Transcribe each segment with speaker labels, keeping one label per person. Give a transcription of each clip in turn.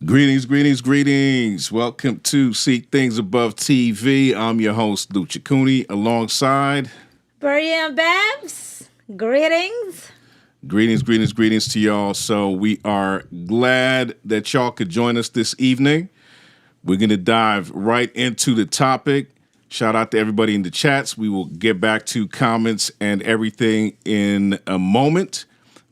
Speaker 1: Greetings, greetings, greetings. Welcome to See Things Above TV. I'm your host, Lucha Cooney, alongside
Speaker 2: Brian Babs. Greetings.
Speaker 1: Greetings, greetings, greetings to y'all. So we are glad that y'all could join us this evening. We're going to dive right into the topic. Shout out to everybody in the chats. We will get back to comments and everything in a moment.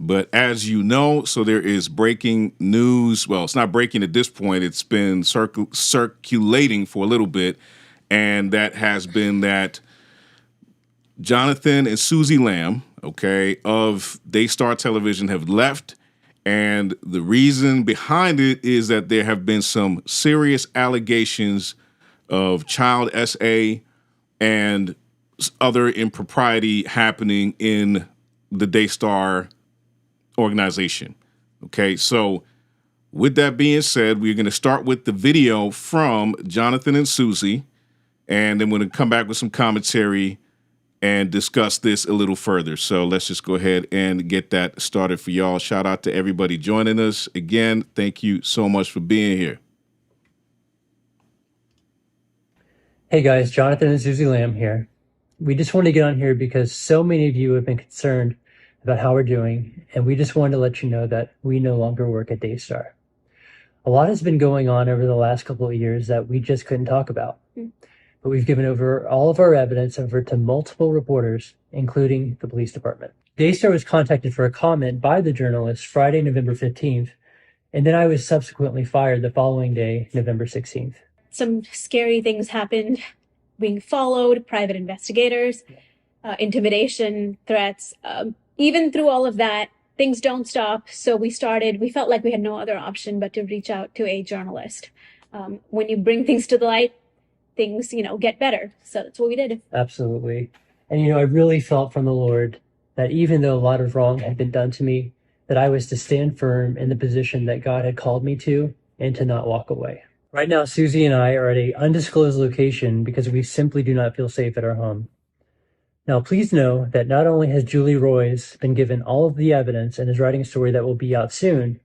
Speaker 1: But as you know, so there is breaking news. Well, it's not breaking at this point. It's been circulating for a little bit. And that has been that Jonathan and Susie Lamb, of Daystar Television have left. And the reason behind it is that there have been some serious allegations of child SA and other impropriety happening in the Daystar organization. Okay, so with that being said, we're going to start with the video from Jonathan and Susie, and then we're going to come back with some commentary and discuss this a little further. So let's just go ahead and get that started for y'all. Shout out to everybody joining us. Again, thank you so much for being here.
Speaker 3: Hey guys, Jonathan and Susie Lamb here. We just wanted to get on here because so many of you have been concerned about how we're doing, and we just wanted to let you know that we no longer work at Daystar. A lot has been going on over the last couple of years that we just couldn't talk about. But we've given over all of our evidence over to multiple reporters, including the police department. Daystar was contacted for a comment by the journalist Friday, November 15th, and then I was subsequently fired the following day, November 16th.
Speaker 4: Some scary things happened, being followed, private investigators, intimidation, threats. Even through all of that, things don't stop. So we felt like we had no other option but to reach out to a journalist. When you bring things to the light, things, get better. So that's what we did.
Speaker 3: Absolutely. And, I really felt from the Lord that even though a lot of wrong had been done to me, that I was to stand firm in the position that God had called me to and to not walk away. Right now, Susie and I are at an undisclosed location because we simply do not feel safe at our home. Now, please know that not only has Julie Royce been given all of the evidence and is writing a story that will be out soon,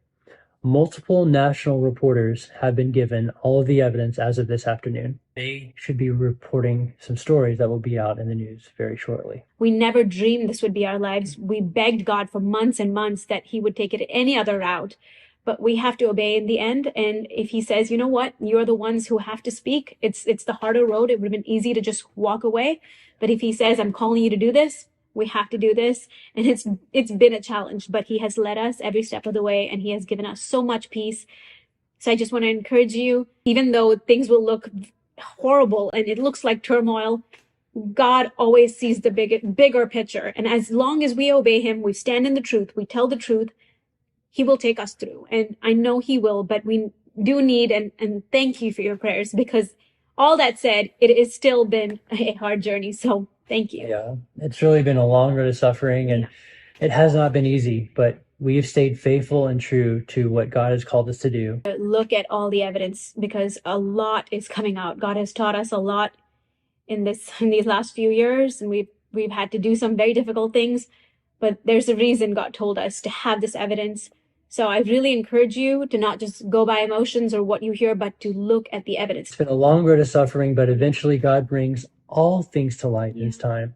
Speaker 3: multiple national reporters have been given all of the evidence as of this afternoon. They should be reporting some stories that will be out in the news very shortly.
Speaker 4: We never dreamed this would be our lives. We begged God for months and months that he would take it any other route. But we have to obey in the end. And if he says, you know what, you're the ones who have to speak, it's the harder road. It would have been easy to just walk away. But if he says, I'm calling you to do this, We have to do this. And it's been a challenge, but he has led us every step of the way, and he has given us so much peace. So I just want to encourage you, even though things will look horrible and it looks like turmoil, God always sees the bigger picture. And as long as we obey him, we stand in the truth, we tell the truth, he will take us through. And I know he will, but we do need, and thank you for your prayers, because all that said, it has still been a hard journey. So thank you.
Speaker 3: Yeah, it's really been a long road of suffering, and it has not been easy, but we've stayed faithful and true to what God has called us to do.
Speaker 4: Look at all the evidence, because a lot is coming out. God has taught us a lot in these last few years, and we've had to do some very difficult things, but there's a reason God told us to have this evidence. So I really encourage you to not just go by emotions or what you hear, but to look at the evidence.
Speaker 3: It's been a long road of suffering, but eventually God brings all things to light in his time.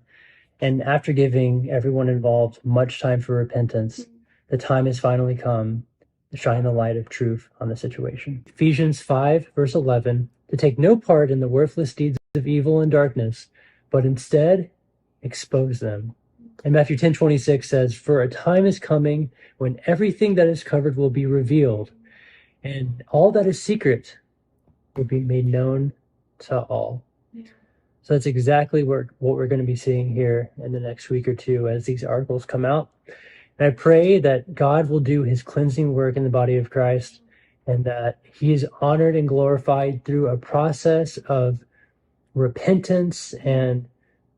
Speaker 3: And after giving everyone involved much time for repentance, the time has finally come to shine the light of truth on the situation. Ephesians 5, verse 11, to take no part in the worthless deeds of evil and darkness, but instead expose them. And Matthew 10:26 says, for a time is coming when everything that is covered will be revealed, and all that is secret will be made known to all. So that's exactly what we're going to be seeing here in the next week or two as these articles come out. And I pray that God will do his cleansing work in the body of Christ, and that he is honored and glorified through a process of repentance and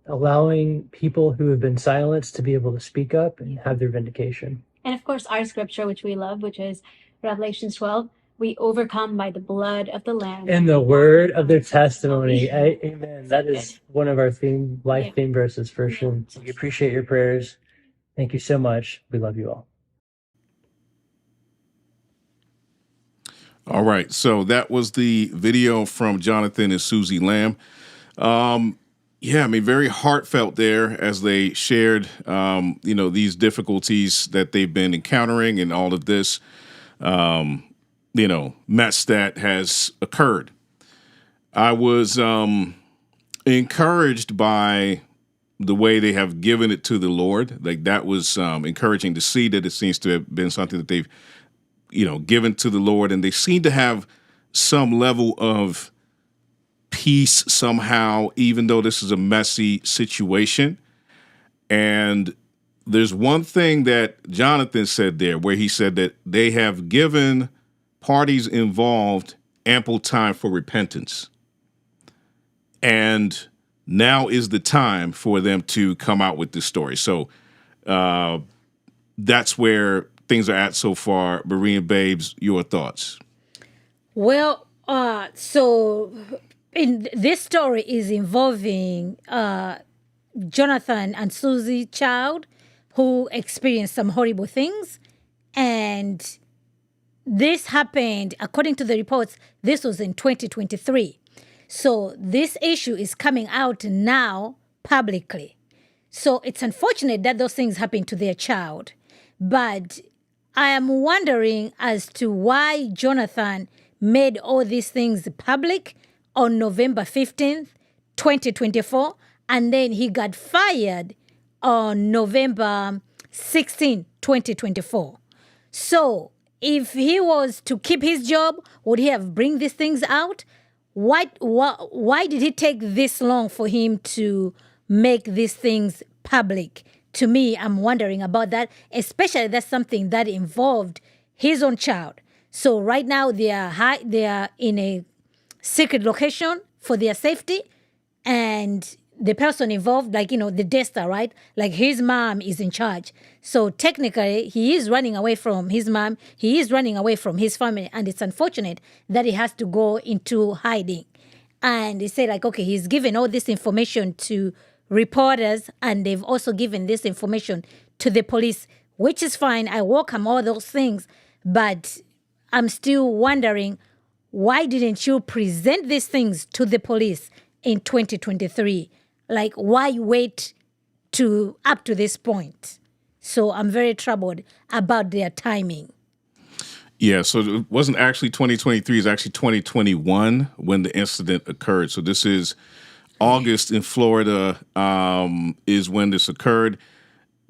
Speaker 3: allowing people who have been silenced to be able to speak up and have their vindication.
Speaker 4: And of course, our scripture, which we love, which is Revelations 12, we overcome by the blood of the Lamb
Speaker 3: and the word of their testimony. Amen. That is one of our theme verses for sure. We appreciate your prayers. Thank you so much. We love you all.
Speaker 1: All right. So that was the video from Jonathan and Susie Lamb. Yeah, I mean, very heartfelt there as they shared, these difficulties that they've been encountering and all of this, mess that has occurred. I was encouraged by the way they have given it to the Lord. Like, that was encouraging to see that it seems to have been something that they've, given to the Lord, and they seem to have some level of peace somehow, even though this is a messy situation. And there's one thing that Jonathan said there, where he said that they have given parties involved ample time for repentance. And now is the time for them to come out with this story. So that's where things are at so far. Marie and Babes, your thoughts?
Speaker 2: Well, so in this story is involving Jonathan and Susie child, who experienced some horrible things. And this happened, according to the reports, this was in 2023. So this issue is coming out now publicly. So it's unfortunate that those things happened to their child. But I am wondering as to why Jonathan made all these things public on November 15th, 2024, and then he got fired on November 16th, 2024. So if he was to keep his job, would he have bring these things out? Why did it take this long for him to make these things public? To me, I'm wondering about that, especially that's something that involved his own child. So right now they are in a secret location for their safety, and the person involved, the Daystar, right? Like his mom is in charge. So technically, he is running away from his mom. He is running away from his family, and it's unfortunate that he has to go into hiding. And they say okay, he's given all this information to reporters, and they've also given this information to the police, which is fine. I welcome all those things, but I'm still wondering, why didn't you present these things to the police in 2023? Why wait to up to this point? So I'm very troubled about their timing.
Speaker 1: Yeah, so it wasn't actually 2023, it's actually 2021 when the incident occurred. So this is August in Florida is when this occurred.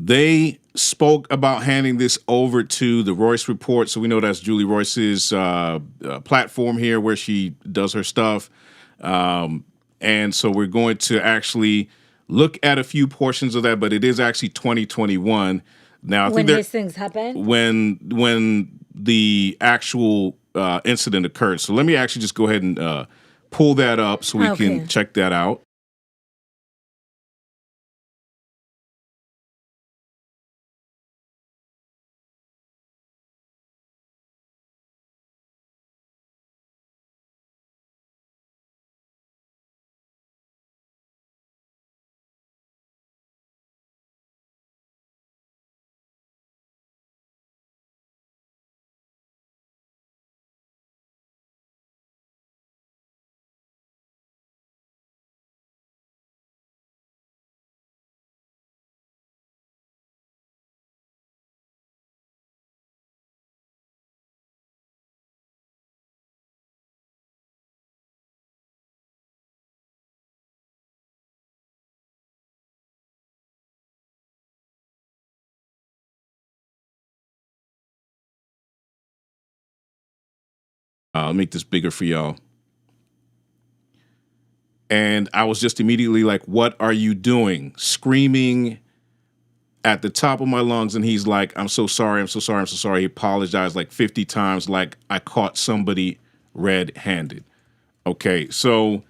Speaker 1: They spoke about handing this over to the Royce Report. So we know that's Julie Royce's platform here where she does her stuff. And so we're going to actually look at a few portions of that, but it is actually 2021. Now, I
Speaker 2: when
Speaker 1: think
Speaker 2: these things happen?
Speaker 1: when the actual incident occurred. So let me actually just go ahead and pull that up so we can check that out. I'll make this bigger for y'all. And I was just immediately like, what are you doing? Screaming at the top of my lungs. And he's like, I'm so sorry. I'm so sorry. I'm so sorry. He apologized like 50 times, like I caught somebody red-handed. Okay, so,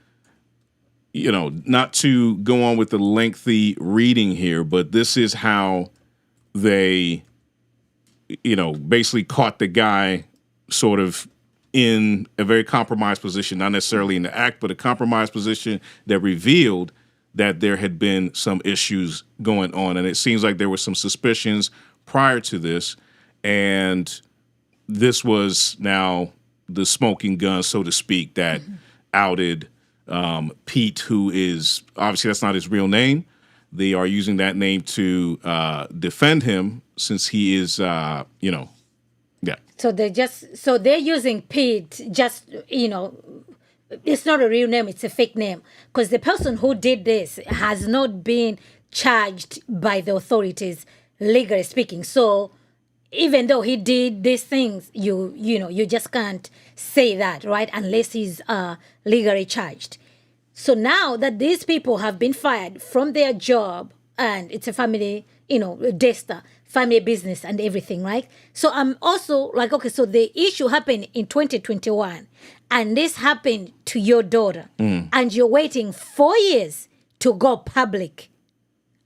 Speaker 1: not to go on with the lengthy reading here, but this is how they, basically caught the guy sort of in a very compromised position, not necessarily in the act, but a compromised position that revealed that there had been some issues going on. And it seems like there were some suspicions prior to this. And this was now the smoking gun, so to speak, that outed Pete, who is, obviously that's not his real name. They are using that name to defend him since he is, yeah.
Speaker 2: So they're using Pete just, it's not a real name, it's a fake name. Because the person who did this has not been charged by the authorities, legally speaking. So even though he did these things, you just can't say that, right? Unless he's legally charged. So now that these people have been fired from their job, and it's a family, Daystar, family business and everything, right? So I'm also like, okay, so the issue happened in 2021, and this happened to your daughter, and you're waiting 4 years to go public.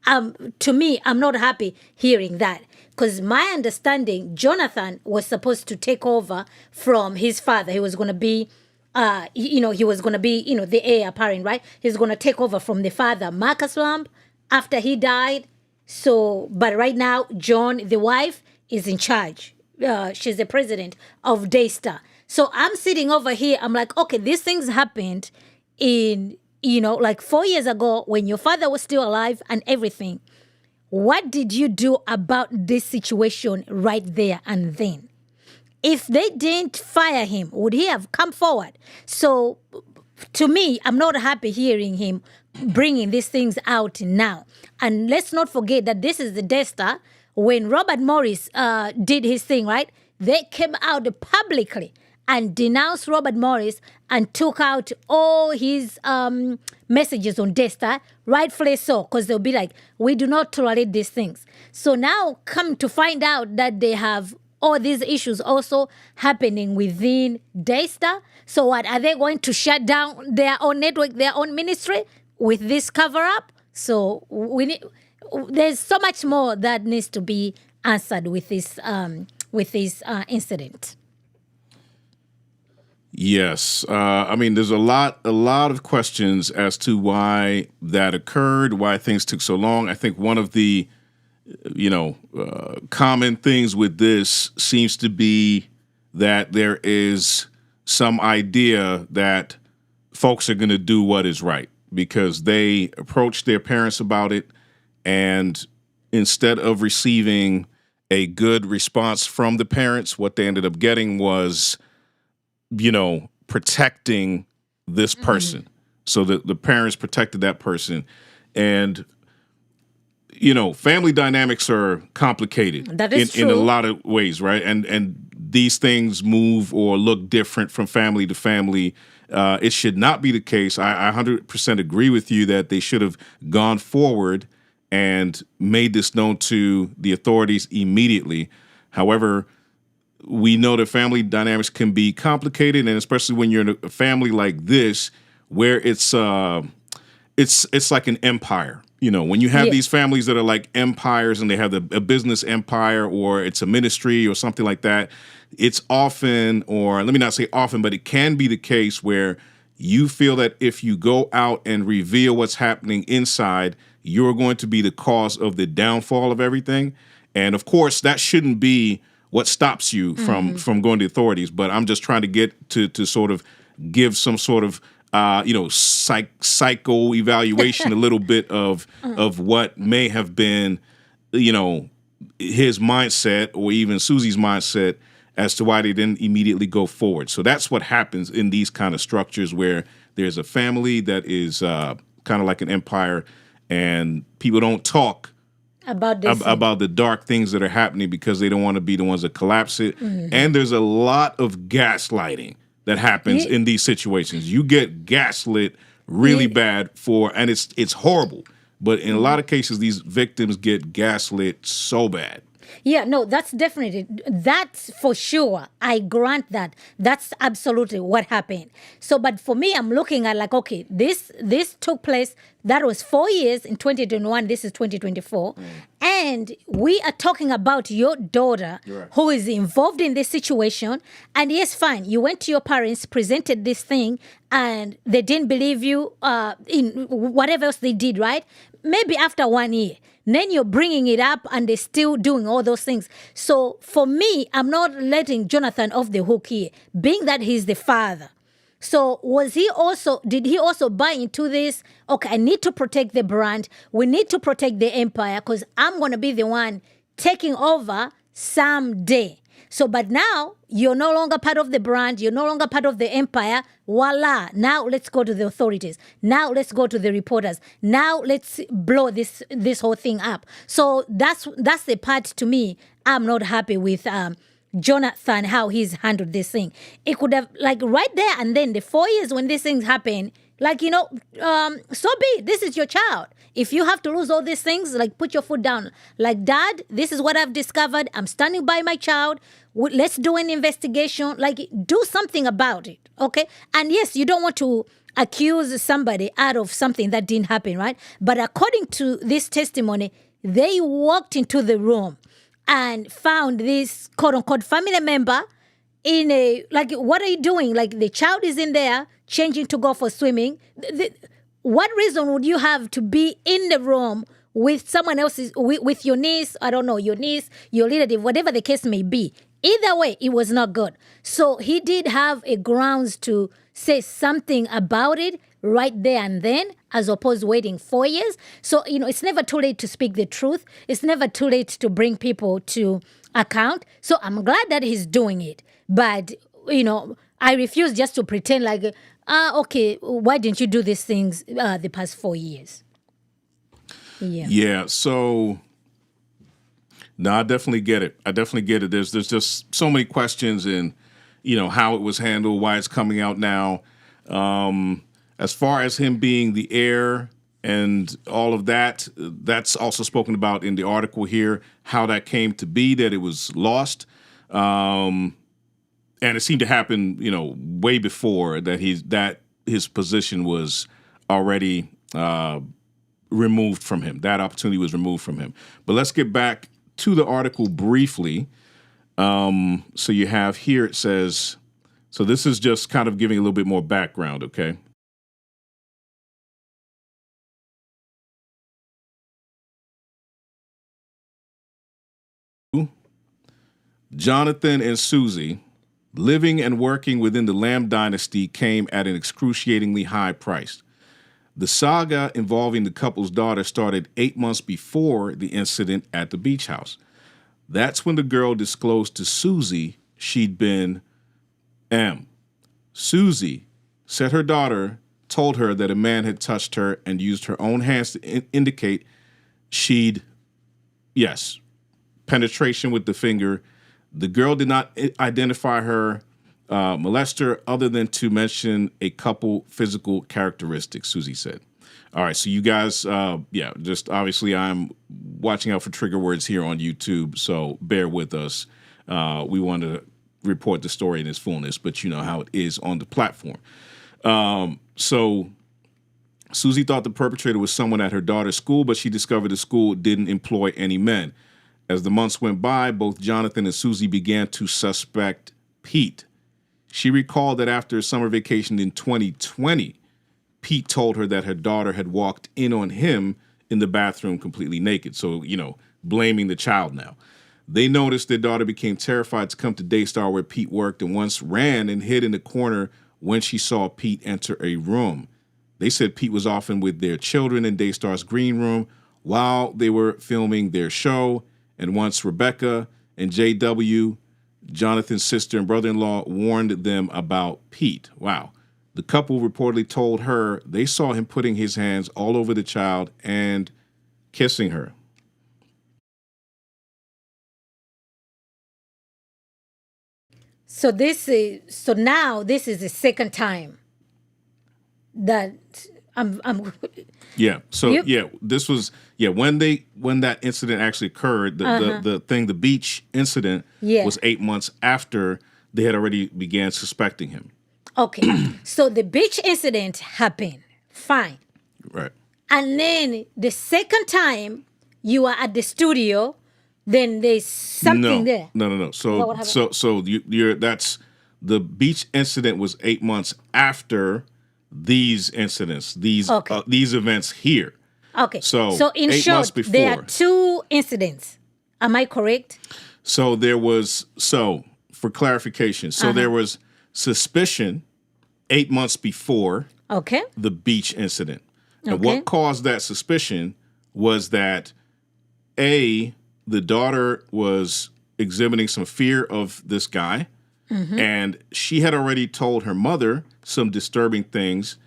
Speaker 2: To me, I'm not happy hearing that, because my understanding, Jonathan was supposed to take over from his father. He was going to be, he was going to be, the heir apparent, right? He's going to take over from the father, Marcus Lamb, after he died. So, but right now, John, the wife, is in charge. She's the president of Daystar. So I'm sitting over here. I'm like, okay, these things happened in, like 4 years ago when your father was still alive and everything. What did you do about this situation right there and then? If they didn't fire him, would he have come forward? So to me, I'm not happy hearing him bringing these things out now. And let's not forget that this is the Daystar. When Robert Morris did his thing, right? They came out publicly and denounced Robert Morris and took out all his messages on Daystar, rightfully so, because they'll be like, we do not tolerate these things. So now come to find out that they have all these issues also happening within Daystar. So what, are they going to shut down their own network, their own ministry with this cover-up? So there's so much more that needs to be answered with this incident.
Speaker 1: Yes. There's a lot of questions as to why that occurred, why things took so long. I think one of the, common things with this seems to be that there is some idea that folks are going to do what is right because they approached their parents about it, and instead of receiving a good response from the parents, what they ended up getting was, protecting this person. So the parents protected that person. And family dynamics are complicated.
Speaker 2: That is
Speaker 1: in a
Speaker 2: true.
Speaker 1: lot of ways, right? And these things move or look different from family to family. It should not be the case. I 100% agree with you that they should have gone forward and made this known to the authorities immediately. However, we know that family dynamics can be complicated, and especially when you're in a family like this, where it's like an empire. When you have
Speaker 2: Yeah.
Speaker 1: these families that are like empires and they have a business empire or it's a ministry or something like that, it's often, or let me not say often, but it can be the case where you feel that if you go out and reveal what's happening inside, you're going to be the cause of the downfall of everything. And of course, that shouldn't be what stops you from going to authorities. But I'm just trying to get to sort of give some sort of psycho evaluation, a little bit of what may have been, his mindset or even Susie's mindset as to why they didn't immediately go forward. So that's what happens in these kind of structures where there's a family that is kind of like an empire, and people don't talk
Speaker 2: About this.
Speaker 1: about the dark things that are happening because they don't want to be the ones that collapse it. And there's a lot of gaslighting that happens in these situations. You get gaslit really bad and it's horrible. But in a lot of cases, these victims get gaslit so bad.
Speaker 2: Yeah, no, that's for sure. I grant that. That's absolutely what happened. So, but for me, I'm looking at like, okay, this took place, that was 4 years in 2021, this is 2024. And we are talking about your daughter who is involved in this situation. And yes, fine, you went to your parents, presented this thing, and they didn't believe you in whatever else they did, right? Maybe after 1 year. Then you're bringing it up and they're still doing all those things. So for me, I'm not letting Jonathan off the hook here, being that he's the father. So did he also buy into this? Okay, I need to protect the brand. We need to protect the empire because I'm going to be the one taking over someday. So, but now you're no longer part of the brand. You're no longer part of the empire. Voila. Now let's go to the authorities. Now let's go to the reporters. Now let's blow this whole thing up. So that's the part to me I'm not happy with Jonathan, how he's handled this thing. It could have, like right there and then, the 4 years when these things happen, like, so be it. This is your child. If you have to lose all these things, like put your foot down. Like, Dad, this is what I've discovered. I'm standing by my child. Let's do an investigation. Like, do something about it, okay? And yes, you don't want to accuse somebody out of something that didn't happen, right? But according to this testimony, they walked into the room and found this quote-unquote family member in a, like, what are you doing? Like, the child is in there changing to go for swimming. What reason would you have to be in the room with someone else's, with your niece, I don't know, your niece, your relative, whatever the case may be? Either way, it was not good. So he did have a grounds to say something about it right there and then, as opposed to waiting 4 years. So, it's never too late to speak the truth. It's never too late to bring people to account. So I'm glad that he's doing it. But, I refuse just to pretend like, okay, why didn't you do these things the past 4 years?
Speaker 1: Yeah, so... No, I definitely get it. There's just so many questions in, how it was handled, why it's coming out now. As far as him being the heir and all of that, that's also spoken about in the article here, how that came to be, that it was lost. And it seemed to happen, way before that his position was already removed from him. That opportunity was removed from him. But let's get back to the article briefly. So you have here, it says, so this is just kind of giving a little bit more background, okay? Jonathan and Susie, living and working within the Lamb dynasty, came at an excruciatingly high price. The saga involving the couple's daughter started 8 months before the incident at the beach house. That's when the girl disclosed to Susie she'd been M. Susie said her daughter told her that a man had touched her and used her own hands to indicate she'd, yes, penetration with the finger. The girl did not identify her molester other than to mention a couple physical characteristics, Susie said. All right, so you guys, just obviously I'm watching out for trigger words here on YouTube, so bear with us. We want to report the story in its fullness, but you know how it is on the platform. So Susie thought the perpetrator was someone at her daughter's school, but she discovered the school didn't employ any men. As the months went by, both Jonathan and Susie began to suspect Pete. She recalled that after a summer vacation in 2020, Pete told her that her daughter had walked in on him in the bathroom completely naked. So, blaming the child now. They noticed their daughter became terrified to come to Daystar where Pete worked and once ran and hid in the corner when she saw Pete enter a room. They said Pete was often with their children in Daystar's green room while they were filming their show. And once Rebecca and J.W., Jonathan's sister and brother-in-law, warned them about Pete. Wow. The couple reportedly told her they saw him putting his hands all over the child and kissing her.
Speaker 2: So now this is the second time that I'm
Speaker 1: Yeah. So this was when that incident actually occurred, the beach incident was 8 months after they had already began suspecting him.
Speaker 2: Okay. So the beach incident happened. Fine.
Speaker 1: Right.
Speaker 2: And then the second time you are at the studio, then there's something there.
Speaker 1: No. So you're that's the beach incident was 8 months after these incidents, these events here.
Speaker 2: Okay.
Speaker 1: So
Speaker 2: in
Speaker 1: 8
Speaker 2: short,
Speaker 1: months before,
Speaker 2: there are two incidents. Am I correct?
Speaker 1: So for clarification, there was suspicion 8 months before the beach incident. And what caused that suspicion was that the daughter was exhibiting some fear of this guy, and she had already told her mother some disturbing things,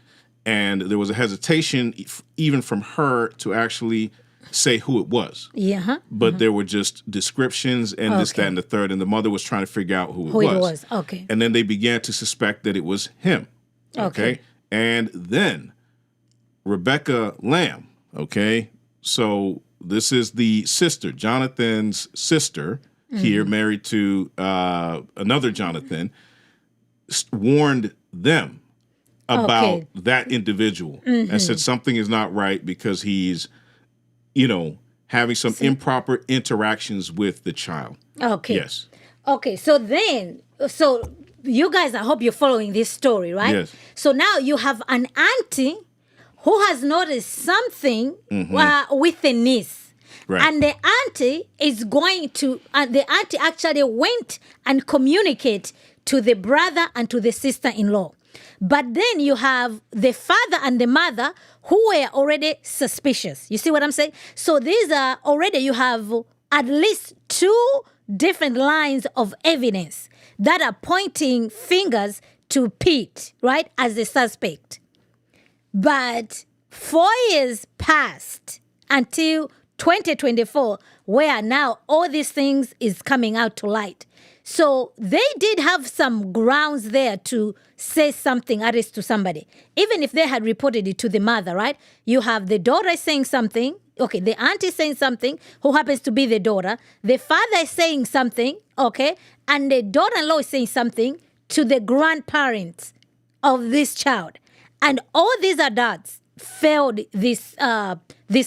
Speaker 1: and there was a hesitation even from her to actually say who it was.
Speaker 2: Yeah.
Speaker 1: But there were just descriptions and this, that, and the third, and the mother was trying to figure out who it was.
Speaker 2: Okay.
Speaker 1: And then they began to suspect that it was him. Okay. And then Rebecca Lamb. Okay. So this is the sister, Jonathan's sister here, married to another Jonathan, warned them about that individual and said something is not right because he's, having some improper interactions with the child.
Speaker 2: Okay.
Speaker 1: Yes.
Speaker 2: Okay. So you guys, I hope you're following this story, right?
Speaker 1: Yes.
Speaker 2: So now you have an auntie who has noticed something with the niece.
Speaker 1: Right.
Speaker 2: And the auntie the auntie actually went and communicated to the brother and to the sister-in-law. But then you have the father and the mother who were already suspicious. You see what I'm saying? So these are already, you have at least two different lines of evidence that are pointing fingers to Pete, right, as the suspect. But 4 years passed until 2024, where now all these things is coming out to light. So they did have some grounds there to say something, at least to somebody. Even if they had reported it to the mother, right? You have the daughter saying something. Okay, the aunt is saying something, who happens to be the daughter. The father is saying something, okay? And the daughter-in-law is saying something to the grandparents of this child. And all these adults failed this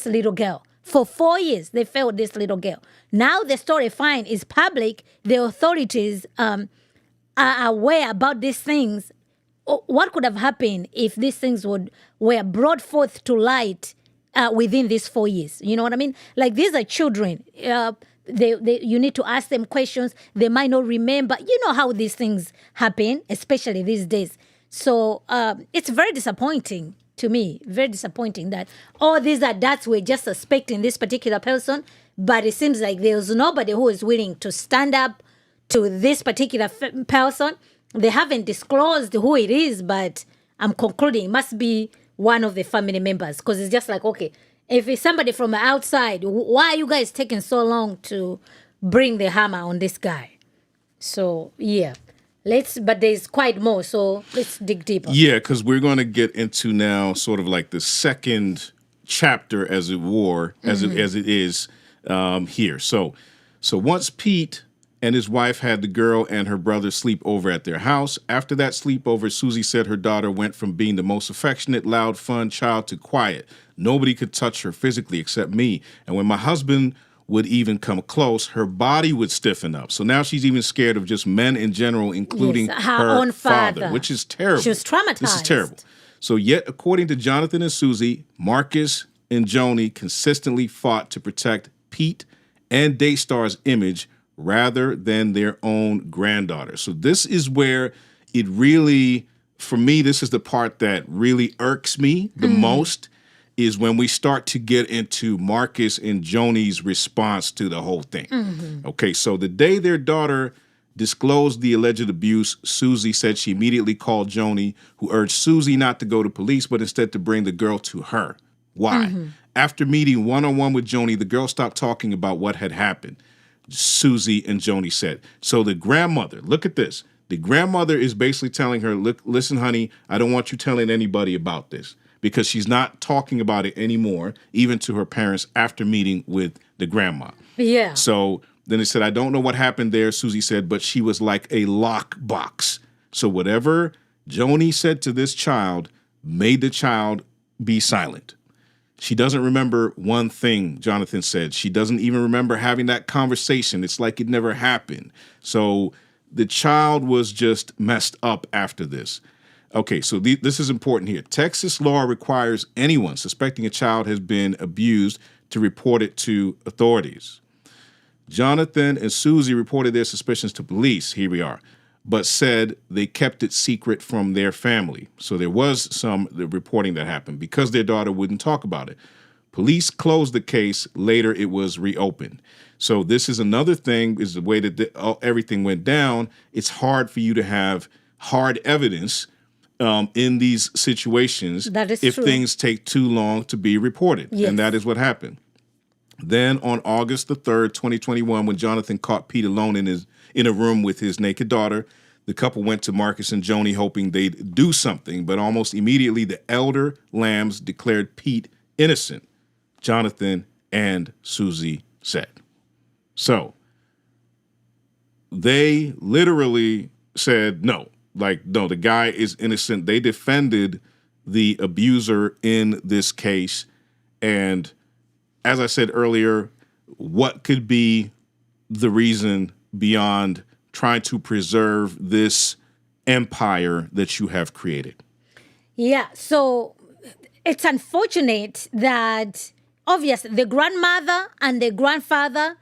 Speaker 2: little girl. For 4 years, they failed this little girl. Now the story, fine, is public. The authorities are aware about these things. What could have happened if these things were brought forth to light within these 4 years? You know what I mean? Like, these are children. You need to ask them questions. They might not remember. You know how these things happen, especially these days. So it's very disappointing to me, very disappointing that all these adults were just suspecting this particular person, but it seems like there's nobody who is willing to stand up to this particular person. They haven't disclosed who it is, but I'm concluding it must be one of the family members, because it's just like, okay, If it's somebody from outside, why are you guys taking so long to bring the hammer on this guy? So, yeah. But there's quite more, so let's dig deeper.
Speaker 1: Yeah, because we're going to get into now sort of like the second chapter, as it were, as it is here. So once Pete and his wife had the girl and her brother sleep over at their house. After that sleepover, Susie said her daughter went from being the most affectionate, loud, fun child to quiet. Nobody could touch her physically except me. And when my husband would even come close, her body would stiffen up. So now she's even scared of just men in general, including
Speaker 2: her own father,
Speaker 1: which is terrible.
Speaker 2: She was traumatized.
Speaker 1: This is terrible. So yet, according to Jonathan and Susie, Marcus and Joni consistently fought to protect Pete and Daystar's image rather than their own granddaughter. So this is where it really, for me, this is the part that really irks me the most, is when we start to get into Marcus and Joni's response to the whole thing. Okay, so the day their daughter disclosed the alleged abuse, Susie said she immediately called Joni, who urged Susie not to go to police, but instead to bring the girl to her. Why? After meeting one-on-one with Joni, the girl stopped talking about what had happened, Susie and Joni said. So the grandmother, look at this. The grandmother is basically telling her, look, listen, honey, I don't want you telling anybody about this, because she's not talking about it anymore, even to her parents after meeting with the grandma.
Speaker 2: Yeah.
Speaker 1: So then it said, I don't know what happened there, Susie said, but she was like a lockbox. So whatever Joni said to this child made the child be silent. She doesn't remember one thing, Jonathan said. She doesn't even remember having that conversation. It's like it never happened. So the child was just messed up after this. Okay, so this is important here. Texas law requires anyone suspecting a child has been abused to report it to authorities. Jonathan and Susie reported their suspicions to police. Here we are. But said they kept it secret from their family. So there was some reporting that happened because their daughter wouldn't talk about it. Police closed the case. Later, it was reopened. So this is another thing, is the way that everything went down. It's hard for you to have hard evidence in these situations if
Speaker 2: true.
Speaker 1: Things take too long to be reported.
Speaker 2: Yes.
Speaker 1: And that is what happened. Then on August the 3rd, 2021, when Jonathan caught Pete alone in a room with his naked daughter, the couple went to Marcus and Joni hoping they'd do something, but almost immediately the elder Lambs declared Pete innocent, Jonathan and Susie said. So they literally said no, the guy is innocent. They defended the abuser in this case. And as I said earlier, what could be the reason beyond trying to preserve this empire that you have created?
Speaker 2: Yeah, so it's unfortunate that obviously the grandmother and the grandfather,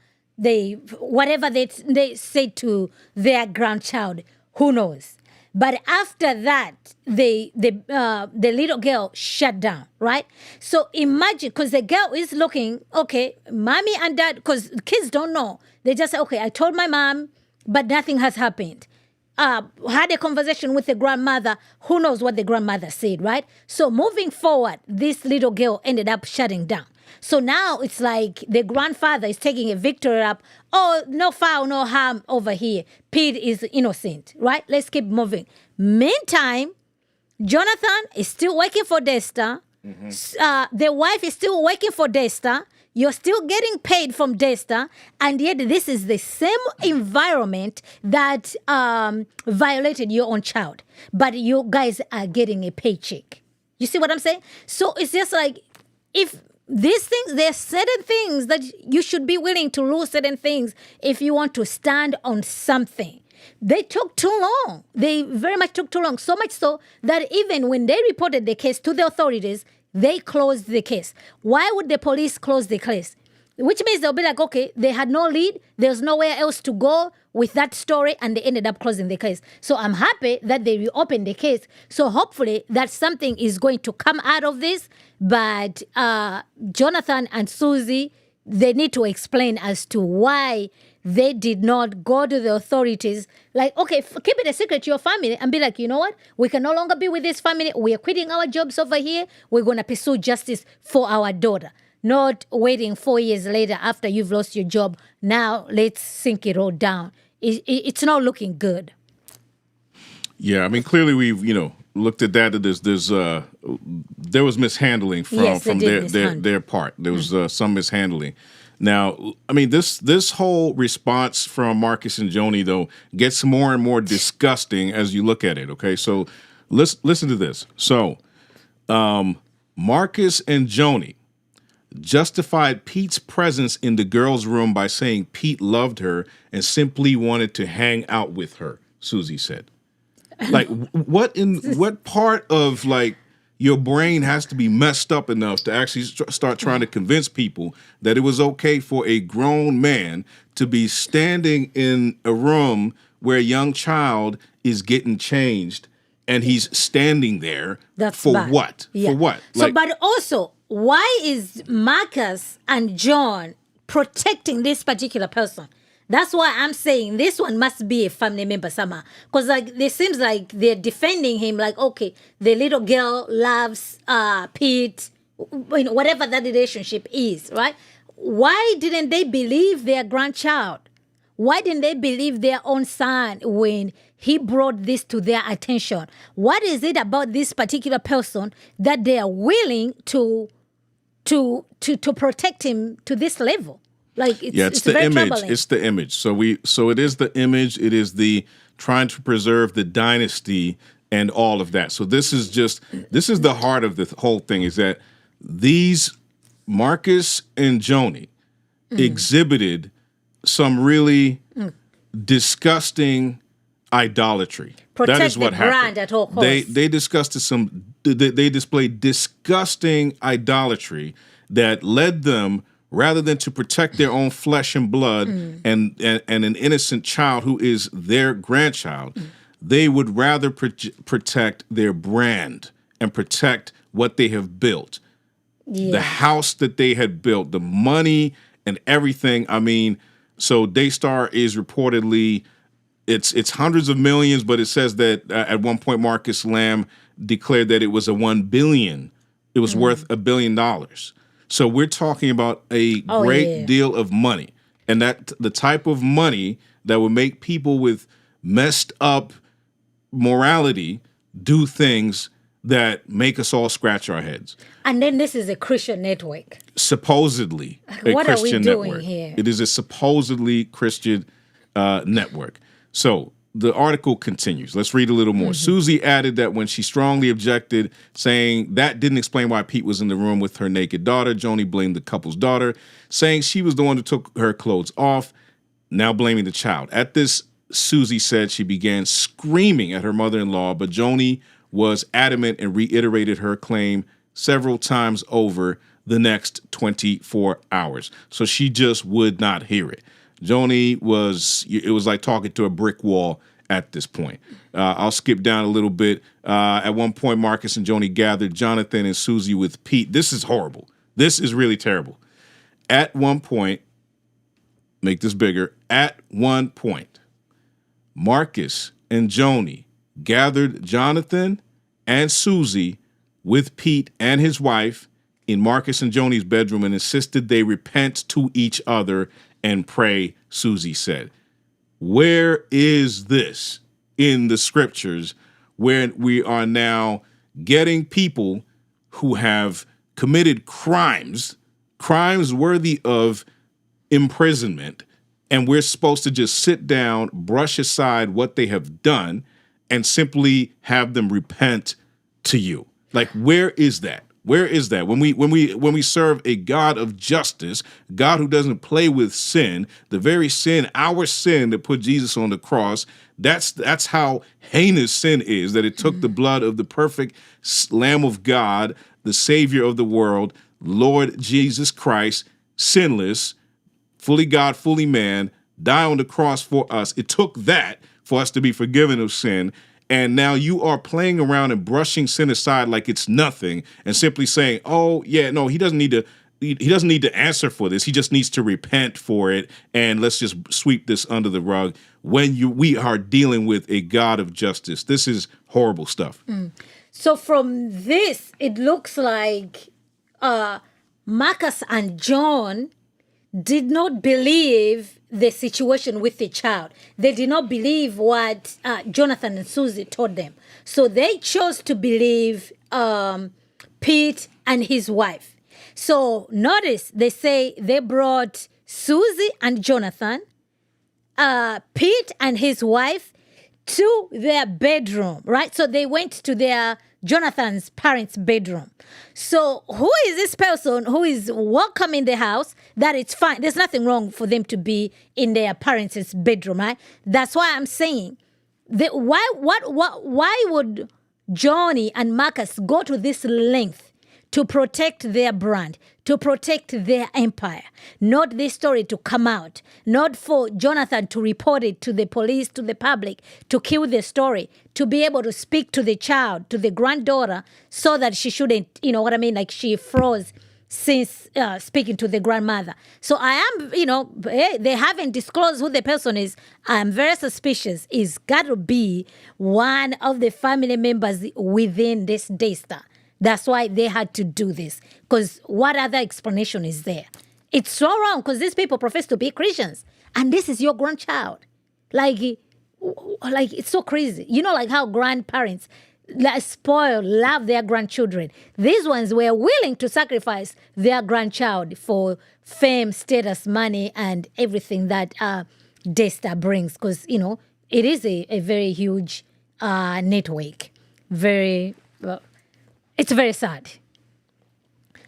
Speaker 2: whatever they say to their grandchild, who knows? But after that, the little girl shut down, right? So imagine, because the girl is looking, okay, mommy and dad, because kids don't know. They just say, okay, I told my mom, but nothing has happened. Had a conversation with the grandmother. Who knows what the grandmother said, right? So moving forward, this little girl ended up shutting down. So now it's like the grandfather is taking a victory up. Oh, no foul, no harm over here. Pete is innocent, right? Let's keep moving. Meantime, Jonathan is still working for Daystar. The wife is still working for Daystar. You're still getting paid from Daystar, and yet this is the same environment that violated your own child. But you guys are getting a paycheck. You see what I'm saying? So it's just like, if these things, there's certain things that you should be willing to lose certain things if you want to stand on something. They took too long. They very much took too long. So much so that even when they reported the case to the authorities, they closed the case. Why would the police close the case? Which means they'll be like, okay, they had no lead. There's nowhere else to go with that story, and they ended up closing the case. So I'm happy that they reopened the case. So hopefully that something is going to come out of this. But Jonathan and Susie, they need to explain as to why they did not go to the authorities. Like, okay, keep it a secret to your family and be like, you know what? We can no longer be with this family. We are quitting our jobs over here. We're going to pursue justice for our daughter. not waiting 4 years later after you've lost your job. Now let's sink it all down. It's not looking good.
Speaker 1: Yeah, I mean, clearly we've looked at that. There was mishandling from their part. There was some mishandling. Now, I mean, this whole response from Marcus and Joni though gets more and more disgusting as you look at it. Okay, so listen to this. So, Marcus and Joni justified Pete's presence in the girls' room by saying Pete loved her and simply wanted to hang out with her, Susie said. Like, what part of, like, your brain has to be messed up enough to actually start trying to convince people that it was okay for a grown man to be standing in a room where a young child is getting changed and he's standing there for
Speaker 2: bad.
Speaker 1: what?
Speaker 2: Yeah.
Speaker 1: For what?
Speaker 2: So, but also, why is Marcus and John protecting this particular person? That's why I'm saying this one must be a family member somehow. Because it seems like they're defending him like, okay, the little girl loves Pete, whatever that relationship is, right? Why didn't they believe their grandchild? Why didn't they believe their own son when he brought this to their attention? What is it about this particular person that they are willing to protect him to this level? Like it's
Speaker 1: the
Speaker 2: very
Speaker 1: image.
Speaker 2: troubling.
Speaker 1: It's the image. So it is the image. It is the trying to preserve the dynasty and all of that. So this is the heart of the whole thing, is that these Marcus and Joni exhibited some really disgusting idolatry.
Speaker 2: Protect
Speaker 1: that is what
Speaker 2: the
Speaker 1: happened.
Speaker 2: brand at all costs.
Speaker 1: They displayed disgusting idolatry that led them, rather than to protect their own flesh and blood and an innocent child who is their grandchild, they would rather protect their brand and protect what they have built. Yeah. The house that they had built, the money and everything. I mean, so Daystar is reportedly, it's hundreds of millions, but it says that at one point Marcus Lamb declared that it was $1 billion. It was worth $1 billion. So we're talking about a great deal of money, and that the type of money that would make people with messed up morality do things that make us all scratch our heads.
Speaker 2: And then this is a Christian network.
Speaker 1: Supposedly a
Speaker 2: what
Speaker 1: Christian
Speaker 2: are we doing
Speaker 1: network.
Speaker 2: here?
Speaker 1: It is a supposedly Christian network. So the article continues. Let's read a little more. Susie added that when she strongly objected, saying that didn't explain why Pete was in the room with her naked daughter, Joni blamed the couple's daughter, saying she was the one who took her clothes off, now blaming the child. At this, Susie said she began screaming at her mother-in-law, but Joni was adamant and reiterated her claim several times over the next 24 hours. So she just would not hear it. Joni it was like talking to a brick wall at this point. I'll skip down a little bit. At one point, Marcus and Joni gathered Jonathan and Susie with Pete. This is horrible. This is really terrible. At one point, make this bigger. At one point, Marcus and Joni gathered Jonathan and Susie with Pete and his wife in Marcus and Joni's bedroom and insisted they repent to each other and pray, Susie said. Where is this in the scriptures where we are now getting people who have committed crimes worthy of imprisonment, and we're supposed to just sit down, brush aside what they have done, and simply have them repent to you? Like, where is that? Where is that? When we serve a God of justice, God who doesn't play with sin, the very sin, our sin that put Jesus on the cross, that's how heinous sin is, that it took the blood of the perfect Lamb of God, the Savior of the world, Lord Jesus Christ, sinless, fully God, fully man, die on the cross for us. It took that for us to be forgiven of sin. And now you are playing around and brushing sin aside like it's nothing and simply saying, oh, yeah, no, he doesn't need to answer for this. He just needs to repent for it. And let's just sweep this under the rug when we are dealing with a God of justice. This is horrible stuff.
Speaker 2: So from this, it looks like Marcus and John did not believe the situation with the child. They did not believe what Jonathan and Susie told them. So they chose to believe Pete and his wife. So notice they say they brought Susie and Jonathan, Pete and his wife to their bedroom, right? So they went to their Jonathan's parents' bedroom. So who is this person who is welcome in the house? That it's fine. There's nothing wrong for them to be in their parents' bedroom, right? That's why I'm saying why would Joni and Marcus go to this length to protect their brand, to protect their empire, not this story to come out, not for Jonathan to report it to the police, to the public, to kill the story, to be able to speak to the child, to the granddaughter, so that she shouldn't, you know what I mean, like she froze since speaking to the grandmother. So I am, they haven't disclosed who the person is. I'm very suspicious. It's got to be one of the family members within this Daystar. That's why they had to do this. Because what other explanation is there? It's so wrong because these people profess to be Christians. And this is your grandchild. Like it's so crazy. You know, like how grandparents spoil, love their grandchildren. These ones were willing to sacrifice their grandchild for fame, status, money, and everything that Daystar brings. Because, it is a very huge network. It's very sad.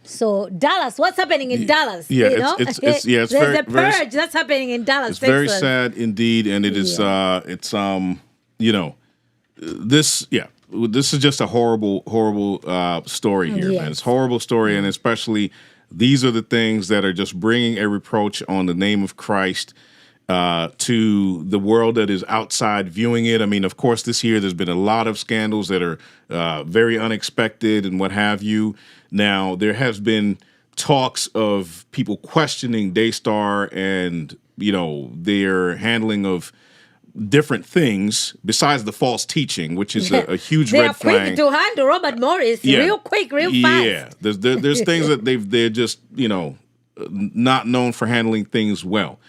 Speaker 2: So Dallas, what's happening in Dallas?
Speaker 1: Yeah, it's
Speaker 2: There's
Speaker 1: very,
Speaker 2: a purge that's happening in Dallas.
Speaker 1: It's
Speaker 2: Texas.
Speaker 1: very sad indeed, and it is. This is just a horrible story here,
Speaker 2: Yes.
Speaker 1: man. It's a horrible story, and especially these are the things that are just bringing a reproach on the name of Christ to the world that is outside viewing it. I mean, of course, this year there's been a lot of scandals that are very unexpected and what have you. Now, there has been talks of people questioning Daystar and, their handling of different things besides the false teaching, which is a huge red flag.
Speaker 2: They're quick to handle Robert Morris real quick, real fast.
Speaker 1: Yeah, there's things that they're just, not known for handling things well.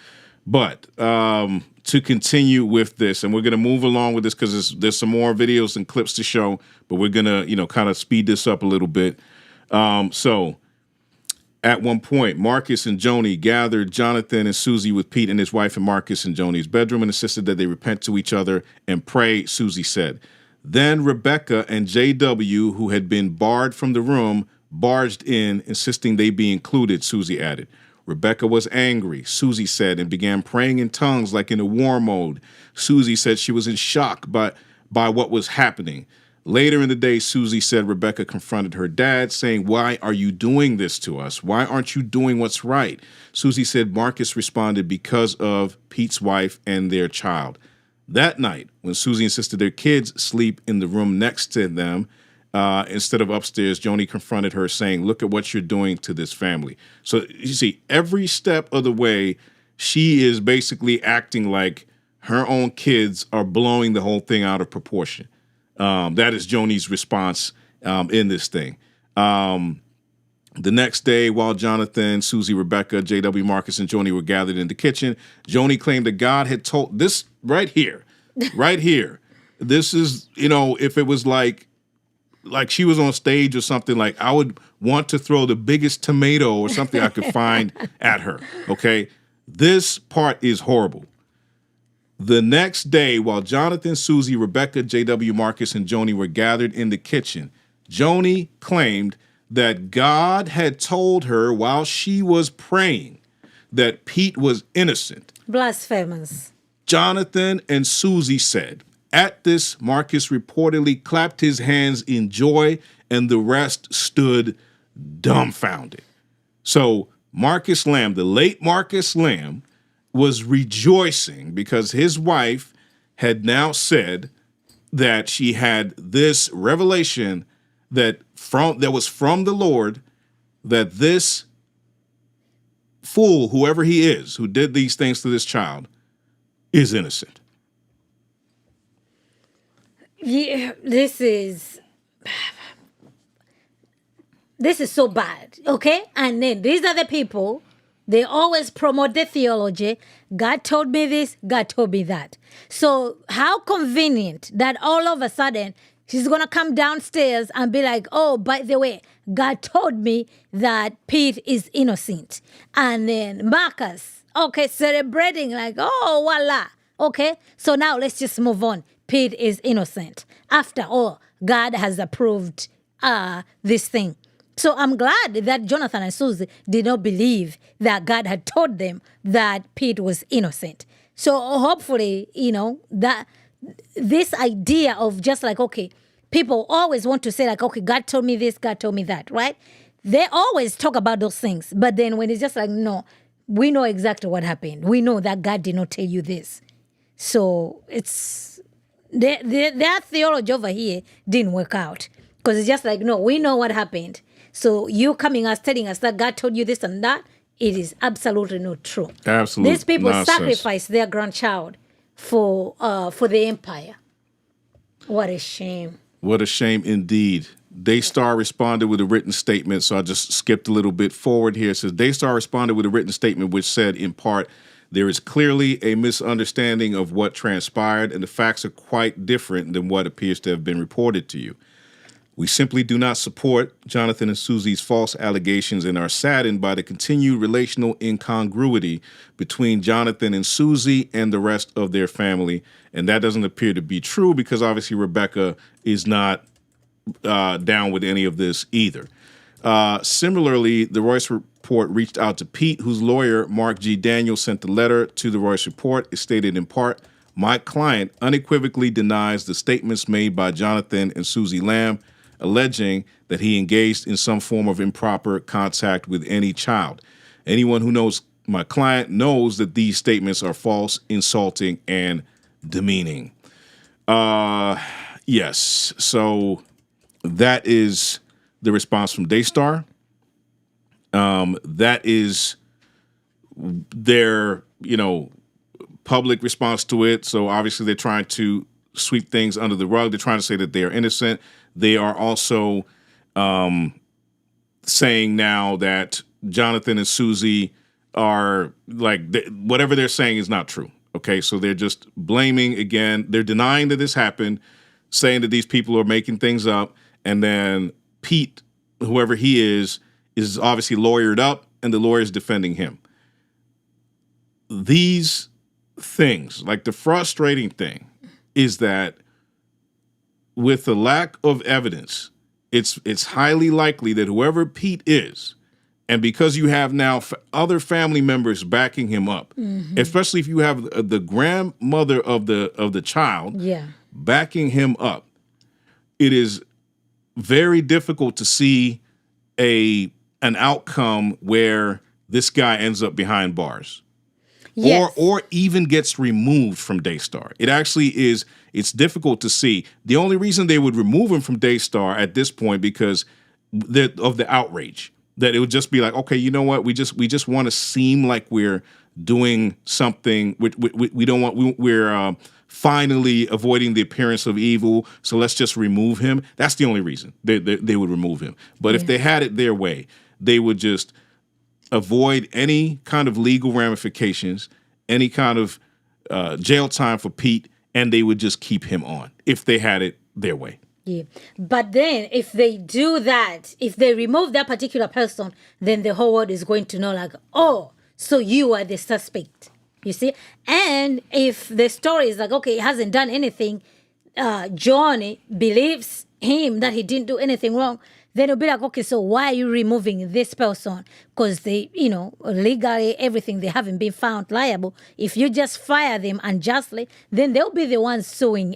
Speaker 1: But to continue with this, and we're going to move along with this because there's some more videos and clips to show, but we're going to, kind of speed this up a little bit. So at one point, Marcus and Joni gathered Jonathan and Susie with Pete and his wife in Marcus and Joni's bedroom and insisted that they repent to each other and pray, Susie said. Then Rebecca and JW, who had been barred from the room, barged in, insisting they be included, Susie added. Rebecca was angry, Susie said, and began praying in tongues like in a war mode. Susie said she was in shock by what was happening. Later in the day, Susie said Rebecca confronted her dad, saying, "Why are you doing this to us? Why aren't you doing what's right?" Susie said Marcus responded because of Pete's wife and their child. That night, when Susie insisted their kids sleep in the room next to them, instead of upstairs, Joni confronted her, saying, "Look at what you're doing to this family." So you see, every step of the way, she is basically acting like her own kids are blowing the whole thing out of proportion. That is Joni's response in this thing. The next day, while Jonathan, Susie, Rebecca, JW, Marcus, and Joni were gathered in the kitchen, Joni claimed that God had told this right here. This is, if it was like she was on stage or something, like I would want to throw the biggest tomato or something I could find at her, okay? This part is horrible. The next day, while Jonathan, Susie, Rebecca, JW, Marcus, and Joni were gathered in the kitchen, Joni claimed that God had told her while she was praying that Pete was innocent.
Speaker 2: Blasphemous.
Speaker 1: Jonathan and Susie said, at this, Marcus reportedly clapped his hands in joy, and the rest stood dumbfounded. So Marcus Lamb, the late Marcus Lamb, was rejoicing because his wife had now said that she had this revelation that was from the Lord, that this fool, whoever he is, who did these things to this child, is innocent.
Speaker 2: Yeah, this is this is so bad, okay? And then these are the people, they always promote the theology. God told me this, God told me that. So how convenient that all of a sudden she's going to come downstairs and be like, oh, by the way, God told me that Pete is innocent. And then Marcus, okay, celebrating like, oh, voila. Okay, so now let's just move on. Pete is innocent. After all, God has approved this thing. So I'm glad that Jonathan and Susie did not believe that God had told them that Pete was innocent. So hopefully, that this idea of just like, okay, people always want to say like, okay, God told me this, God told me that, right? They always talk about those things. But then when it's just like, no, we know exactly what happened. We know that God did not tell you this. So it's their theology over here didn't work out. Because it's just like, no, we know what happened. So you coming us telling us that God told you this and that, it is absolutely not true.
Speaker 1: Absolutely.
Speaker 2: These people
Speaker 1: nonsense.
Speaker 2: sacrificed their grandchild for the empire. What a shame.
Speaker 1: What a shame indeed. Daystar responded with a written statement, so I just skipped a little bit forward here. It says, Daystar responded with a written statement which said, in part, there is clearly a misunderstanding of what transpired, and the facts are quite different than what appears to have been reported to you. We simply do not support Jonathan and Susie's false allegations and are saddened by the continued relational incongruity between Jonathan and Susie and the rest of their family. And that doesn't appear to be true because obviously Rebecca is not down with any of this either. Similarly, the Royce Report reached out to Pete, whose lawyer, Mark G. Daniel, sent the letter to the Royce Report. It stated in part, my client unequivocally denies the statements made by Jonathan and Susie Lamb, alleging that he engaged in some form of improper contact with any child. Anyone who knows my client knows that these statements are false, insulting, and demeaning. Yes, so that is the response from Daystar. That is their, public response to it. So obviously they're trying to sweep things under the rug. They're trying to say that they are innocent. They are also saying now that Jonathan and Susie are whatever they're saying is not true. Okay, so they're just blaming again. They're denying that this happened, saying that these people are making things up. And then Pete, whoever he is obviously lawyered up and the lawyer is defending him. These things, like the frustrating thing is that with the lack of evidence, it's highly likely that whoever Pete is, and because you have now other family members backing him up, especially if you have the grandmother of the child backing him up, it is very difficult to see an outcome where this guy ends up behind bars. Yes. Or even gets removed from Daystar. It actually is, it's difficult to see. The only reason they would remove him from Daystar at this point because of the outrage. That it would just be like, okay, you know what? We just want to seem like we're doing something. We don't want, we're finally avoiding the appearance of evil, so let's just remove him. That's the only reason they would remove him. But if they had it their way, they would just avoid any kind of legal ramifications, any kind of jail time for Pete, and they would just keep him on if they had it their way.
Speaker 2: Yeah. But then if they do that, if they remove that particular person, then the whole world is going to know like, oh, so you are the suspect, you see? And if the story is like, okay, he hasn't done anything, Joni believes him that he didn't do anything wrong, then it'll be like, okay, so why are you removing this person? Because they, legally, everything, they haven't been found liable. If you just fire them unjustly, then they'll be the ones suing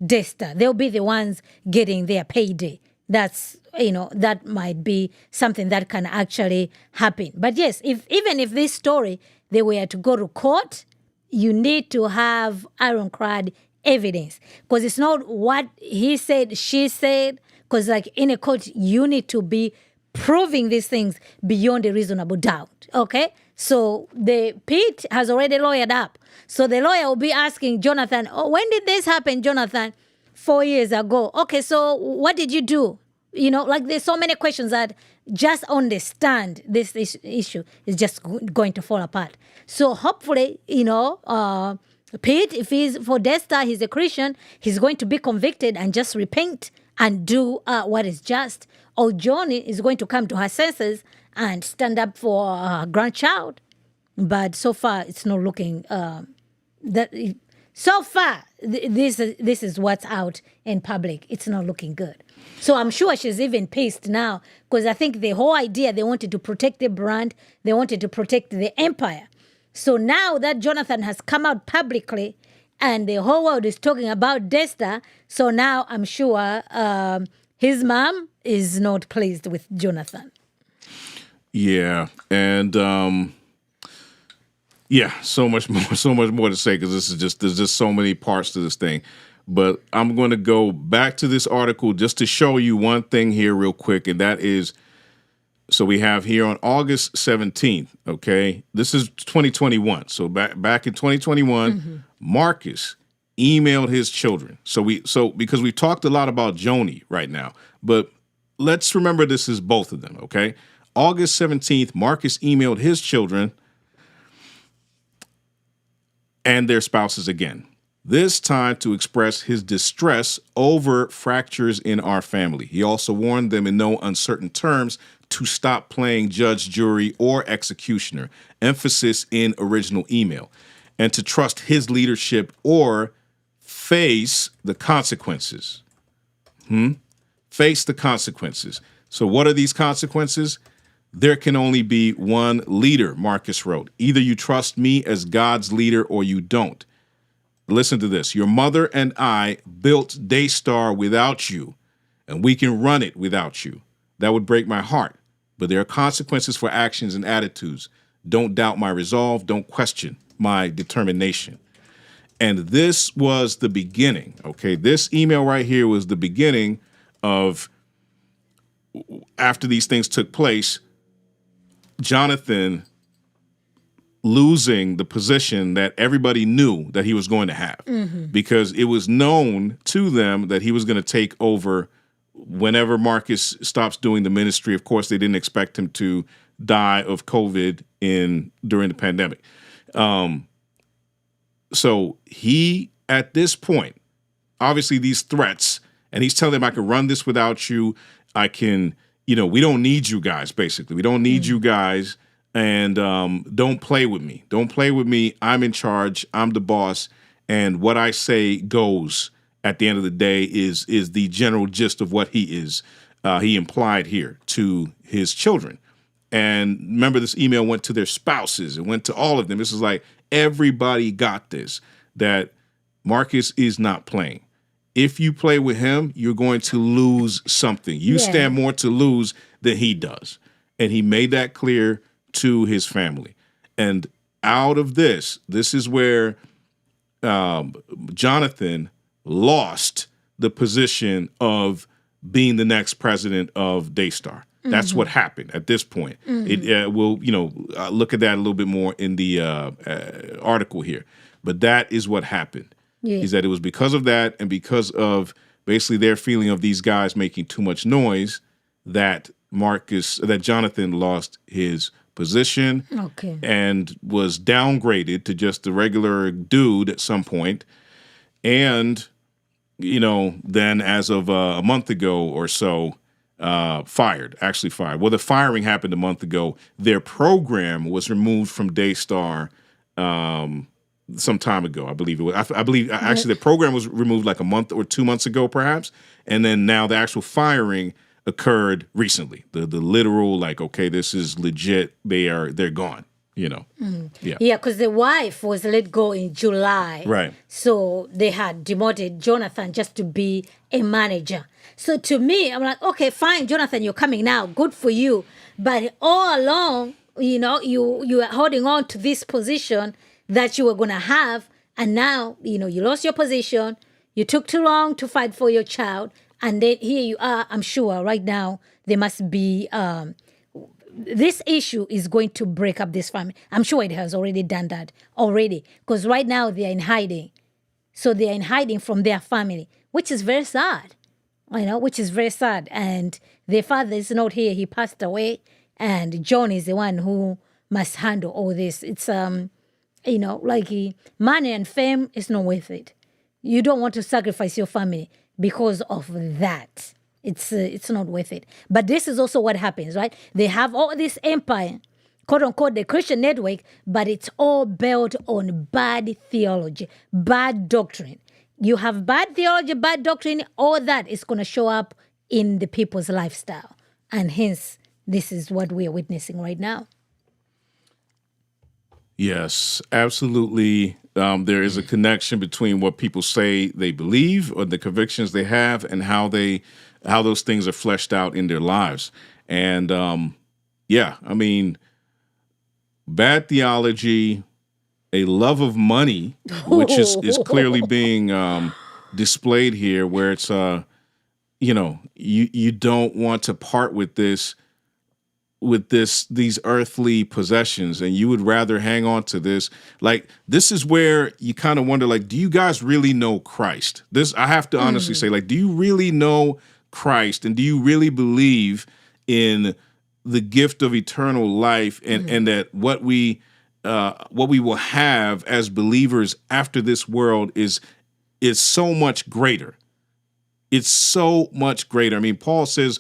Speaker 2: Daystar. They'll be the ones getting their payday. That's, that might be something that can actually happen. But yes, even if this story, they were to go to court, you need to have ironclad evidence. Because it's not what he said, she said. Because like in a court, you need to be proving these things beyond a reasonable doubt, okay? So Pete has already lawyered up. So the lawyer will be asking Jonathan, oh, when did this happen, Jonathan? 4 years ago. Okay, so what did you do? Like there's so many questions that just on the stand, this issue is just going to fall apart. So hopefully, Pete, if he's for Daystar, he's a Christian, he's going to be convicted and just repent and do what is just. Or Joni is going to come to her senses and stand up for her grandchild. But so far, it's not looking so far. This is what's out in public. It's not looking good. So I'm sure she's even pissed now because I think the whole idea, they wanted to protect the brand, they wanted to protect the empire. So now that Jonathan has come out publicly and the whole world is talking about Daystar, so now I'm sure his mom is not pleased with Jonathan.
Speaker 1: Yeah, and so much more to say because there's just so many parts to this thing. But I'm going to go back to this article just to show you one thing here real quick, and that is, so we have here on August 17th, okay? This is 2021. So back in 2021, Marcus emailed his children. So because we talked a lot about Joni right now, but let's remember this is both of them, okay? August 17th, Marcus emailed his children and their spouses again, this time to express his distress over fractures in our family. He also warned them in no uncertain terms to stop playing judge, jury, or executioner, emphasis in original email, and to trust his leadership or face the consequences. Face the consequences. So what are these consequences? There can only be one leader, Marcus wrote. Either you trust me as God's leader or you don't. Listen to this. Your mother and I built Daystar without you, and we can run it without you. That would break my heart. But there are consequences for actions and attitudes. Don't doubt my resolve. Don't question my determination. And this was the beginning, okay? This email right here was the beginning of, after these things took place, Jonathan losing the position that everybody knew that he was going to have, because it was known to them that he was going to take over whenever Marcus stops doing the ministry. Of course, they didn't expect him to die of COVID during the pandemic. So he, at this point, obviously these threats, and he's telling them, I can run this without you. I can, we don't need you guys, basically. We don't need you guys, and don't play with me. Don't play with me. I'm in charge. I'm the boss, and what I say goes. At the end of the day is the general gist of what he is. He implied here to his children. And remember, this email went to their spouses. It went to all of them. This is like, everybody got this, that Marcus is not playing. If you play with him, you're going to lose something. You stand more to lose than he does. And he made that clear to his family. And out of this is where Jonathan lost the position of being the next president of Daystar. That's what happened at this point. We'll look at that a little bit more in the article here. But that is what happened. Is that it was because of that, and because of basically their feeling of these guys making too much noise, that Jonathan lost his position and was downgraded to just a regular dude at some point. And, then as of a month ago or so, fired. Well, the firing happened a month ago. Their program was removed from Daystar some time ago, I believe it was. I believe actually the program was removed like a month or 2 months ago, perhaps. And then now the actual firing occurred recently. The literal, like, okay, this is legit. They're gone. Yeah,
Speaker 2: because the wife was let go in July.
Speaker 1: Right.
Speaker 2: So they had demoted Jonathan just to be a manager. So to me, I'm like, okay, fine, Jonathan, you're coming now. Good for you. But all along, you are holding on to this position that you were going to have. And now, you lost your position. You took too long to fight for your child. And then here you are. I'm sure right now there must be... this issue is going to break up this family. I'm sure it has already done that already, because right now they are in hiding. So they are in hiding from their family, which is very sad. which is very sad. And their father is not here; he passed away, and John is the one who must handle all this. It's money and fame is not worth it. You don't want to sacrifice your family because of that. It's not worth it. But this is also what happens, right? They have all this empire, quote unquote, the Christian network, but it's all built on bad theology, bad doctrine. You have bad theology, bad doctrine, all that is going to show up in the people's lifestyle. And hence, this is what we are witnessing right now.
Speaker 1: Yes, absolutely. There is a connection between what people say they believe or the convictions they have and how those things are fleshed out in their lives. And bad theology, a love of money, which is clearly being displayed here, where it's you don't want to part with these earthly possessions, and you would rather hang on to this. Like, this is where you kind of wonder, like, do you guys really know Christ? This, I have to honestly say, like, do you really know Christ, and do you really believe in the gift of eternal life, and that what we will have as believers after this world is so much greater. It's so much greater. I mean, Paul says,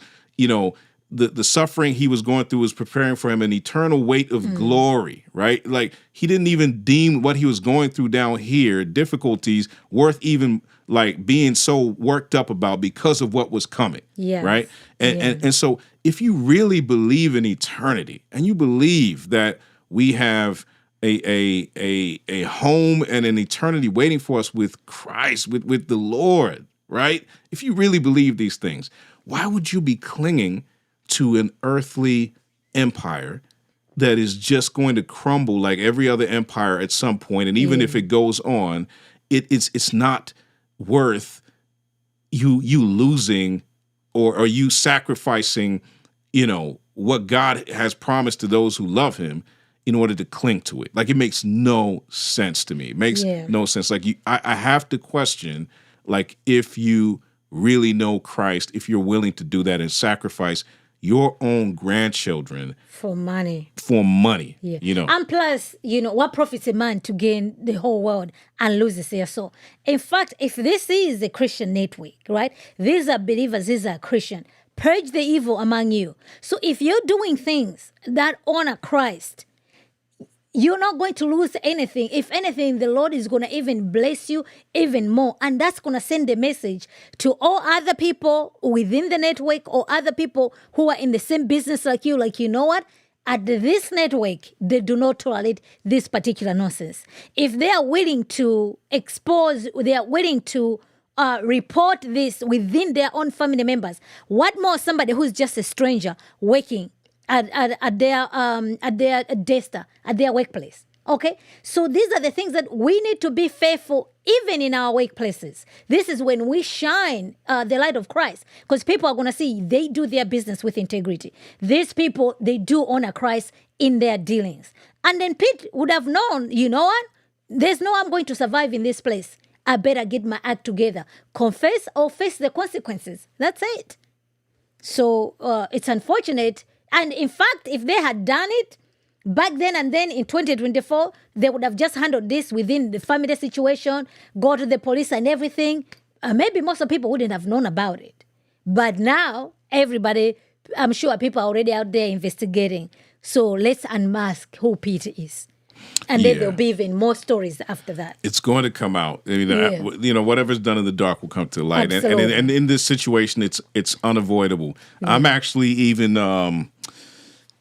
Speaker 1: the suffering he was going through was preparing for him an eternal weight of glory, right? Like, he didn't even deem what he was going through down here, difficulties, worth even like being so worked up about because of what was coming, right? And so if you really believe in eternity, and you believe that we have a home and an eternity waiting for us with Christ, with the Lord, right? If you really believe these things, why would you be clinging to an earthly empire that is just going to crumble like every other empire at some point? And even if it goes on, it's not worth you losing or you sacrificing, what God has promised to those who love him in order to cling to it. Like, it makes no sense to me. It makes no sense. Like, I have to question, like, if you really know Christ, if you're willing to do that and sacrifice your own grandchildren
Speaker 2: for money.
Speaker 1: And
Speaker 2: plus, what profits a man to gain the whole world and loses their soul? In fact, if this is a Christian network, right? These are believers, these are Christian. Purge the evil among you. So if you're doing things that honor Christ, you're not going to lose anything. If anything, the Lord is going to even bless you even more. And that's going to send a message to all other people within the network or other people who are in the same business like you. Like, you know what? At this network, they do not tolerate this particular nonsense. If they are willing to expose, they are willing to report this within their own family members, what more somebody who's just a stranger working at their Daystar, at their workplace. Okay? So these are the things that we need to be faithful even in our workplaces. This is when we shine the light of Christ, because people are going to see they do their business with integrity. These people, they do honor Christ in their dealings. And then Pete would have known, you know what? There's no way I'm going to survive in this place. I better get my act together. Confess or face the consequences. That's it. So it's unfortunate. And in fact, if they had done it back then and then in 2024, they would have just handled this within the family situation, go to the police and everything. Maybe most of the people wouldn't have known about it. But now, everybody, I'm sure people are already out there investigating. So let's unmask who Pete is. And then there'll be even more stories after that.
Speaker 1: It's going to come out. I mean, whatever's done in the dark will come to light. And in this situation, it's unavoidable. I'm actually even...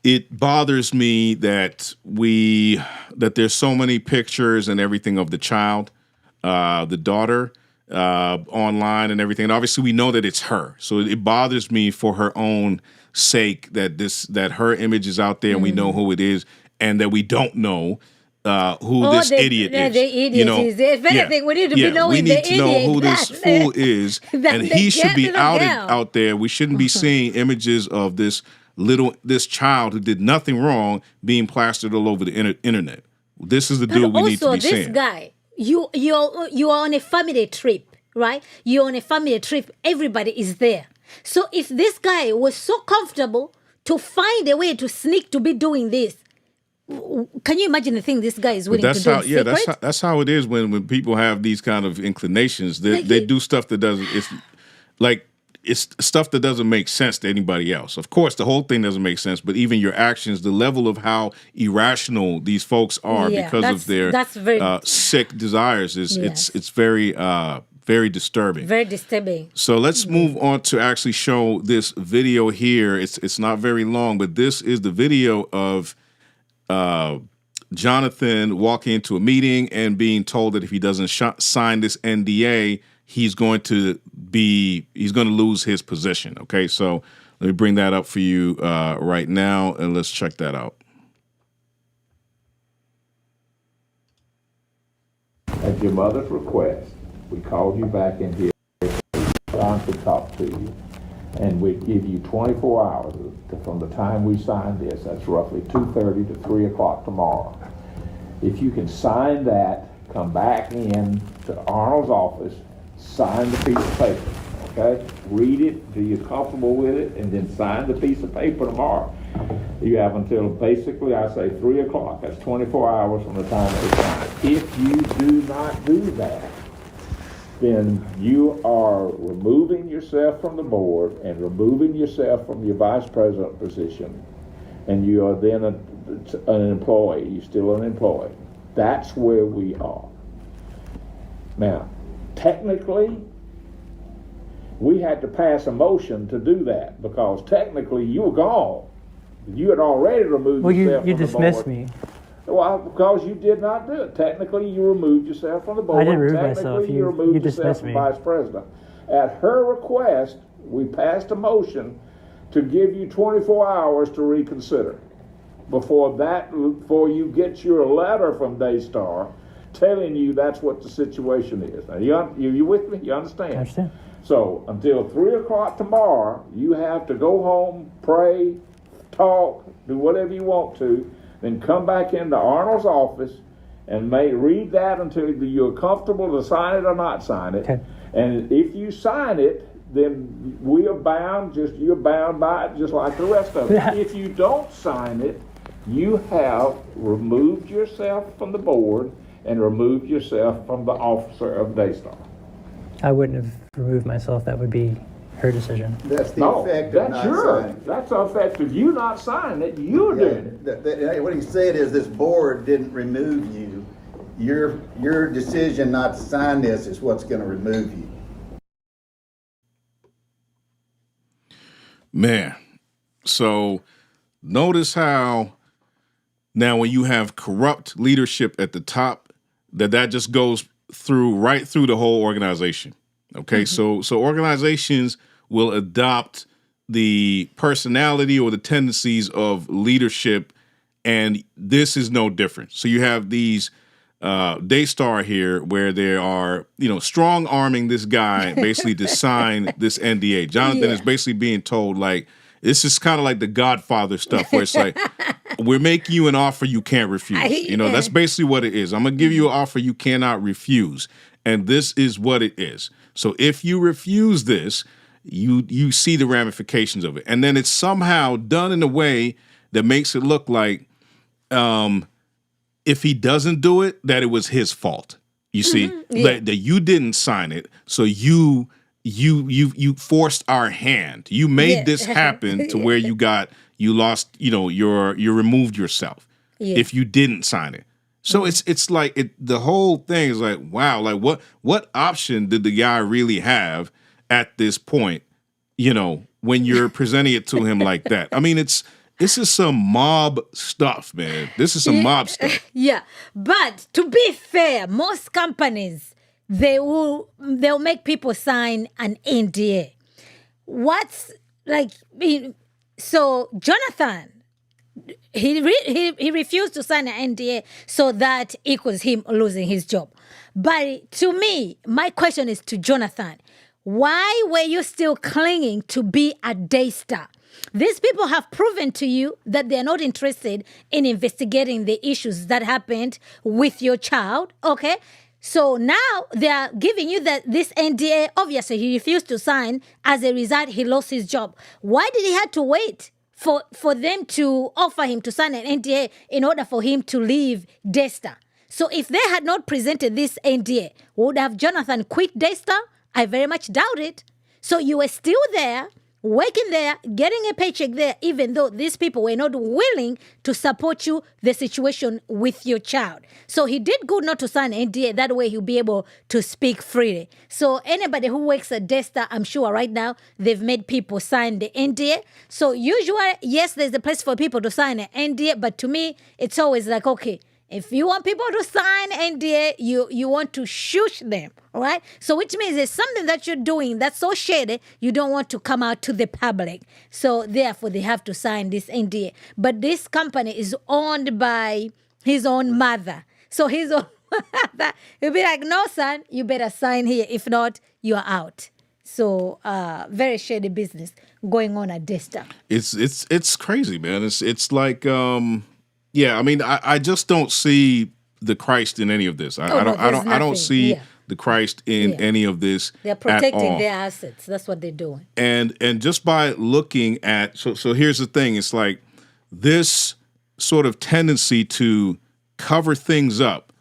Speaker 1: it bothers me that there's so many pictures and everything of the child, the daughter, online and everything. And obviously, we know that it's her. So it bothers me for her own sake that her image is out there and we know who it is, and that we don't know who this idiot is.
Speaker 2: The idiot is. If anything, we need to be knowing the idiot.
Speaker 1: We need to know who this fool is, and he should be out there. We shouldn't be seeing images of this child who did nothing wrong being plastered all over the internet. This is the dude we need to be seeing.
Speaker 2: Also, this guy, you are on a family trip, right? You're on a family trip, everybody is there. So if this guy was so comfortable to find a way to sneak to be doing this, can you imagine the thing this guy is willing to do in secret?
Speaker 1: That's how it is when people have these kind of inclinations. They do stuff that doesn't. It's stuff that doesn't make sense to anybody else. Of course, the whole thing doesn't make sense, but even your actions, the level of how irrational these folks are because of their sick desires it's very very disturbing.
Speaker 2: Very disturbing.
Speaker 1: So let's move on to actually show this video here. It's not very long, but this is the video of Jonathan walking into a meeting and being told that if he doesn't sign this NDA, he's going to lose his position. Okay, so let me bring that up for you right now, and let's check that out.
Speaker 5: At your mother's request, we called you back in here to talk to you, and we give you 24 hours from the time we signed this. That's roughly 2:30 to 3 o'clock tomorrow. If you can sign that, come back in to Arnold's office, sign the piece of paper, okay? Read it, do you comfortable with it, and then sign the piece of paper tomorrow. You have until basically, I say 3 o'clock. That's 24 hours from the time they sign it. If you do not do that, then you are removing yourself from the board and removing yourself from your vice president position, and you are then an employee. You're still an employee. That's where we are. Now, technically, we had to pass a motion to do that because technically you were gone. You had already removed yourself from the board.
Speaker 3: You dismissed me.
Speaker 5: Well, because you did not do it. Technically, you removed yourself from the board.
Speaker 3: I didn't remove myself.
Speaker 5: You removed
Speaker 3: you
Speaker 5: yourself
Speaker 3: dismissed
Speaker 5: from
Speaker 3: me.
Speaker 5: vice president. At her request, we passed a motion to give you 24 hours to reconsider. Before you get your letter from Daystar telling you that's what the situation is. Now, you with me? You understand?
Speaker 3: I understand.
Speaker 5: So until 3 o'clock tomorrow, you have to go home, pray, talk, do whatever you want to, then come back into Arnold's office and read that until you're comfortable to sign it or not sign it.
Speaker 3: Okay.
Speaker 5: And if you sign it, then we are bound, you're bound by it just like the rest of it. If you don't sign it, you have removed yourself from the board and removed yourself from the officer of Daystar.
Speaker 3: I wouldn't have removed myself. That would be her decision.
Speaker 6: That's the effect of not signing.
Speaker 5: That's the effect of you not signing it. You're doing it.
Speaker 6: What he said is this board didn't remove you. Your decision not to sign this is what's going to remove you.
Speaker 1: Man, so notice how now when you have corrupt leadership at the top, that just goes right through the whole organization. Okay, so organizations will adopt the personality or the tendencies of leadership, and this is no different. So you have these Daystar here where they are, strong arming this guy basically to sign this NDA. Jonathan is basically being told, like, this is kind of like the Godfather stuff where it's like, we're making you an offer you can't refuse. That's basically what it is. I'm going to give you an offer you cannot refuse. And this is what it is. So if you refuse this, you see the ramifications of it. And then it's somehow done in a way that makes it look like if he doesn't do it, that it was his fault. You see, that you didn't sign it. So you forced our hand. You made this happen to where you lost, you removed yourself if you didn't sign it. So it's like the whole thing is like, wow, like what option did the guy really have at this point, when you're presenting it to him like that? I mean, this is some mob stuff, man. This is some mob stuff.
Speaker 2: Yeah. But to be fair, most companies, they'll make people sign an NDA. So Jonathan, he refused to sign an NDA, so that equals him losing his job. But to me, my question is to Jonathan, why were you still clinging to be a Daystar? These people have proven to you that they're not interested in investigating the issues that happened with your child, okay? So now they are giving you this NDA. Obviously, he refused to sign. As a result, he lost his job. Why did he have to wait for them to offer him to sign an NDA in order for him to leave Daystar? So if they had not presented this NDA, would have Jonathan quit Daystar? I very much doubt it. So you were still there, working there, getting a paycheck there, even though these people were not willing to support you, the situation with your child. So he did good not to sign NDA. That way he'll be able to speak freely. So anybody who works at Daystar, I'm sure right now, they've made people sign the NDA. So usually, yes, there's a place for people to sign an NDA, but to me, it's always like, okay, if you want people to sign NDA, you want to shush them, all right? So which means there's something that you're doing that's so shady, you don't want to come out to the public. So therefore, they have to sign this NDA. But this company is owned by his own mother. So his own mother, he'll be like, no, son, you better sign here. If not, you're out. So very shady business going on at Daystar.
Speaker 1: It's crazy, man. It's like... Yeah, I mean, I just don't see the Christ in any of this. I don't see the Christ in any of this.
Speaker 2: They're protecting their assets. That's what they're doing.
Speaker 1: And just by looking at so here's the thing. It's like this sort of tendency to cover things up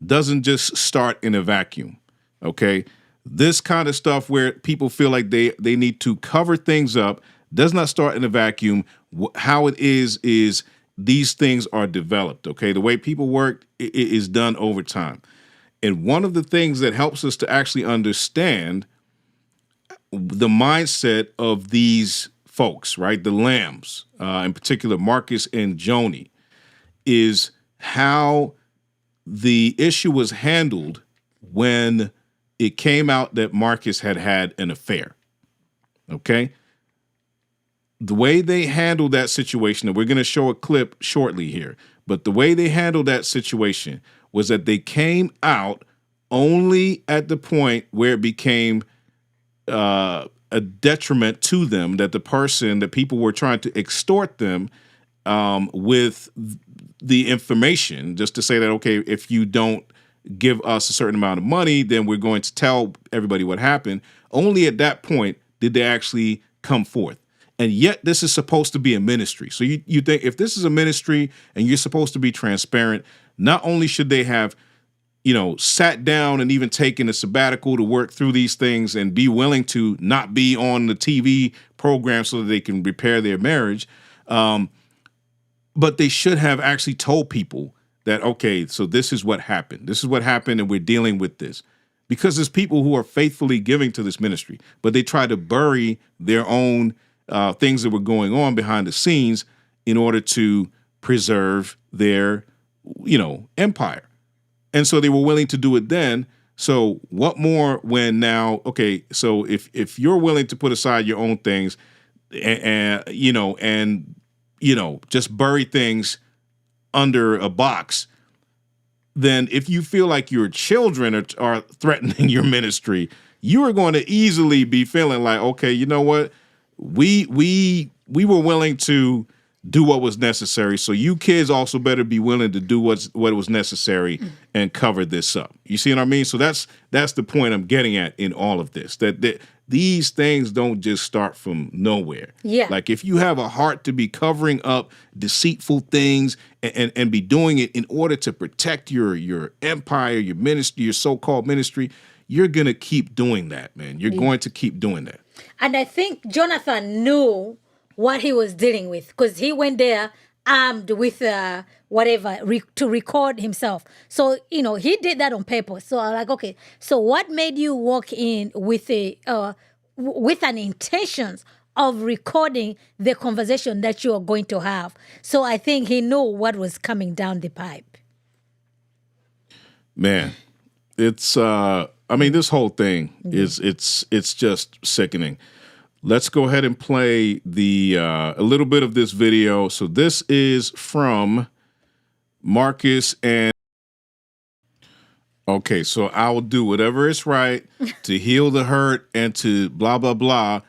Speaker 1: doesn't just start in a vacuum. Okay, this kind of stuff where people feel like they need to cover things up does not start in a vacuum. How it is these things are developed, okay? The way people work is done over time. And one of the things that helps us to actually understand the mindset of these folks, right, the Lambs, in particular Marcus and Joni, is how the issue was handled when it came out that Marcus had an affair, okay? The way they handled that situation, and we're going to show a clip shortly here, but the way they handled that situation was that they came out only at the point where it became a detriment to them, that the people were trying to extort them with the information, just to say that, okay, if you don't give us a certain amount of money, then we're going to tell everybody what happened. Only at that point did they actually come forth. And yet this is supposed to be a ministry. So you think if this is a ministry and you're supposed to be transparent, not only should they have, sat down and even taken a sabbatical to work through these things and be willing to not be on the TV program so that they can repair their marriage, but they should have actually told people that, okay, so this is what happened. This is what happened and we're dealing with this. Because there's people who are faithfully giving to this ministry, but they try to bury their own things that were going on behind the scenes in order to preserve their, empire. And so they were willing to do it then. So what more when now, okay, so if you're willing to put aside your own things and just bury things under a box, then if you feel like your children are threatening your ministry, you are going to easily be feeling like, okay, you know what? We were willing to do what was necessary, so you kids also better be willing to do what was necessary and cover this up. You see what I mean? So that's the point I'm getting at in all of this. That these things don't just start from nowhere.
Speaker 2: Yeah.
Speaker 1: Like if you have a heart to be covering up deceitful things and be doing it in order to protect your empire, your ministry, your so-called ministry, you're gonna keep doing that, man. You're going to keep doing that.
Speaker 2: And I think Jonathan knew what he was dealing with because he went there armed with to record himself. So, he did that on purpose. So I'm like, okay, so what made you walk in with an intention of recording the conversation that you are going to have? So I think he knew what was coming down the pipe.
Speaker 1: Man, it's this whole thing is it's just sickening. Let's go ahead and play a little bit of this video. So this is from Marcus and okay, so I will do whatever is right to heal the hurt and to blah blah blah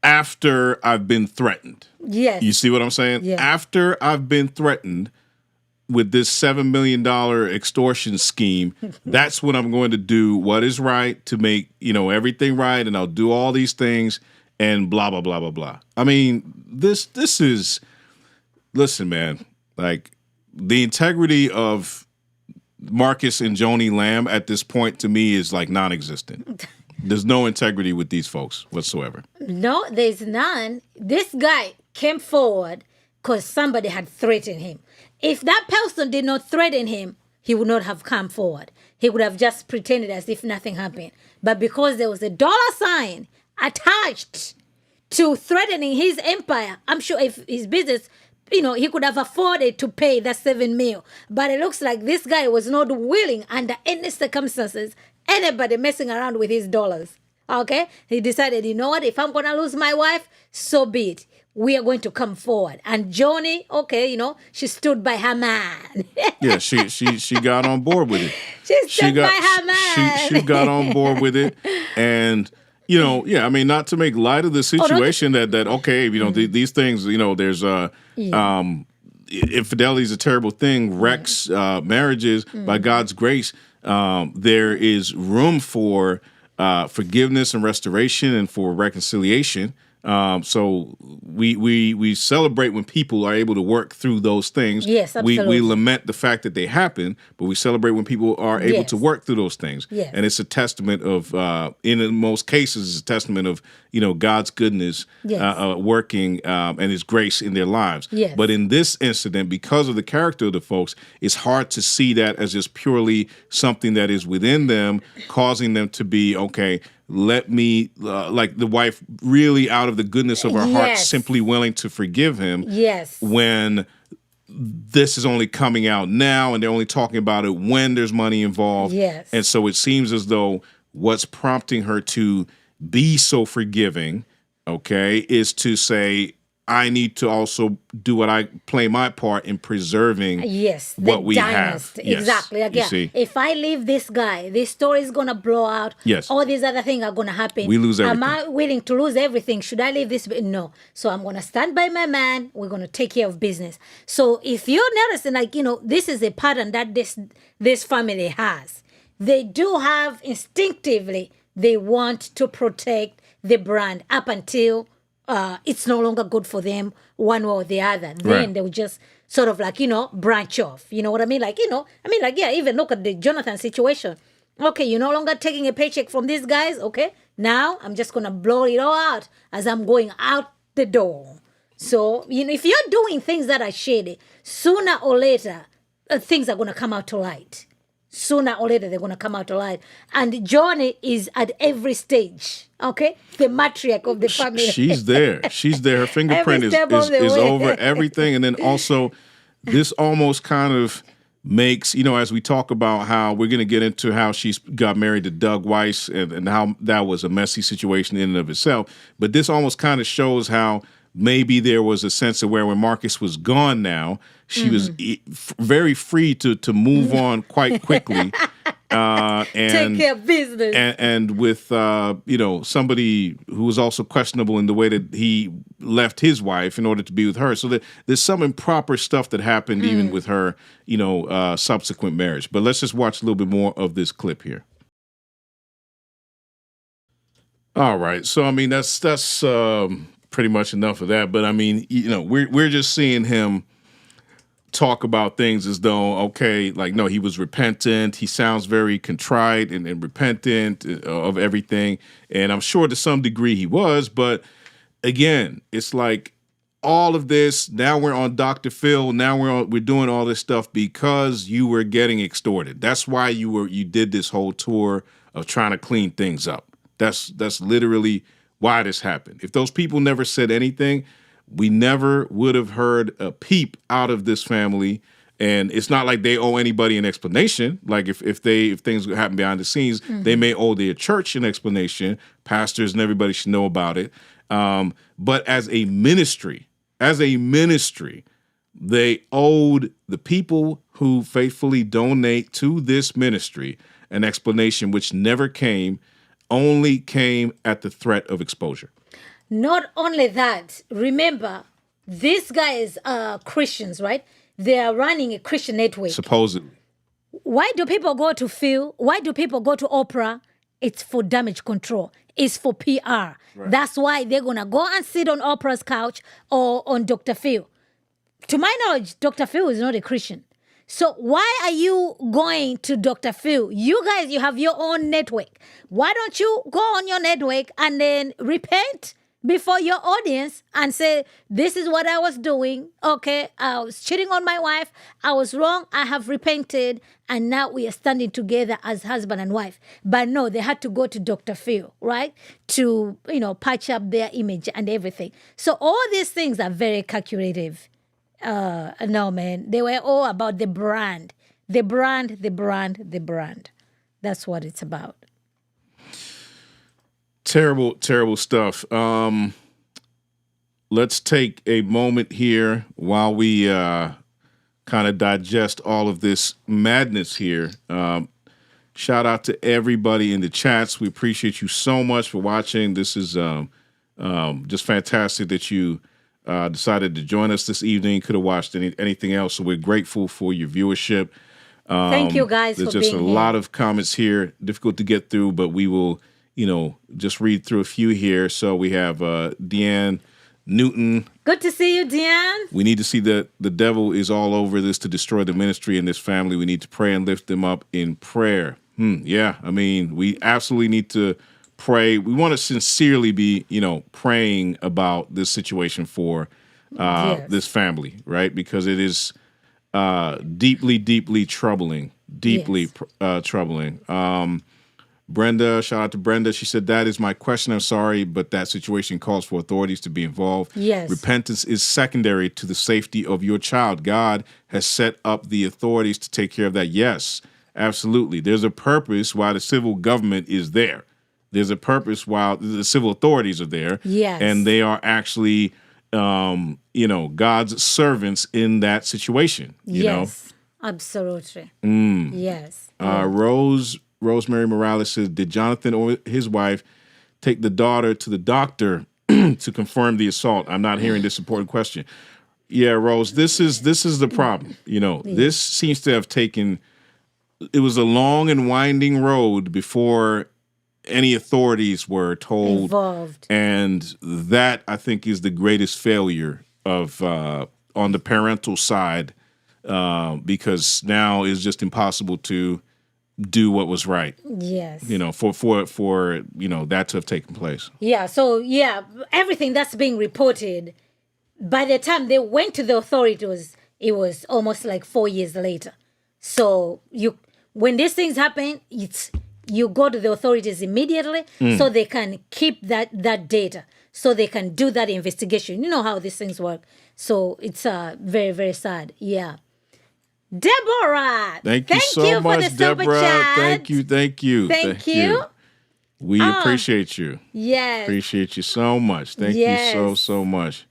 Speaker 1: after I've been threatened.
Speaker 2: Yes.
Speaker 1: You see what I'm saying?
Speaker 2: Yeah.
Speaker 1: After I've been threatened, with this $7 million extortion scheme. That's what I'm going to do. What is right to make, everything right. And I'll do all these things and blah, blah, blah, blah, blah. I mean, this is, listen, man, like the integrity of Marcus and Joni Lamb at this point to me is like non-existent. There's no integrity with these folks whatsoever.
Speaker 2: No, there's none. This guy came forward because somebody had threatened him. If that person did not threaten him, he would not have come forward. He would have just pretended as if nothing happened. But because there was a dollar sign attached to threatening his empire, I'm sure if his business, he could have afforded to pay that $7 million. But it looks like this guy was not willing under any circumstances, anybody messing around with his dollars. Okay? He decided, you know what, if I'm going to lose my wife, so be it. We are going to come forward. And Joni, okay, she stood by her man.
Speaker 1: Yeah, she got on board with it.
Speaker 2: She stood by her man.
Speaker 1: She got on board with it. And, I mean, not to make light of the situation that okay, these things, there's infidelity is a terrible thing, wrecks marriages. By God's grace, there is room for forgiveness and restoration and for reconciliation. So we celebrate when people are able to work through those things.
Speaker 2: Yes, absolutely.
Speaker 1: We lament the fact that they happen, but we celebrate when people are able to work through those things.
Speaker 2: Yes.
Speaker 1: And it's a testament of, in most cases, it's a testament of, God's goodness working and His grace in their lives.
Speaker 2: Yes.
Speaker 1: But in this incident, because of the character of the folks, it's hard to see that as just purely something that is within them, causing them to be, okay, let me, like the wife really out of the goodness of her heart, simply willing to forgive him.
Speaker 2: Yes.
Speaker 1: When this is only coming out now and they're only talking about it when there's money involved.
Speaker 2: Yes.
Speaker 1: And so it seems as though what's prompting her to be so forgiving, okay, is to say, I need to also do what I play my part in preserving what we have. Yes.
Speaker 2: Exactly. Again, if I leave this guy, this story is going to blow out.
Speaker 1: Yes.
Speaker 2: All these other things are going to happen.
Speaker 1: We lose everything.
Speaker 2: Am I willing to lose everything? Should I leave this? No. So I'm going to stand by my man. We're going to take care of business. So if you're noticing, this is a pattern that this family has. They do have instinctively, they want to protect the brand up until it's no longer good for them one way or the other. Then they'll just sort of branch off. You know what I mean? Even look at the Jonathan situation. Okay, you're no longer taking a paycheck from these guys. Okay, now I'm just going to blow it all out as I'm going out the door. So, if you're doing things that are shady, sooner or later, things are going to come out to light. Sooner or later, they're going to come out to light. And Joni is at every stage, okay? The matriarch of the family.
Speaker 1: She's there. She's there. Her fingerprint is over everything. And then also, this almost kind of makes, as we talk about how we're going to get into how she's got married to Doug Weiss and how that was a messy situation in and of itself. But this almost kind of shows how maybe there was a sense of where when Marcus was gone now, she was very free to move on quite quickly. And
Speaker 2: take care of business.
Speaker 1: And with, somebody who was also questionable in the way that he left his wife in order to be with her. So there's some improper stuff that happened even with her, subsequent marriage. But let's just watch a little bit more of this clip here. All right. So, I mean, that's pretty much enough of that. But I mean, we're just seeing him talk about things as though, okay, no, he was repentant. He sounds very contrite and repentant of everything. And I'm sure to some degree he was. But again, it's like all of this. Now we're on Dr. Phil. Now we're doing all this stuff because you were getting extorted. That's why you did this whole tour of trying to clean things up. That's literally why this happened. If those people never said anything, we never would have heard a peep out of this family. And it's not like they owe anybody an explanation. Like if things happen behind the scenes, they may owe their church an explanation. Pastors and everybody should know about it. But as a ministry, they owed the people who faithfully donate to this ministry an explanation, which never came, only came at the threat of exposure.
Speaker 2: Not only that, remember, these guys are Christians, right? they are running a Christian network.
Speaker 1: Supposedly.
Speaker 2: Why do people go to Phil? Why do people go to Oprah? It's for damage control. It's for PR. Right. That's why they're going to go and sit on Oprah's couch or on Dr. Phil. To my knowledge, Dr. Phil is not a Christian. So why are you going to Dr. Phil? You guys, you have your own network. Why don't you go on your network and then repent before your audience and say, this is what I was doing. Okay, I was cheating on my wife. I was wrong. I have repented. And now we are standing together as husband and wife. But no, they had to go to Dr. Phil, right? To, patch up their image and everything. So all these things are very calculative. No, man. They were all about the brand. The brand, the brand, the brand. That's what it's about.
Speaker 1: Terrible, terrible stuff. Let's take a moment here while we kind of digest all of this madness here. Shout out to everybody in the chats. We appreciate you so much for watching. This is just fantastic that you decided to join us this evening. Could have watched anything else, so we're grateful for your viewership.
Speaker 2: Thank you guys for being here.
Speaker 1: There's just a lot of comments here, difficult to get through, but we will, just read through a few here. So we have Deanne Newton.
Speaker 2: Good to see you, Deanne.
Speaker 1: We need to see that the devil is all over this to destroy the ministry and this family. We need to pray and lift them up in prayer. Yeah, I mean, we absolutely need to pray. We want to sincerely be, praying about this situation for this family, right? Because it is deeply, deeply troubling. Deeply troubling. Brenda, shout out to Brenda. She said, that is my question. I'm sorry, but that situation calls for authorities to be involved.
Speaker 2: Yes.
Speaker 1: Repentance is secondary to the safety of your child. God has set up the authorities to take care of that. Yes, absolutely. There's a purpose why the civil government is there. There's a purpose while the civil authorities are there.
Speaker 2: Yes.
Speaker 1: And they are actually, God's servants in that situation. You know?
Speaker 2: Absolutely. Yes.
Speaker 1: Rosemary Morales says, did Jonathan or his wife take the daughter to the doctor to confirm the assault? I'm not hearing this important question. Yeah, Rose, this is the problem. This seems to have taken, it was a long and winding road before any authorities were told.
Speaker 2: Involved.
Speaker 1: And that, I think, is the greatest failure of on the parental side, because now it's just impossible to do what was right.
Speaker 2: Yes.
Speaker 1: For that to have taken place.
Speaker 2: Yeah. So everything that's being reported, by the time they went to the authorities, it was almost like 4 years later. So when these things happen, you go to the authorities immediately so they can keep that data, so they can do that investigation. You know how these things work. So it's very, very sad. Yeah. Deborah,
Speaker 1: thank you so much,
Speaker 2: for the Deborah.
Speaker 1: Super chat.
Speaker 2: Thank
Speaker 1: you.
Speaker 2: Thank you.
Speaker 1: We appreciate you.
Speaker 2: Yes.
Speaker 1: Appreciate you so much. Thank you so much.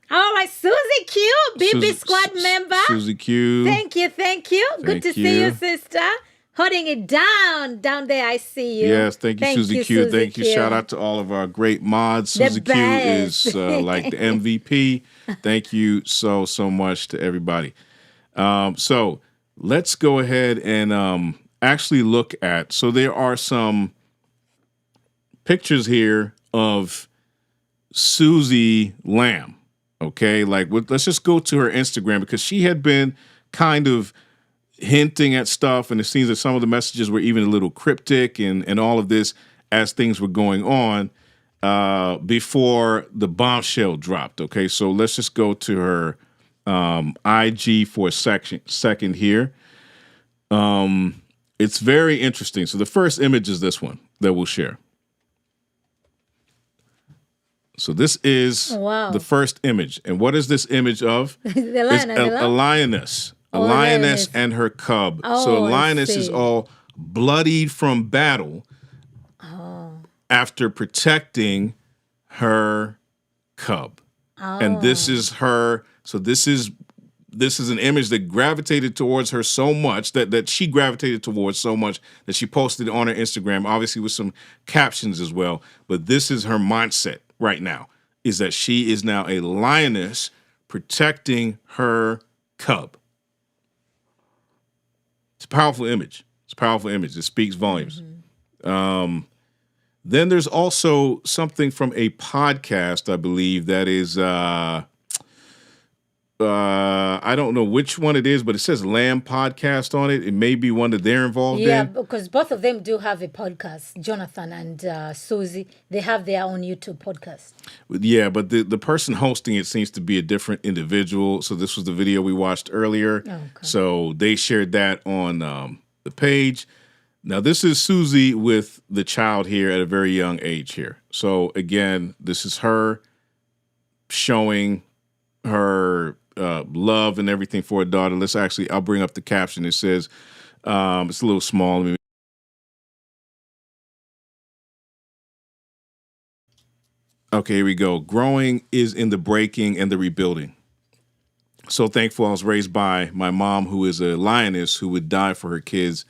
Speaker 2: All right, Susie Q, BB Squad member.
Speaker 1: Susie Q.
Speaker 2: Thank you. Good to see you, sister. Holding it down there. I see you.
Speaker 1: Yes, thank you, Susie Q. Thank you. Shout out to all of our great mods. Susie Q is like the MVP. Thank you so much to everybody. So let's go ahead and actually look at. So there are some pictures here of Susie Lamb. Okay, let's just go to her Instagram, because she had been kind of hinting at stuff, and it seems that some of the messages were even a little cryptic and all of this as things were going on before the bombshell dropped. Okay, so let's just go to her IG for a second here. It's very interesting. So the first image is this one that we'll share. So this is the first image. And what is this image of? A lioness. A lioness and her cub. So a lioness is all bloodied from battle after protecting her cub. And this is her. So this is an image that gravitated towards her so much, that she gravitated towards so much, that she posted on her Instagram, obviously with some captions as well. But this is her mindset right now, is that she is now a lioness protecting her cub. It's a powerful image. It's a powerful image. It speaks volumes. Then there's also something from a podcast, I believe, that is, I don't know which one it is, but it says Lamb Podcast on it. It may be one that they're involved in.
Speaker 2: Yeah, because both of them do have a podcast, Jonathan and Susie. They have their own YouTube podcast.
Speaker 1: Yeah, but the person hosting it seems to be a different individual. So this was the video we watched earlier.
Speaker 2: Okay.
Speaker 1: So they shared that on the page. Now, this is Susie with the child here at a very young age here. So again, this is her showing her love and everything for her daughter. I'll bring up the caption. It says, it's a little small. Okay, here we go. Growing is in the breaking and the rebuilding. So thankful I was raised by my mom, who is a lioness who would die for her kids,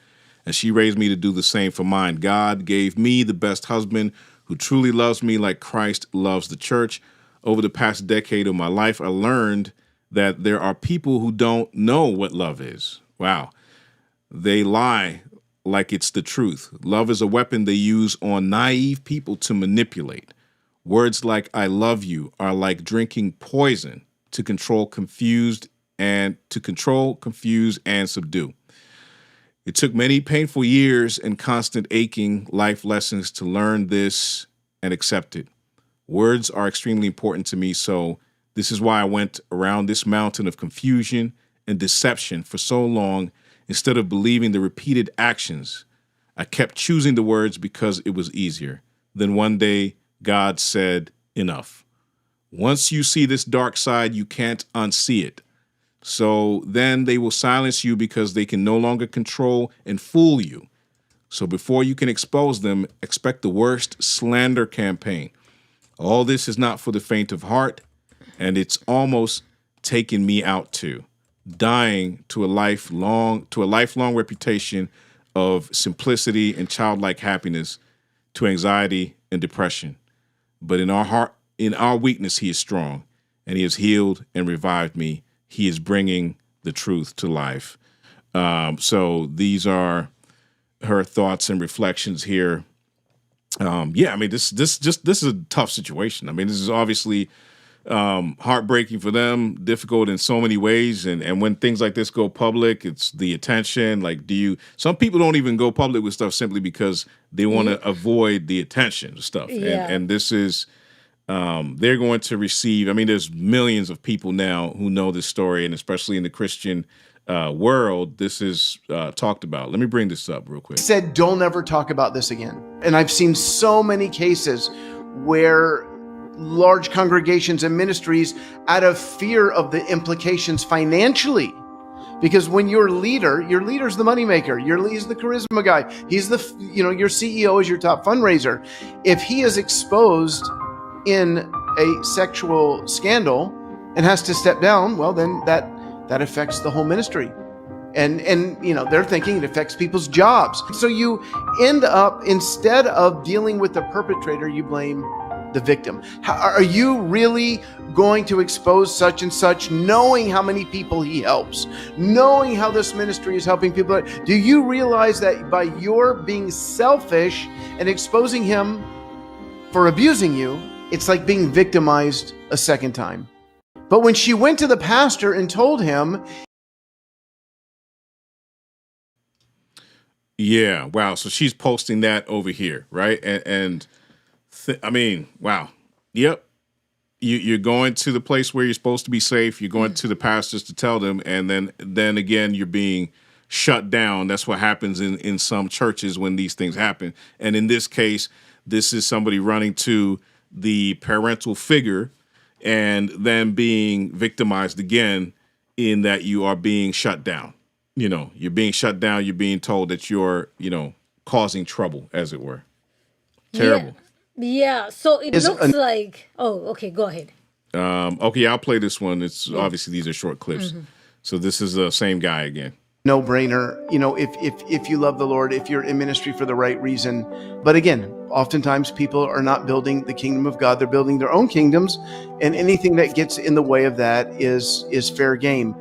Speaker 1: and she raised me to do the same for mine. God gave me the best husband who truly loves me like Christ loves the church. Over the past decade of my life, I learned that there are people who don't know what love is. Wow. They lie like it's the truth. Love is a weapon they use on naive people to manipulate. Words like I love you are like drinking poison to confuse, and subdue. It took many painful years and constant aching life lessons to learn this and accept it. Words are extremely important to me, so this is why I went around this mountain of confusion and deception for so long. Instead of believing the repeated actions, I kept choosing the words because it was easier. Then one day, God said, enough. Once you see this dark side, you can't unsee it. So then they will silence you because they can no longer control and fool you. So before you can expose them, expect the worst slander campaign. All this is not for the faint of heart, and it's almost taken me out too, dying to a lifelong reputation of simplicity and childlike happiness, to anxiety and depression. But in our weakness, he is strong, and he has healed and revived me. He is bringing the truth to life. So these are her thoughts and reflections here. This is a tough situation. I mean, this is obviously heartbreaking for them, difficult in so many ways. And when things like this go public, it's the attention. Like, some people don't even go public with stuff simply because they want to avoid the attention stuff.
Speaker 2: Yeah.
Speaker 1: And this is, they're going to receive, there's millions of people now who know this story, and especially in the Christian world, this is talked about. Let me bring this up real quick.
Speaker 7: He said, don't ever talk about this again. And I've seen so many cases where large congregations and ministries, out of fear of the implications financially, because when your leader's the moneymaker, he's the charisma guy, he's your CEO is your top fundraiser. If he is exposed in a sexual scandal and has to step down, well, then that affects the whole ministry. And they're thinking it affects people's jobs. So you end up, instead of dealing with the perpetrator, you blame the victim. Are you really going to expose such and such, knowing how many people he helps, knowing how this ministry is helping people? Do you realize that by your being selfish and exposing him for abusing you, it's like being victimized a second time? But when she went to the pastor and told him...
Speaker 1: Yeah, wow. So she's posting that over here, right? Wow. Yep. You're going to the place where you're supposed to be safe. You're going to the pastors to tell them, and then again, you're being shut down. That's what happens in some churches when these things happen. And in this case, this is somebody running to the parental figure and then being victimized again in that you are being shut down. You're being shut down. You're being told that you're, causing trouble, as it were. Terrible.
Speaker 2: Yeah. So it looks like. Oh, okay. Go ahead.
Speaker 1: Okay, I'll play this one. It's obviously these are short clips. Mm-hmm. So this is the same guy again.
Speaker 7: No-brainer, if you love the Lord, if you're in ministry for the right reason. But again, oftentimes people are not building the kingdom of God. They're building their own kingdoms, and anything that gets in the way of that is fair game.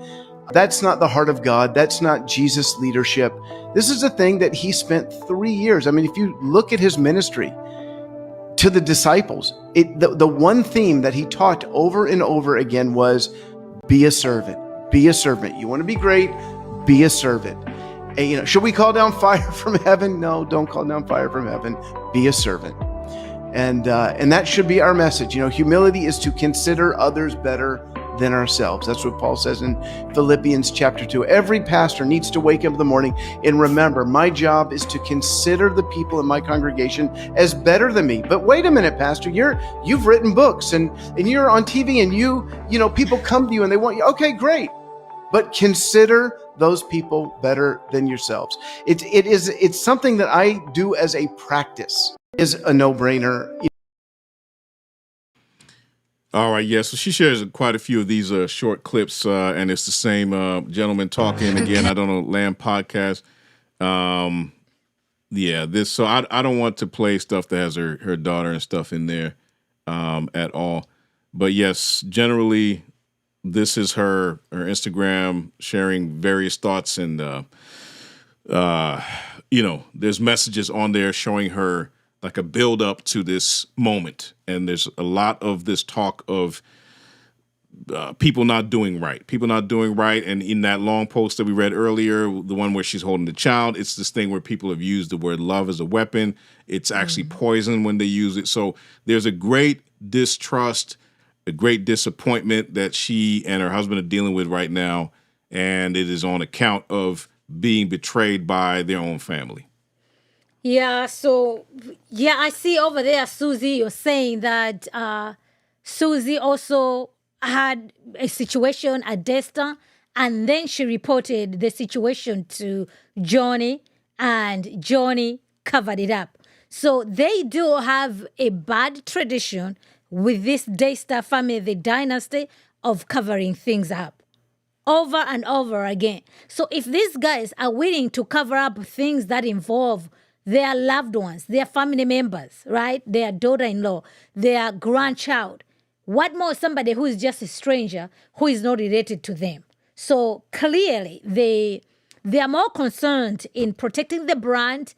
Speaker 7: That's not the heart of God. That's not Jesus' leadership. This is a thing that he spent 3 years. I mean, if you look at his ministry to the disciples, the one theme that he taught over and over again was be a servant. Be a servant. You want to be great? Be a servant. And, should we call down fire from heaven? No, don't call down fire from heaven. Be a servant. And that should be our message. Humility is to consider others better than ourselves. That's what Paul says in Philippians chapter 2. Every pastor needs to wake up in the morning and remember, my job is to consider the people in my congregation as better than me. But wait a minute, Pastor, you've written books and you're on TV and people come to you and they want you. Okay, great. But consider those people better than yourselves. It's something that I do as a practice. It is a no-brainer.
Speaker 1: All right, yeah. So she shares quite a few of these short clips, and it's the same gentleman talking again. I don't know, Lamb podcast. This. So I don't want to play stuff that has her daughter and stuff in there at all. But yes, generally, this is her Instagram sharing various thoughts, and there's messages on there showing her like a build up to this moment. And there's a lot of this talk of people not doing right. And in that long post that we read earlier, the one where she's holding the child, it's this thing where people have used the word love as a weapon. It's actually poison when they use it. So there's a great distrust, a great disappointment that she and her husband are dealing with right now. And it is on account of being betrayed by their own family.
Speaker 2: Yeah, so, I see over there, Susie, you're saying that Susie also had a situation at Daystar, and then she reported the situation to Joni, and Joni covered it up. So they do have a bad tradition with this Daystar family, the dynasty, of covering things up over and over again. So if these guys are willing to cover up things that involve their loved ones, their family members, right? Their daughter-in-law, their grandchild. What more somebody who is just a stranger, who is not related to them? So clearly, they are more concerned in protecting the brand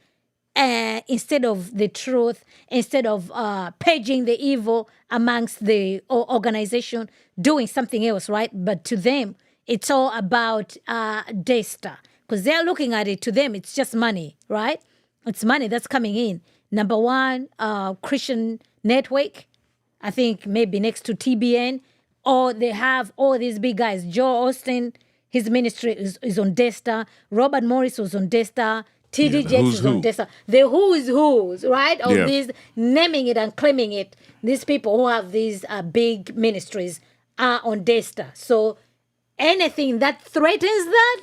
Speaker 2: instead of the truth, instead of paging the evil amongst the organization, doing something else, right? But to them, it's all about Daystar, because they're looking at it. To them, it's just money, right? It's money that's coming in. Number one, Christian network, I think maybe next to TBN, or they have all these big guys. Joe Austin, his ministry is on Daystar. Robert Morris was on Daystar. T.D. Jakes is on Daystar. The who's, right? Of these, naming it and claiming it. These people who have these big ministries are on Daystar. So anything that threatens that,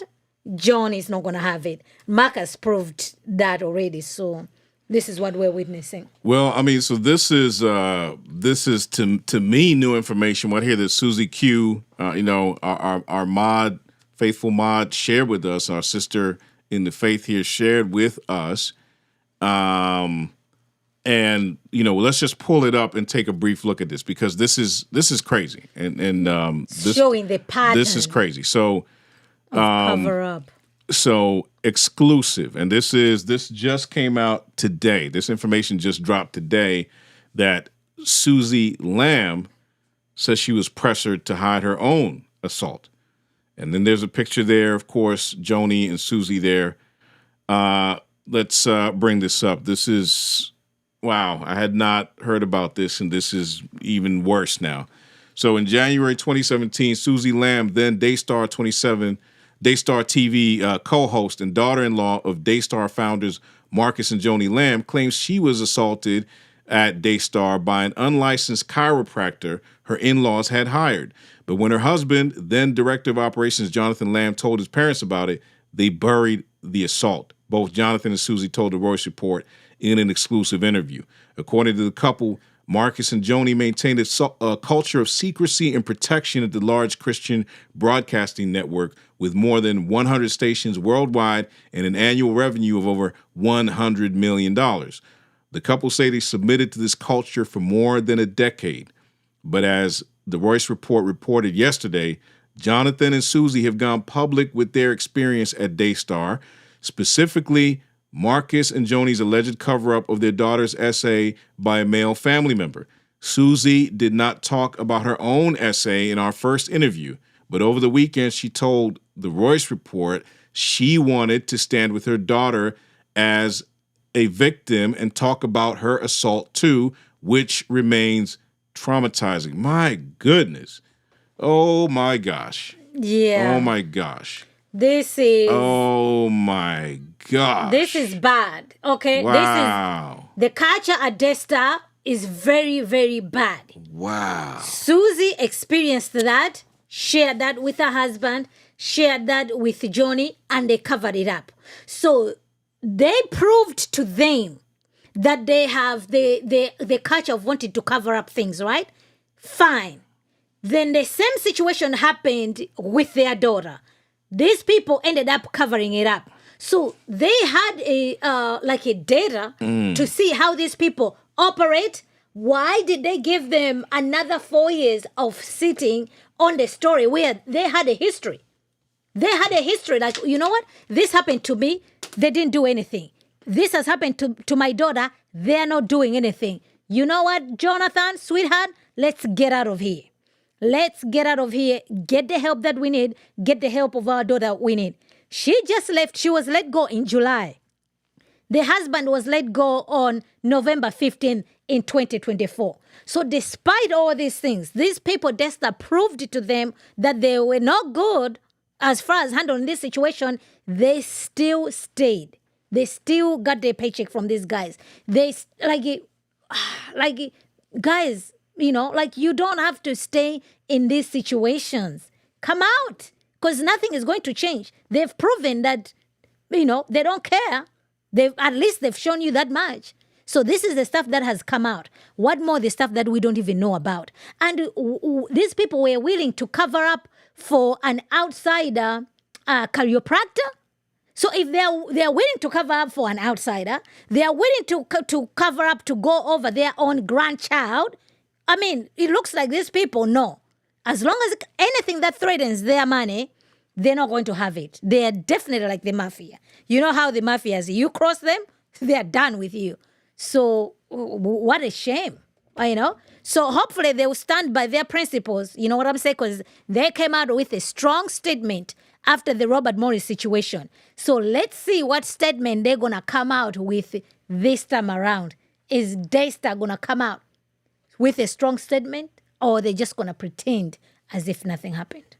Speaker 2: John is not going to have it. Marcus proved that already. So this is what we're witnessing.
Speaker 1: Well, I mean, so this is to me new information. What here that Susie Q, our mod, faithful mod, shared with us. Our sister in the faith here shared with us. And let's just pull it up and take a brief look at this, because this is crazy. And this,
Speaker 2: showing the pattern.
Speaker 1: This is crazy. So.
Speaker 2: Cover up.
Speaker 1: So exclusive, and this just came out today. This information just dropped today that Susie Lamb says she was pressured to hide her own assault. And then there's a picture there, of course, Joni and Susie there. Let's bring this up. This is, wow, I had not heard about this, and this is even worse now. So in January 2017, Susie Lamb, then Daystar TV co-host and daughter-in-law of Daystar founders Marcus and Joni Lamb, claims she was assaulted at Daystar by an unlicensed chiropractor her in-laws had hired. But when her husband, then director of operations Jonathan Lamb, told his parents about it, they buried the assault. Both Jonathan and Susie told the Royce Report in an exclusive interview. According to the couple, Marcus and Joni maintained a culture of secrecy and protection at the large Christian broadcasting network with more than 100 stations worldwide and an annual revenue of over $100 million. The couple say they submitted to this culture for more than a decade. But as the Royce Report reported yesterday, Jonathan and Susie have gone public with their experience at Daystar, specifically Marcus and Joni's alleged cover-up of their daughter's essay by a male family member. Susie did not talk about her own essay in our first interview, but over the weekend she told the Royce Report she wanted to stand with her daughter as a victim and talk about her assault too, which remains traumatizing. My goodness. Oh my gosh.
Speaker 2: Yeah.
Speaker 1: Oh my gosh.
Speaker 2: This is...
Speaker 1: Oh my gosh.
Speaker 2: This is bad. Okay?
Speaker 1: Wow.
Speaker 2: The culture at Daystar is very, very bad.
Speaker 1: Wow.
Speaker 2: Susie experienced that, shared that with her husband, shared that with Joni, and they covered it up. So they proved to them that they have the culture of wanting to cover up things, right? Fine. Then the same situation happened with their daughter. These people ended up covering it up. So they had a data to see how these people operate. Why did they give them another 4 years of sitting on the story where they had a history? They had a history like, you know what? This happened to me. They didn't do anything. This has happened to my daughter. They're not doing anything. You know what, Jonathan, sweetheart? Let's get out of here. Let's get out of here, get the help that we need, get the help of our daughter we need. She just left. She was let go in July. The husband was let go on November 15th in 2024. So despite all these things, these people, Daystar proved to them that they were not good as far as handling this situation. They still stayed. They still got their paycheck from these guys. They, guys, you know, like you don't have to stay in these situations. Come out, because nothing is going to change. They've proven that, you know, they don't care. At least they've shown you that much. So this is the stuff that has come out. What more the stuff that we don't even know about? And these people were willing to cover up for an outsider chiropractor. So if they're willing to cover up for an outsider, they are willing to cover up to go over their own grandchild. I mean, it looks like these people know. As long as anything that threatens their money, they're not going to have it. They are definitely like the mafia. You know how the mafia is. You cross them, they are done with you. So what a shame, you know? So hopefully they will stand by their principles. You know what I'm saying? Because they came out with a strong statement after the Robert Morris situation. So let's see what statement they're going to come out with this time around. Is Daystar going to come out with a strong statement, or they're just going to pretend as if nothing happened?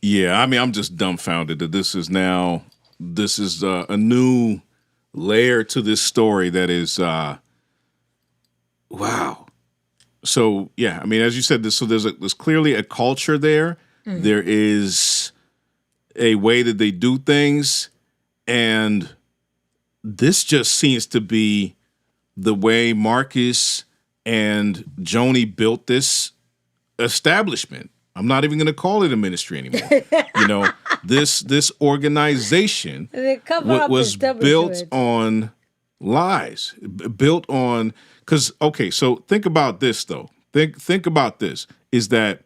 Speaker 1: Yeah, I mean, I'm just dumbfounded that this is a new layer to this story that is, wow. So, yeah, I mean, as you said, there's clearly a culture there. Mm-hmm. There is a way that they do things, and this just seems to be the way Marcus and Joni built this establishment. I'm not even going to call it a ministry anymore. You know, this organization was built on lies, built on, because, okay, so think about this, though. Think about this, is that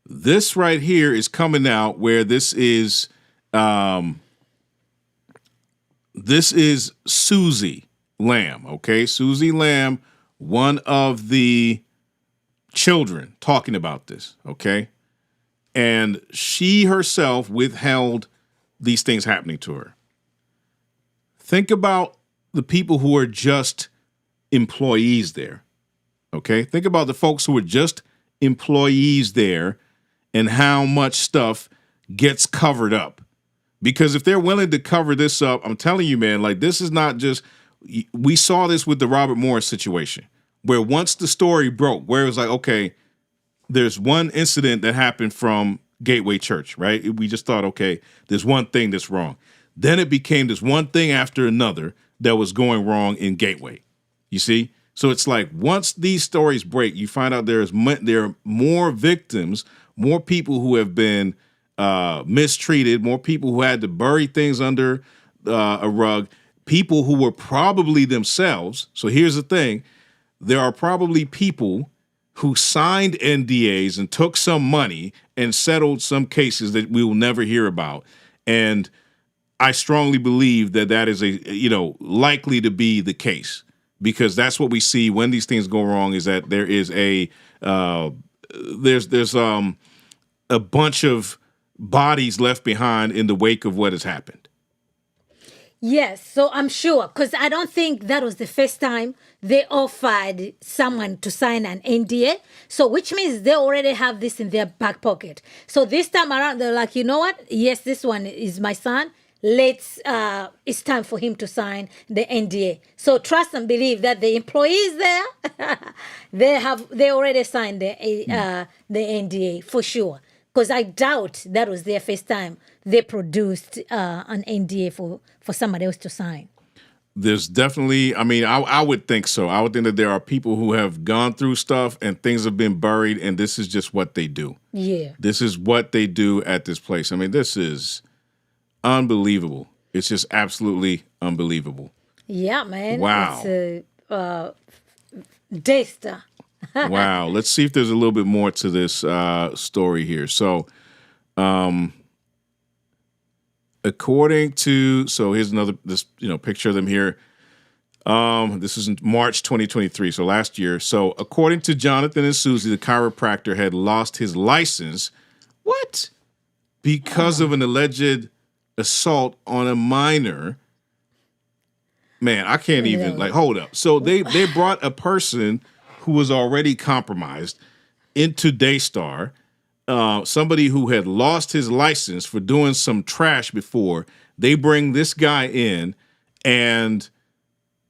Speaker 1: this right here is coming out where this is Susie Lamb, okay? Susie Lamb, one of the children, talking about this, okay? And she herself withheld these things happening to her. Think about the people who are just employees there, okay? Think about the folks who are just employees there and how much stuff gets covered up. Because if they're willing to cover this up, I'm telling you, man, like this is not just, we saw this with the Robert Morris situation, where once the story broke, where it was like, okay, there's one incident that happened from Gateway Church, right? We just thought, okay, there's one thing that's wrong. Then it became this one thing after another that was going wrong in Gateway. You see? So it's like once these stories break, you find out there are more victims, more people who have been mistreated, more people who had to bury things under a rug, people who were probably themselves. So here's the thing. There are probably people who signed NDAs and took some money and settled some cases that we will never hear about. And I strongly believe that is likely to be the case, because that's what we see when these things go wrong, is that there is there's a bunch of bodies left behind in the wake of what has happened.
Speaker 2: Yes, so I'm sure, because I don't think that was the first time they offered someone to sign an NDA. So which means they already have this in their back pocket. So this time around, they're like, you know what? Yes, this one is my son. It's time for him to sign the NDA. So trust and believe that the employees there, they already signed the NDA for sure. Because I doubt that was their first time they produced an NDA for somebody else to sign.
Speaker 1: There's definitely, I would think so. I would think that there are people who have gone through stuff and things have been buried, and this is just what they do.
Speaker 2: Yeah.
Speaker 1: This is what they do at this place. This is unbelievable. It's just absolutely unbelievable.
Speaker 2: Yeah, man.
Speaker 1: Wow.
Speaker 2: It's Daystar.
Speaker 1: Wow. Let's see if there's a little bit more to this story here. So, here's another picture of them here. This is in March 2023, so last year. So, according to Jonathan and Susie, the chiropractor had lost his license. What? Because of an alleged assault on a minor. Man, I can't even hold up. So they brought a person who was already compromised into Daystar, somebody who had lost his license for doing some trash before. They bring this guy in, and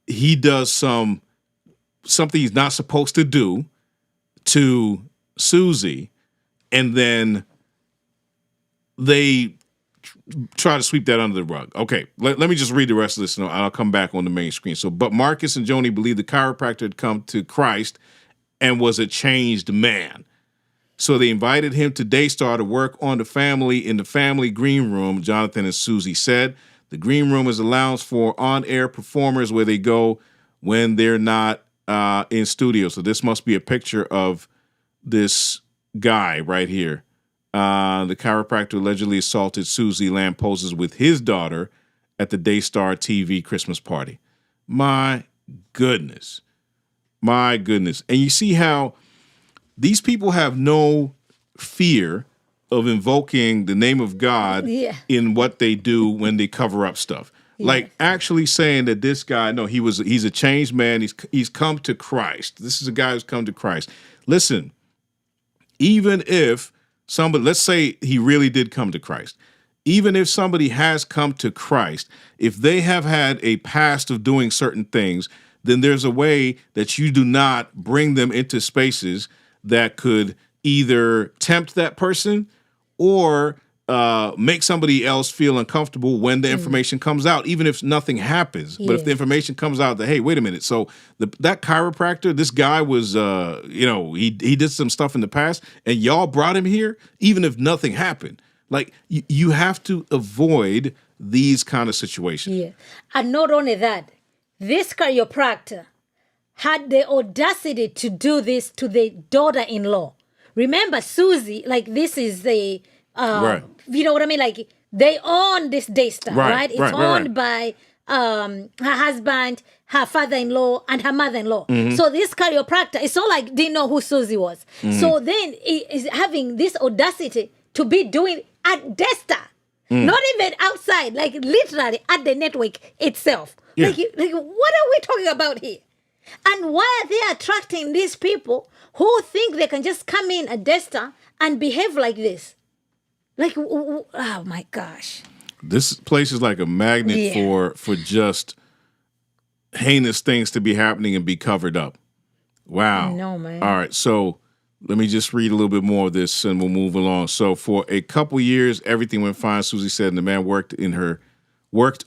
Speaker 1: he does something he's not supposed to do to Susie, and then they try to sweep that under the rug. Okay, let me just read the rest of this, and I'll come back on the main screen. So, but Marcus and Joni believed the chiropractor had come to Christ and was a changed man. So they invited him to Daystar to work on the family in the family green room, Jonathan and Susie said. The green room is a lounge for on-air performers where they go when they're not in studio. So this must be a picture of this guy right here. The chiropractor allegedly assaulted Susie Lamb poses with his daughter at the Daystar TV Christmas party. My goodness. My goodness. And you see how these people have no fear of invoking the name of God in what they do when they cover up stuff. Yeah. Like actually saying that this guy, no, he's a changed man. He's come to Christ. This is a guy who's come to Christ. Listen, even if somebody, let's say he really did come to Christ. Even if somebody has come to Christ, if they have had a past of doing certain things, then there's a way that you do not bring them into spaces that could either tempt that person or make somebody else feel uncomfortable when the information comes out, even if nothing happens. Yeah. But if the information comes out that, hey, wait a minute, so that chiropractor, this guy was, he did some stuff in the past, and y'all brought him here, even if nothing happened. Like, you have to avoid these kind of situations. Yeah,
Speaker 2: and not only that, this chiropractor had the audacity to do this to the daughter-in-law. Remember, Susie, like, this is the... right. You know what I mean? Like, they own this Daystar, right? It's owned by her husband, her father-in-law, and her mother-in-law. Mm-hmm. So this chiropractor, it's not like didn't know who Susie was. Mm-hmm. So then he is having this audacity to be doing at Daystar, not even outside, like literally at the network itself. Yeah. Like, what are we talking about here? And why are they attracting these people who think they can just come in at Daystar and behave like this? Like, oh my gosh.
Speaker 1: This place is like a magnet for just heinous things to be happening and be covered up. Wow.
Speaker 2: I know, man.
Speaker 1: All right, so let me just read a little bit more of this and we'll move along. So for a couple years, everything went fine, Susie said, and the man worked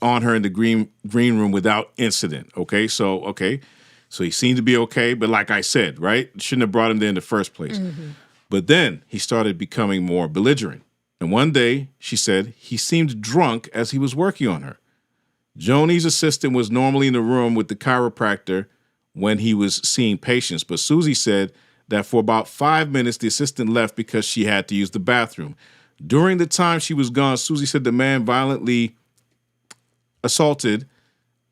Speaker 1: on her in the green room without incident. So So he seemed to be okay, but like I said, right? Shouldn't have brought him there in the first place. But then he started becoming more belligerent. And one day, she said, he seemed drunk as he was working on her. Joni's assistant was normally in the room with the chiropractor when he was seeing patients, but Susie said that for about 5 minutes, the assistant left because she had to use the bathroom. During the time she was gone, Susie said the man violently assaulted.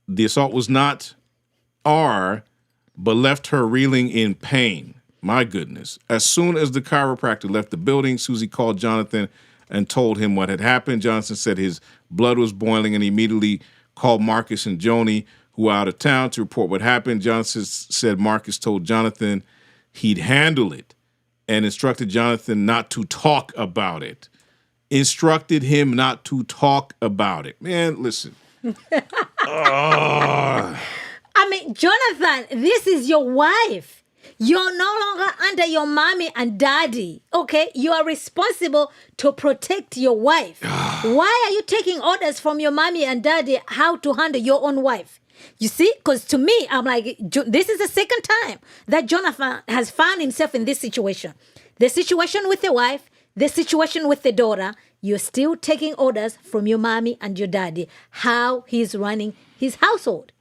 Speaker 1: The assault was not R, but left her reeling in pain. My goodness. As soon as the chiropractor left the building, Susie called Jonathan and told him what had happened. Jonathan said his blood was boiling and he immediately called Marcus and Joni, who were out of town, to report what happened. Jonathan said Marcus told Jonathan he'd handle it and instructed Jonathan not to talk about it. Instructed him not to talk about it. Man, listen.
Speaker 2: I mean, Jonathan, this is your wife. You're no longer under your mommy and daddy, okay? You are responsible to protect your wife. Why are you taking orders from your mommy and daddy how to handle your own wife? You see, because to me, I'm like, this is the second time that Jonathan has found himself in this situation. The situation with the wife, the situation with the daughter, you're still taking orders from your mommy and your daddy, how he's running his household.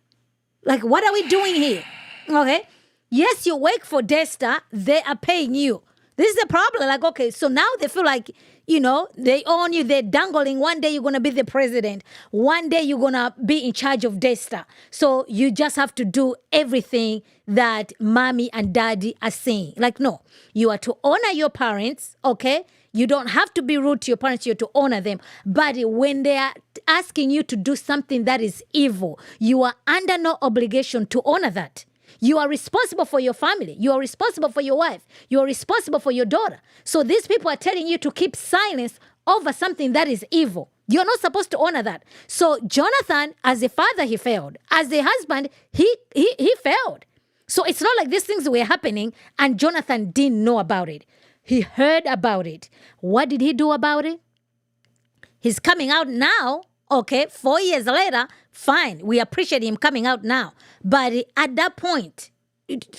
Speaker 2: Like, what are we doing here? Okay? Yes, you work for Daystar. They are paying you. This is the problem. Like, okay, so now they feel like, they own you. They're dangling. One day you're going to be the president. One day you're going to be in charge of Daystar. So you just have to do everything that mommy and daddy are saying. Like, no, you are to honor your parents, okay? You don't have to be rude to your parents. You're to honor them. But when they are asking you to do something that is evil, you are under no obligation to honor that. You are responsible for your family. You are responsible for your wife. You are responsible for your daughter. So these people are telling you to keep silence over something that is evil. You're not supposed to honor that. So Jonathan, as a father, he failed. As a husband, he failed. So it's not like these things were happening and Jonathan didn't know about it. He heard about it. What did he do about it? He's coming out now. Okay, 4 years later, fine. We appreciate him coming out now. But at that point,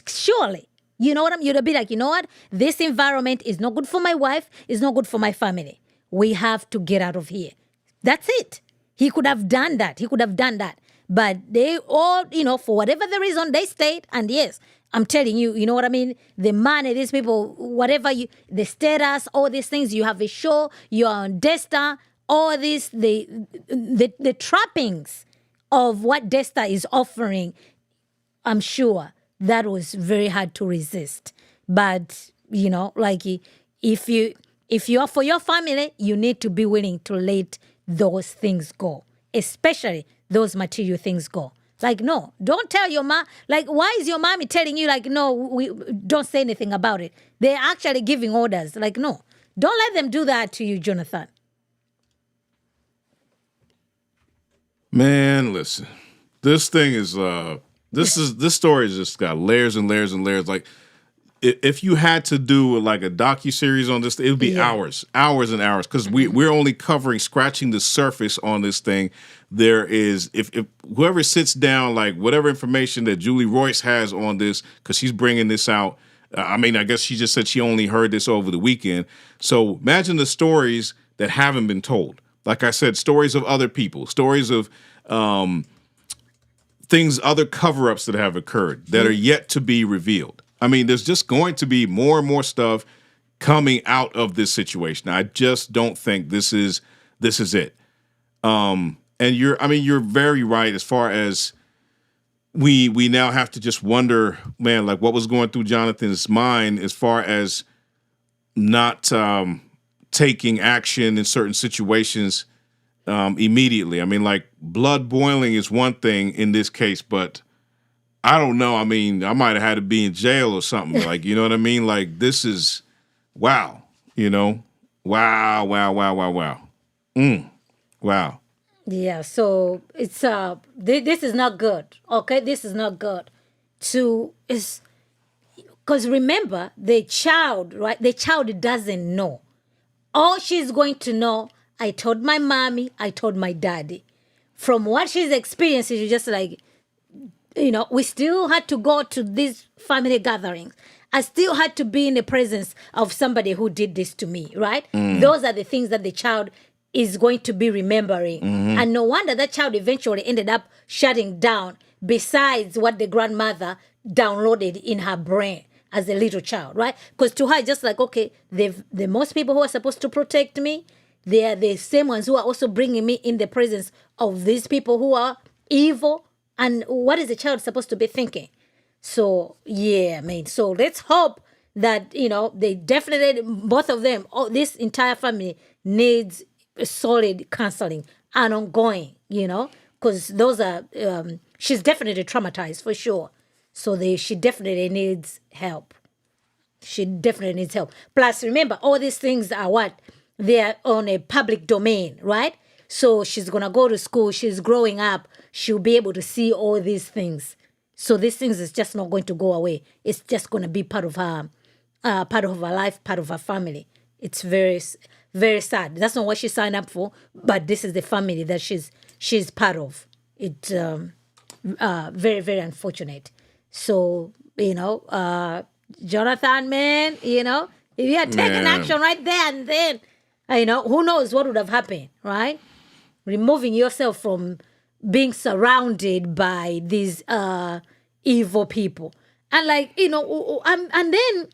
Speaker 2: surely, you know what you'd be like, you know what? This environment is not good for my wife. It's not good for my family. We have to get out of here. That's it. He could have done that. But they all, for whatever the reason, they stayed. And yes, I'm telling you, you know what I mean? The money, these people, whatever the status, all these things, you have a show, you're on Daystar, all this, the trappings of what Daystar is offering, I'm sure that was very hard to resist. But, if you are for your family, you need to be willing to let those things go, especially those material things go. Like, no, don't tell your mom. Like, why is your mommy telling you, like, no, we don't say anything about it? They're actually giving orders. Like, no, don't let them do that to you, Jonathan.
Speaker 1: Man, listen, this thing is, this story has just got layers and layers and layers. Like, if you had to do like a docuseries on this, it would be hours and hours, because we're only scratching the surface on this thing. There is, if whoever sits down, like whatever information that Julie Royce has on this, because she's bringing this out. I guess she just said she only heard this over the weekend. So imagine the stories that haven't been told. Like I said, stories of other people, stories of things, other cover-ups that have occurred that are yet to be revealed. There's just going to be more and more stuff coming out of this situation. I just don't think this is it. And you're very right as far as we now have to just wonder, man, like what was going through Jonathan's mind as far as not taking action in certain situations immediately. Like blood boiling is one thing in this case, but I don't know. I might have had to be in jail or something. Like, you know what I mean? Like, this is, wow, wow. Wow.
Speaker 2: Yeah, so it's, this is not good, okay? This is not good. Because remember, the child, right? The child doesn't know. All she's going to know, I told my mommy, I told my daddy. From what she's experiencing, she's just like, we still had to go to these family gatherings. I still had to be in the presence of somebody who did this to me, right? Those are the things that the child is going to be remembering. And no wonder that child eventually ended up shutting down, besides what the grandmother downloaded in her brain as a little child, right? Because to her, just like, okay, the most people who are supposed to protect me, they are the same ones who are also bringing me in the presence of these people who are evil. And what is the child supposed to be thinking? So, yeah, man. So let's hope that, they definitely, both of them, this entire family needs solid counseling and ongoing, because those are, she's definitely traumatized for sure. So she definitely needs help. She definitely needs help. Plus, remember, all these things are what? They're on a public domain, right? So she's going to go to school. She's growing up. She'll be able to see all these things. So these things is just not going to go away. It's just going to be part of her life, part of her family. It's very, very sad. That's not what she signed up for, but this is the family that she's part of. It's very, very unfortunate. So, Jonathan, man, if you had taken action right there and then, who knows what would have happened, right? Removing yourself from being surrounded by these evil people. And and then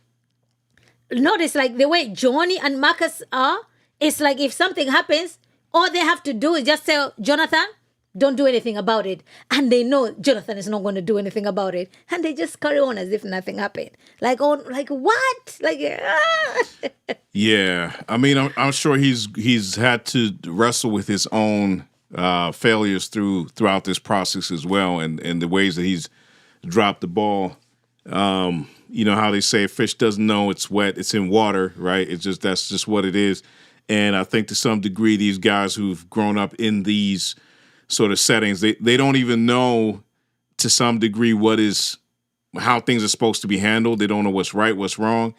Speaker 2: notice like the way Joni and Marcus are, it's like if something happens, all they have to do is just tell Jonathan, don't do anything about it. And they know Jonathan is not going to do anything about it. And they just carry on as if nothing happened. Like what?
Speaker 1: Yeah. I mean, I'm sure he's had to wrestle with his own failures throughout this process as well, and the ways that he's dropped the ball. How they say a fish doesn't know it's wet, it's in water, right? That's just what it is. And I think to some degree, these guys who've grown up in these sort of settings, they don't even know to some degree how things are supposed to be handled. They don't know what's right, what's wrong.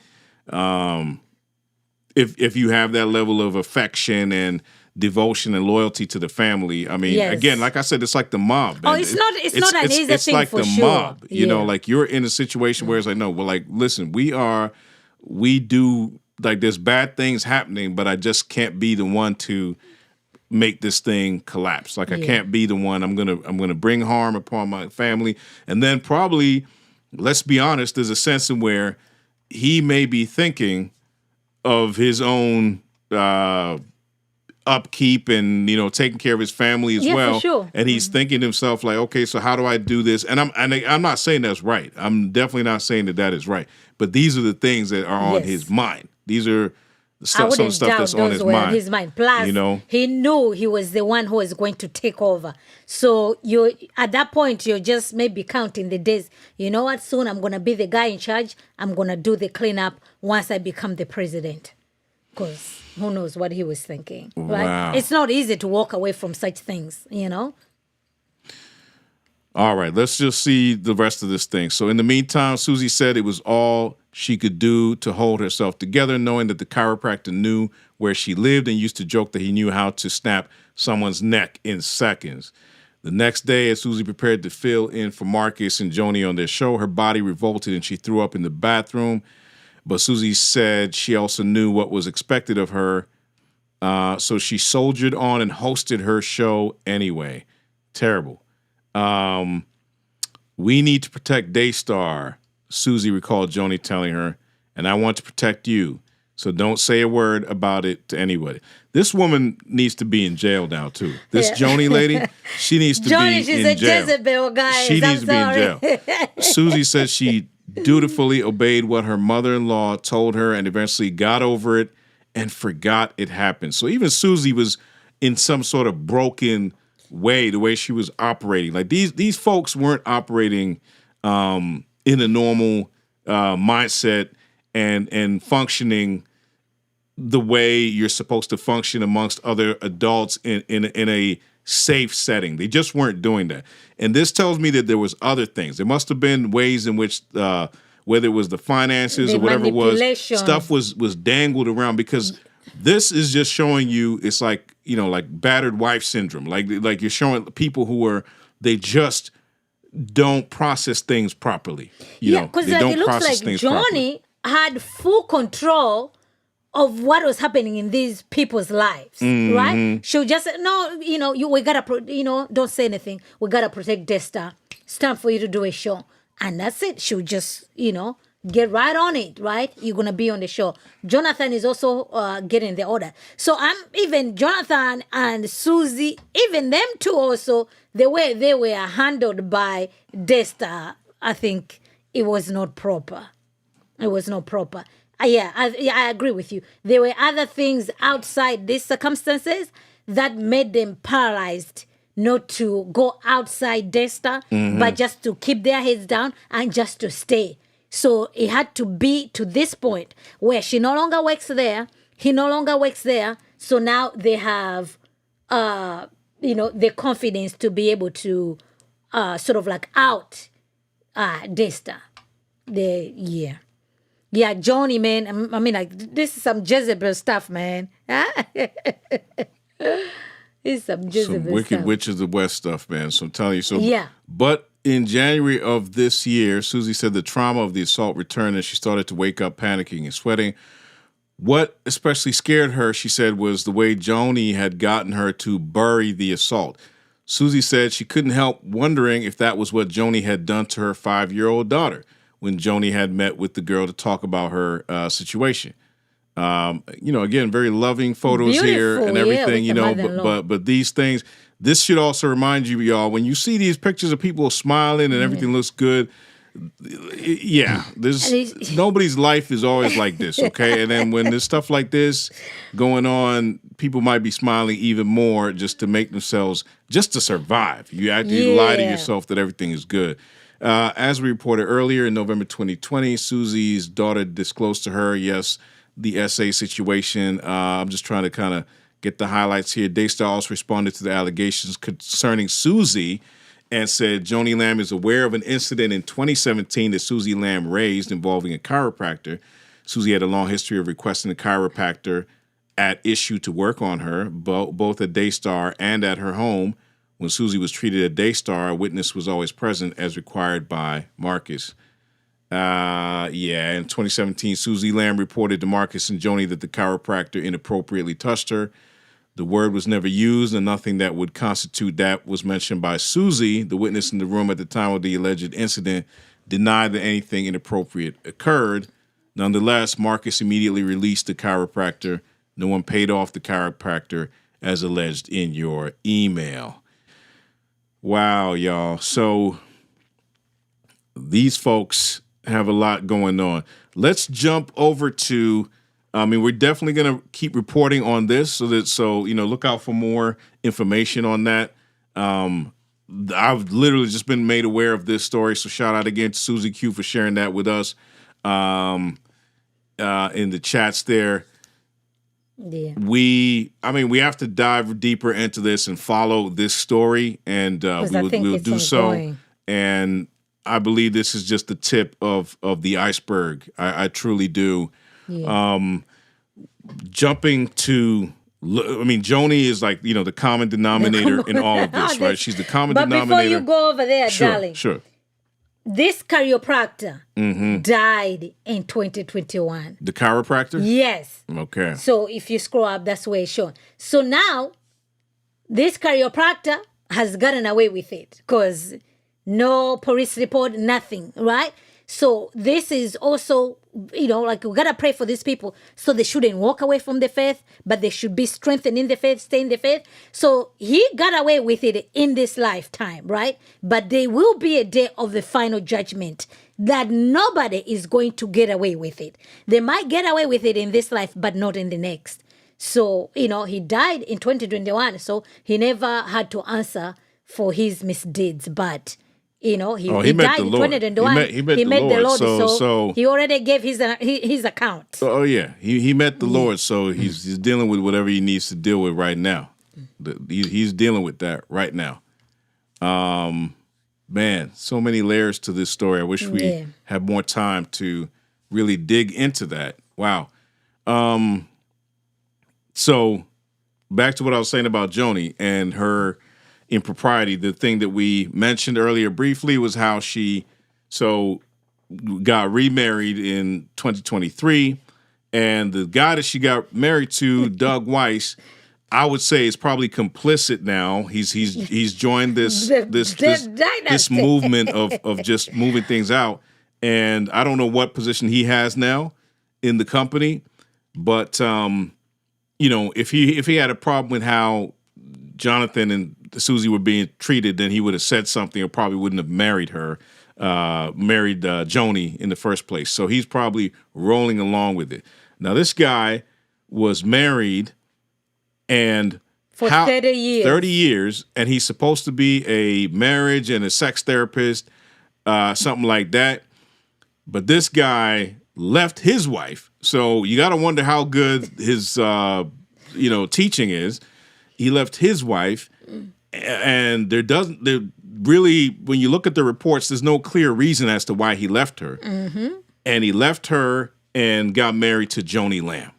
Speaker 1: If you have that level of affection and devotion and loyalty to the family, I mean, again, like I said, it's like the mob.
Speaker 2: Oh, it's not an easy thing
Speaker 1: like
Speaker 2: for
Speaker 1: the
Speaker 2: sure.
Speaker 1: mob. Like you're in a situation where it's like, no, well, like, listen, we do, like, there's bad things happening, but I just can't be the one to make this thing collapse. Like I can't be the one. I'm gonna bring harm upon my family. And then probably, let's be honest, there's a sense in where he may be thinking of his own upkeep and taking care of his family as well.
Speaker 2: For sure.
Speaker 1: And he's thinking to himself like, okay, so how do I do this? And I'm not saying that's right. I'm definitely not saying that is right. But these are the things that are on his mind. These are some of the stuff that's on his mind.
Speaker 2: Plus, he knew he was the one who was going to take over. So at that point, you're just maybe counting the days. You know what? Soon I'm going to be the guy in charge. I'm going to do the cleanup once I become the president. Because who knows what he was thinking, right?
Speaker 1: Wow.
Speaker 2: It's not easy to walk away from such things,
Speaker 1: All right, let's just see the rest of this thing. So in the meantime, Susie said it was all she could do to hold herself together, knowing that the chiropractor knew where she lived and used to joke that he knew how to snap someone's neck in seconds. The next day, as Susie prepared to fill in for Marcus and Joni on their show, her body revolted and she threw up in the bathroom. But Susie said she also knew what was expected of her, so she soldiered on and hosted her show anyway. Terrible. We need to protect Daystar, Susie recalled Joni telling her, and I want to protect you, so don't say a word about it to anybody. This woman needs to be in jail now, too. This Joni lady, she needs to be in jail.
Speaker 2: She's a Jezebel, guys.
Speaker 1: She needs to be in jail. Susie says she dutifully obeyed what her mother-in-law told her and eventually got over it and forgot it happened. So even Susie was in some sort of broken way, the way she was operating. Like these folks weren't operating in a normal mindset and functioning the way you're supposed to function amongst other adults in a safe setting. They just weren't doing that. And this tells me that there was other things. There must have been ways in which whether it was the finances or whatever it was, stuff was dangled around, because this is just showing you, it's like, like battered wife syndrome. Like you're showing people who are, they just don't process things properly. You know,
Speaker 2: because
Speaker 1: they
Speaker 2: like,
Speaker 1: don't
Speaker 2: it looks like
Speaker 1: process things properly.
Speaker 2: Joni had full control of what was happening in these people's lives, right? She'll just say, no, we gotta, don't say anything. We gotta protect Daystar. It's time for you to do a show. And that's it. She'll just, get right on it, right? You're gonna be on the show. Jonathan is also getting the order. So even Jonathan and Susie, even them two also, the way they were handled by Daystar, I think it was not proper. It was not proper. I agree with you. There were other things outside these circumstances that made them paralyzed not to go outside Daystar, but just to keep their heads down and just to stay. So it had to be to this point where she no longer works there, he no longer works there. So now they have, the confidence to be able to sort of like out Daystar. Yeah, Joni, man. I mean, like, this is some Jezebel stuff, man. This is some Jezebel
Speaker 1: Some wicked
Speaker 2: stuff.
Speaker 1: witch of the West stuff, man. So I'm telling you. So,
Speaker 2: Yeah.
Speaker 1: But in January of this year, Susie said the trauma of the assault returned and she started to wake up panicking and sweating. What especially scared her, she said, was the way Joni had gotten her to bury the assault. Susie said she couldn't help wondering if that was what Joni had done to her 5-year-old daughter when Joni had met with the girl to talk about her situation. Again, very loving photos here and everything, but these things, this should also remind you, y'all, when you see these pictures of people smiling and everything looks good, there's nobody's life is always like this, okay? And then when there's stuff like this going on, people might be smiling even more just to make themselves, just to survive. You actually lie to yourself that everything is good. As we reported earlier, in November 2020, Susie's daughter disclosed to her, the SA situation. I'm just trying to kind of get the highlights here. Daystar also responded to the allegations concerning Susie and said Joni Lamb is aware of an incident in 2017 that Susie Lamb raised involving a chiropractor. Susie had a long history of requesting a chiropractor at issue to work on her, both at Daystar and at her home. When Susie was treated at Daystar, a witness was always present as required by Marcus. In 2017, Susie Lamb reported to Marcus and Joni that the chiropractor inappropriately touched her. The word was never used, and nothing that would constitute that was mentioned by Susie. The witness in the room at the time of the alleged incident denied that anything inappropriate occurred. Nonetheless, Marcus immediately released the chiropractor. No one paid off the chiropractor as alleged in your email. Wow, y'all. So these folks have a lot going on. Let's jump over to, we're definitely going to keep reporting on this so look out for more information on that. I've literally just been made aware of this story. So shout out again to Susie Q for sharing that with us in the chats there.
Speaker 2: Yeah.
Speaker 1: We have to dive deeper into this and follow this story, and we'll do so. And I believe this is just the tip of the iceberg. I truly do. Yeah. Jumping to, Joni is like, the common denominator in all of this, right? She's the common denominator.
Speaker 2: But before you go over there, darling.
Speaker 1: Sure.
Speaker 2: This chiropractor died in 2021.
Speaker 1: The chiropractor?
Speaker 2: Yes.
Speaker 1: Okay.
Speaker 2: So if you scroll up, that's where it's shown. So now, this chiropractor has gotten away with it because no police report, nothing, right? So this is also, we got to pray for these people so they shouldn't walk away from the faith, but they should be strengthened in the faith, stay in the faith. So he got away with it in this lifetime, right? But there will be a day of the final judgment that nobody is going to get away with it. They might get away with it in this life, but not in the next. So, he died in 2021, so he never had to answer for his misdeeds, but... he died in 2021. He met the Lord. So he already gave his account.
Speaker 1: Oh yeah, he met the Lord. So he's dealing with whatever he needs to deal with right now. He's dealing with that right now. Man, so many layers to this story. I wish we had more time to really dig into that. Wow. So back to what I was saying about Joni and her impropriety. The thing that we mentioned earlier briefly was how she got remarried in 2023, and the guy that she got married to, Doug Weiss, I would say is probably complicit now. He's joined this movement of just moving things out, and I don't know what position he has now in the company, but if he had a problem with how Jonathan and Susie were being treated, then he would have said something, or probably wouldn't have married Joni in the first place. So he's probably rolling along with it. Now, this guy was married and
Speaker 2: for 30 years.
Speaker 1: 30 years, and he's supposed to be a marriage and a sex therapist, something like that. But this guy left his wife. So you got to wonder how good his teaching is. He left his wife, and there really, when you look at the reports, there's no clear reason as to why he left her. Mm-hmm. And he left her and got married to Joni Lamb.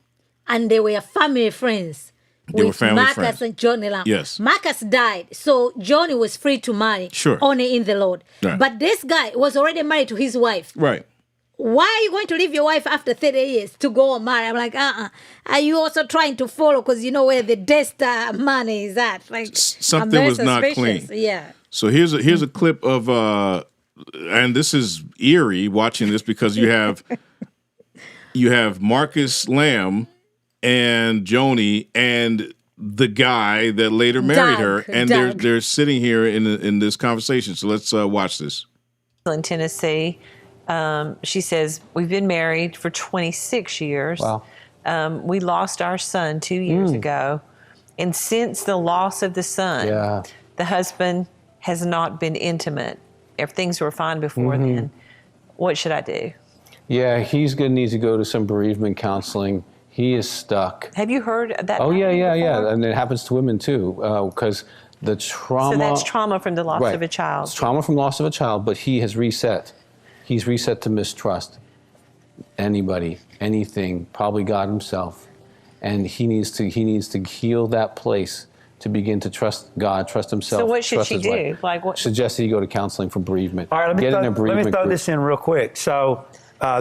Speaker 2: And they were family friends.
Speaker 1: They were family
Speaker 2: Marcus
Speaker 1: friends.
Speaker 2: and Joni Lamb.
Speaker 1: Yes.
Speaker 2: Marcus died, so Joni was free to marry.
Speaker 1: Sure.
Speaker 2: Only in the Lord.
Speaker 1: Right.
Speaker 2: But this guy was already married to his wife.
Speaker 1: Right.
Speaker 2: Why are you going to leave your wife after 30 years to go and marry? I'm like, Are you also trying to follow? Because you know where the Daystar money is at. Like,
Speaker 1: something was not clean.
Speaker 2: Yeah.
Speaker 1: So here's a clip of, and this is eerie watching this because you have Marcus Lamb and Joni and the guy that later married her, and they're sitting here in this conversation. So let's watch this.
Speaker 8: In Tennessee. She says, we've been married for 26 years.
Speaker 9: Wow.
Speaker 8: We lost our son 2 years ago. And since the loss of the son, the husband has not been intimate. If things were fine before then, what should I do?
Speaker 9: Yeah, he's going to need to go to some bereavement counseling. He is stuck.
Speaker 8: Have you heard that?
Speaker 9: Oh, yeah. And it happens to women, too, because the trauma...
Speaker 8: So that's trauma from the loss of a child.
Speaker 9: It's trauma from loss of a child, but he has reset. He's reset to mistrust anybody, anything, probably God himself. And he needs to heal that place to begin to trust God, trust himself.
Speaker 8: So what should she do?
Speaker 9: Like what? Suggest that you go to counseling for bereavement.
Speaker 10: All right, let me throw this in real quick. So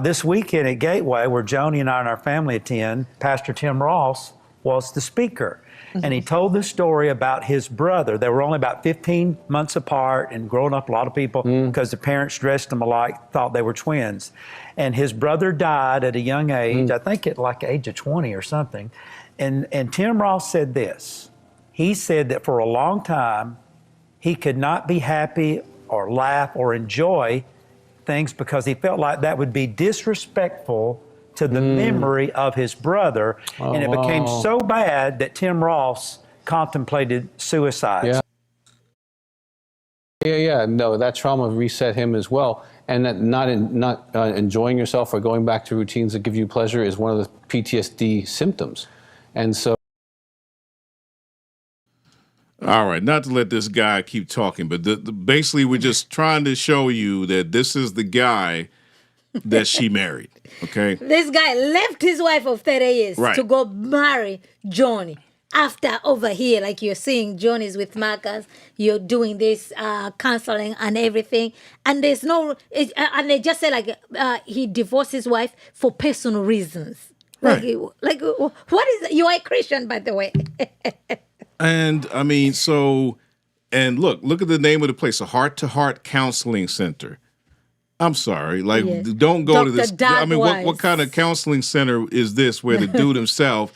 Speaker 10: this weekend at Gateway, where Joni and I and our family attend, Pastor Tim Ross was the speaker. And he told the story about his brother. They were only about 15 months apart and growing up, a lot of people, because the parents dressed them alike, thought they were twins. And his brother died at a young age, I think at like age of 20 or something. And Tim Ross said this. He said that for a long time, he could not be happy or laugh or enjoy things because he felt like that would be disrespectful to the memory of his brother. And it became so bad that Tim Ross contemplated suicide.
Speaker 9: Yeah. No, that trauma reset him as well. And that not enjoying yourself or going back to routines that give you pleasure is one of the PTSD symptoms. And so...
Speaker 1: All right, not to let this guy keep talking, but basically we're just trying to show you that this is the guy that she married, okay?
Speaker 2: This guy left his wife of 30 years to go marry Joni. After over here, like you're seeing, Joni's with Marcus, you're doing this counseling and everything. And there's no, and they just say like he divorced his wife for personal reasons. Like what is, you are a Christian, by the way.
Speaker 1: And I mean, and look at the name of the place, a heart-to-heart counseling center. I'm sorry, don't go to this. I mean, what kind of counseling center is this where the dude himself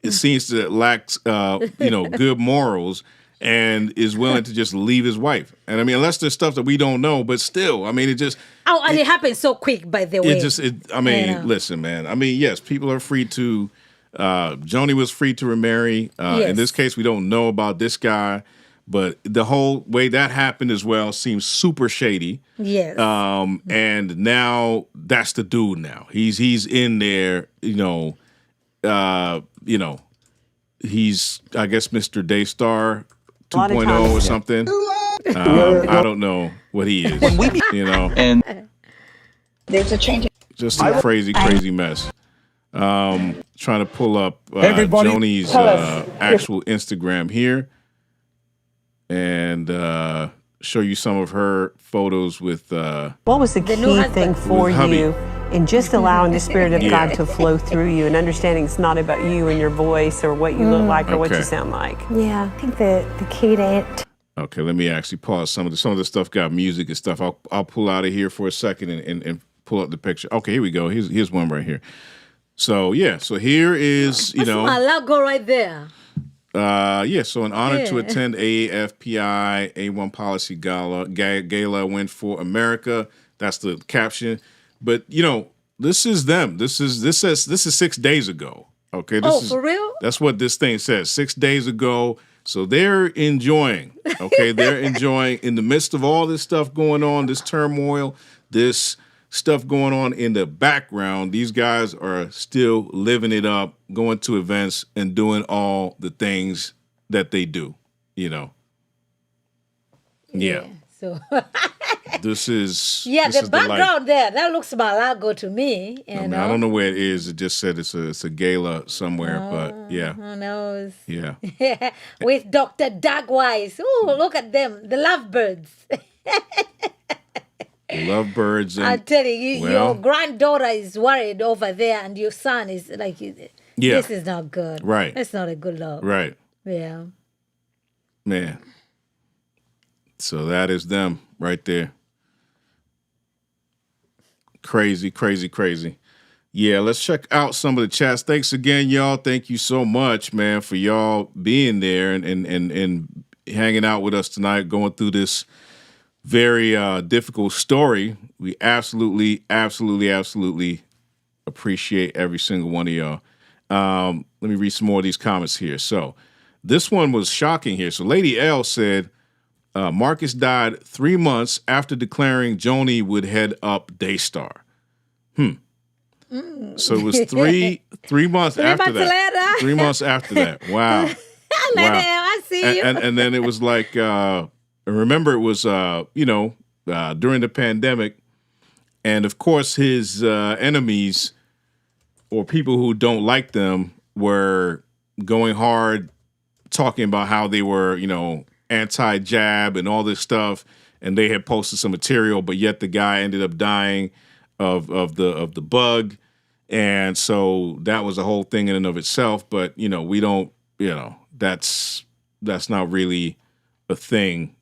Speaker 1: it seems to lack, good morals and is willing to just leave his wife? And I mean, unless there's stuff that we don't know, but still, I mean, it just.
Speaker 2: Oh, and it happened so quick, by the way.
Speaker 1: Listen, man. I mean, yes, people are free to. Joni was free to remarry.
Speaker 2: Yes.
Speaker 1: In this case, we don't know about this guy, but the whole way that happened as well seems super shady.
Speaker 2: Yes.
Speaker 1: And now that's the dude. Now he's in there. He's I guess Mr. Daystar 2.0 or something. I don't know what he is.
Speaker 11: And there's a change.
Speaker 1: Just a crazy mess. Trying to pull up Joni's actual Instagram here. and show you some of her photos with.
Speaker 12: What was the key thing for you in just allowing the Spirit of God to flow through you and understanding it's not about you and your voice or what you look like or what you sound like?
Speaker 13: Yeah, I think the key to it.
Speaker 1: Okay, let me actually pause some of the stuff got music and stuff. I'll pull out of here for a second and pull up the picture. Okay, here we go. Here's one right here. So here is
Speaker 2: That's my logo right there.
Speaker 1: So in honor to attend AAFPI A1 Policy Gala went for America. That's the caption. But this is them. This is 6 days ago. Okay.
Speaker 2: For real?
Speaker 1: That's what this thing says. 6 days ago. So they're enjoying. Okay, they're enjoying in the midst of all this stuff going on, this turmoil, this stuff going on in the background. These guys are still living it up, going to events and doing all the things that they do. Yeah.
Speaker 2: So
Speaker 1: this is
Speaker 2: the background there. That looks Malago to me.
Speaker 1: I don't know where it is. It just said it's a gala somewhere, but yeah.
Speaker 2: Who knows?
Speaker 1: Yeah.
Speaker 2: With Dr. Dagwise. Oh, look at them, the lovebirds.
Speaker 1: Lovebirds.
Speaker 2: I tell you, your granddaughter is worried over there, and your son is like, this is not good.
Speaker 1: Right.
Speaker 2: That's not a good look.
Speaker 1: Right.
Speaker 2: Yeah.
Speaker 1: Man. So that is them right there. Crazy, crazy, crazy. Yeah, let's check out some of the chats. Thanks again, y'all. Thank you so much, man, for y'all being there and hanging out with us tonight, going through this very difficult story. We absolutely appreciate every single one of y'all. Let me read some more of these comments here. So this one was shocking here. So Lady L said, Marcus died 3 months after declaring Joni would head up Daystar. So it was three months after that. 3 months after that. Wow.
Speaker 2: Wow. I see you.
Speaker 1: And then it was like, remember it was, during the pandemic. And of course his enemies or people who don't like them were going hard, talking about how they were, anti-jab and all this stuff, and they had posted some material, but yet the guy ended up dying of the bug, and so that was a whole thing in and of itself. But we don't, that's not really a thing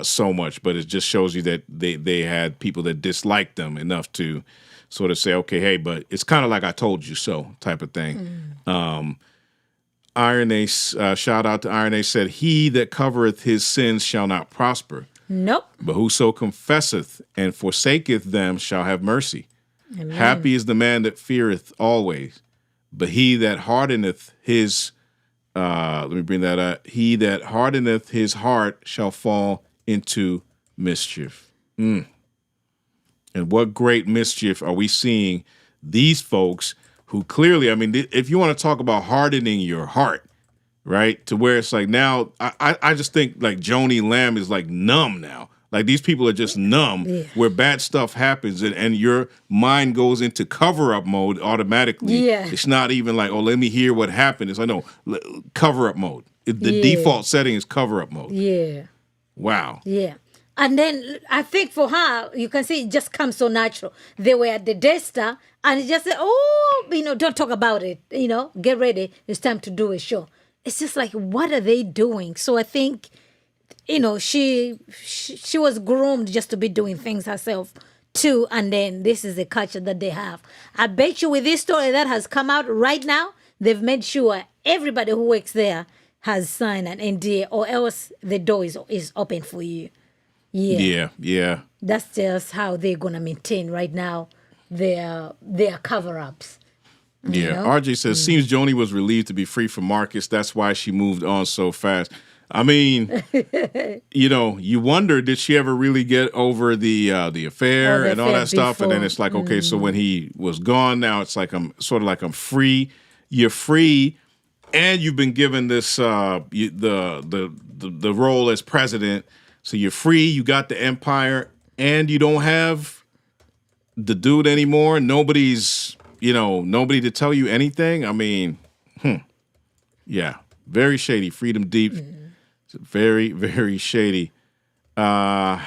Speaker 1: so much. But it just shows you that they had people that disliked them enough to sort of say, okay, hey, but it's kind of like I told you so type of thing. Iron Ace, shout out to Iron Ace, said, he that covereth his sins shall not prosper.
Speaker 2: Nope.
Speaker 1: But whoso confesseth and forsaketh them shall have mercy.
Speaker 2: Amen.
Speaker 1: Happy is the man that feareth always. But he that hardeneth his, let me bring that up. He that hardeneth his heart shall fall into mischief. And what great mischief are we seeing these folks who clearly, if you want to talk about hardening your heart, right, to where it's like now, I just think like Joni Lamb is like numb now. Like these people are just numb where bad stuff happens and your mind goes into cover-up mode automatically.
Speaker 2: Yeah.
Speaker 1: It's not even like, oh, let me hear what happened. It's like, no, cover-up mode. The default setting is cover-up mode.
Speaker 2: Yeah.
Speaker 1: Wow.
Speaker 2: Yeah. And then I think for her, you can see it just comes so natural. They were at the Daystar and it just said, don't talk about it. Get ready. It's time to do a show. It's just like, what are they doing? So I think, she was groomed just to be doing things herself too. And then this is the culture that they have. I bet you with this story that has come out right now, they've made sure everybody who works there has signed an NDA or else the door is open for you. Yeah. That's just how they're gonna maintain right now their cover-ups.
Speaker 1: Yeah. RJ says, seems Joni was relieved to be free from Marcus. That's why she moved on so fast. You wonder, did she ever really get over the affair and all that stuff? Before. And then it's like, okay, so when he was gone, now it's like I'm free. You're free, and you've been given this the role as president. So you're free, you got the empire, and you don't have the dude anymore. Nobody's, nobody to tell you anything. Yeah, very shady. Freedom deep. Very, very shady. Man.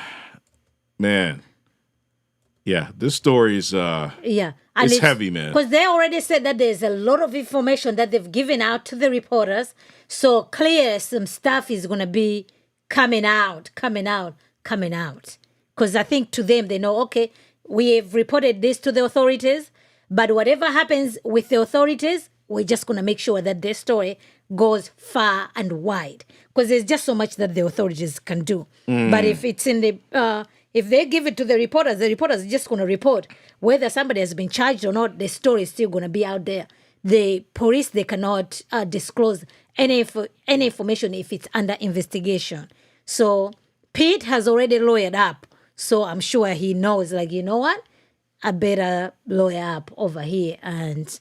Speaker 1: Yeah, this story is
Speaker 2: yeah.
Speaker 1: And it's heavy, man.
Speaker 2: Because they already said that there's a lot of information that they've given out to the reporters. So clear some stuff is going to be coming out. Because I think to them, they know, okay, we have reported this to the authorities, but whatever happens with the authorities, we're just going to make sure that this story goes far and wide. Because there's just so much that the authorities can do. But if it's in the... if they give it to the reporters are just going to report. Whether somebody has been charged or not, the story is still going to be out there. The police, they cannot disclose any information if it's under investigation. So Pete has already lawyered up. So I'm sure he knows, like, you know what? I better lawyer up over here. And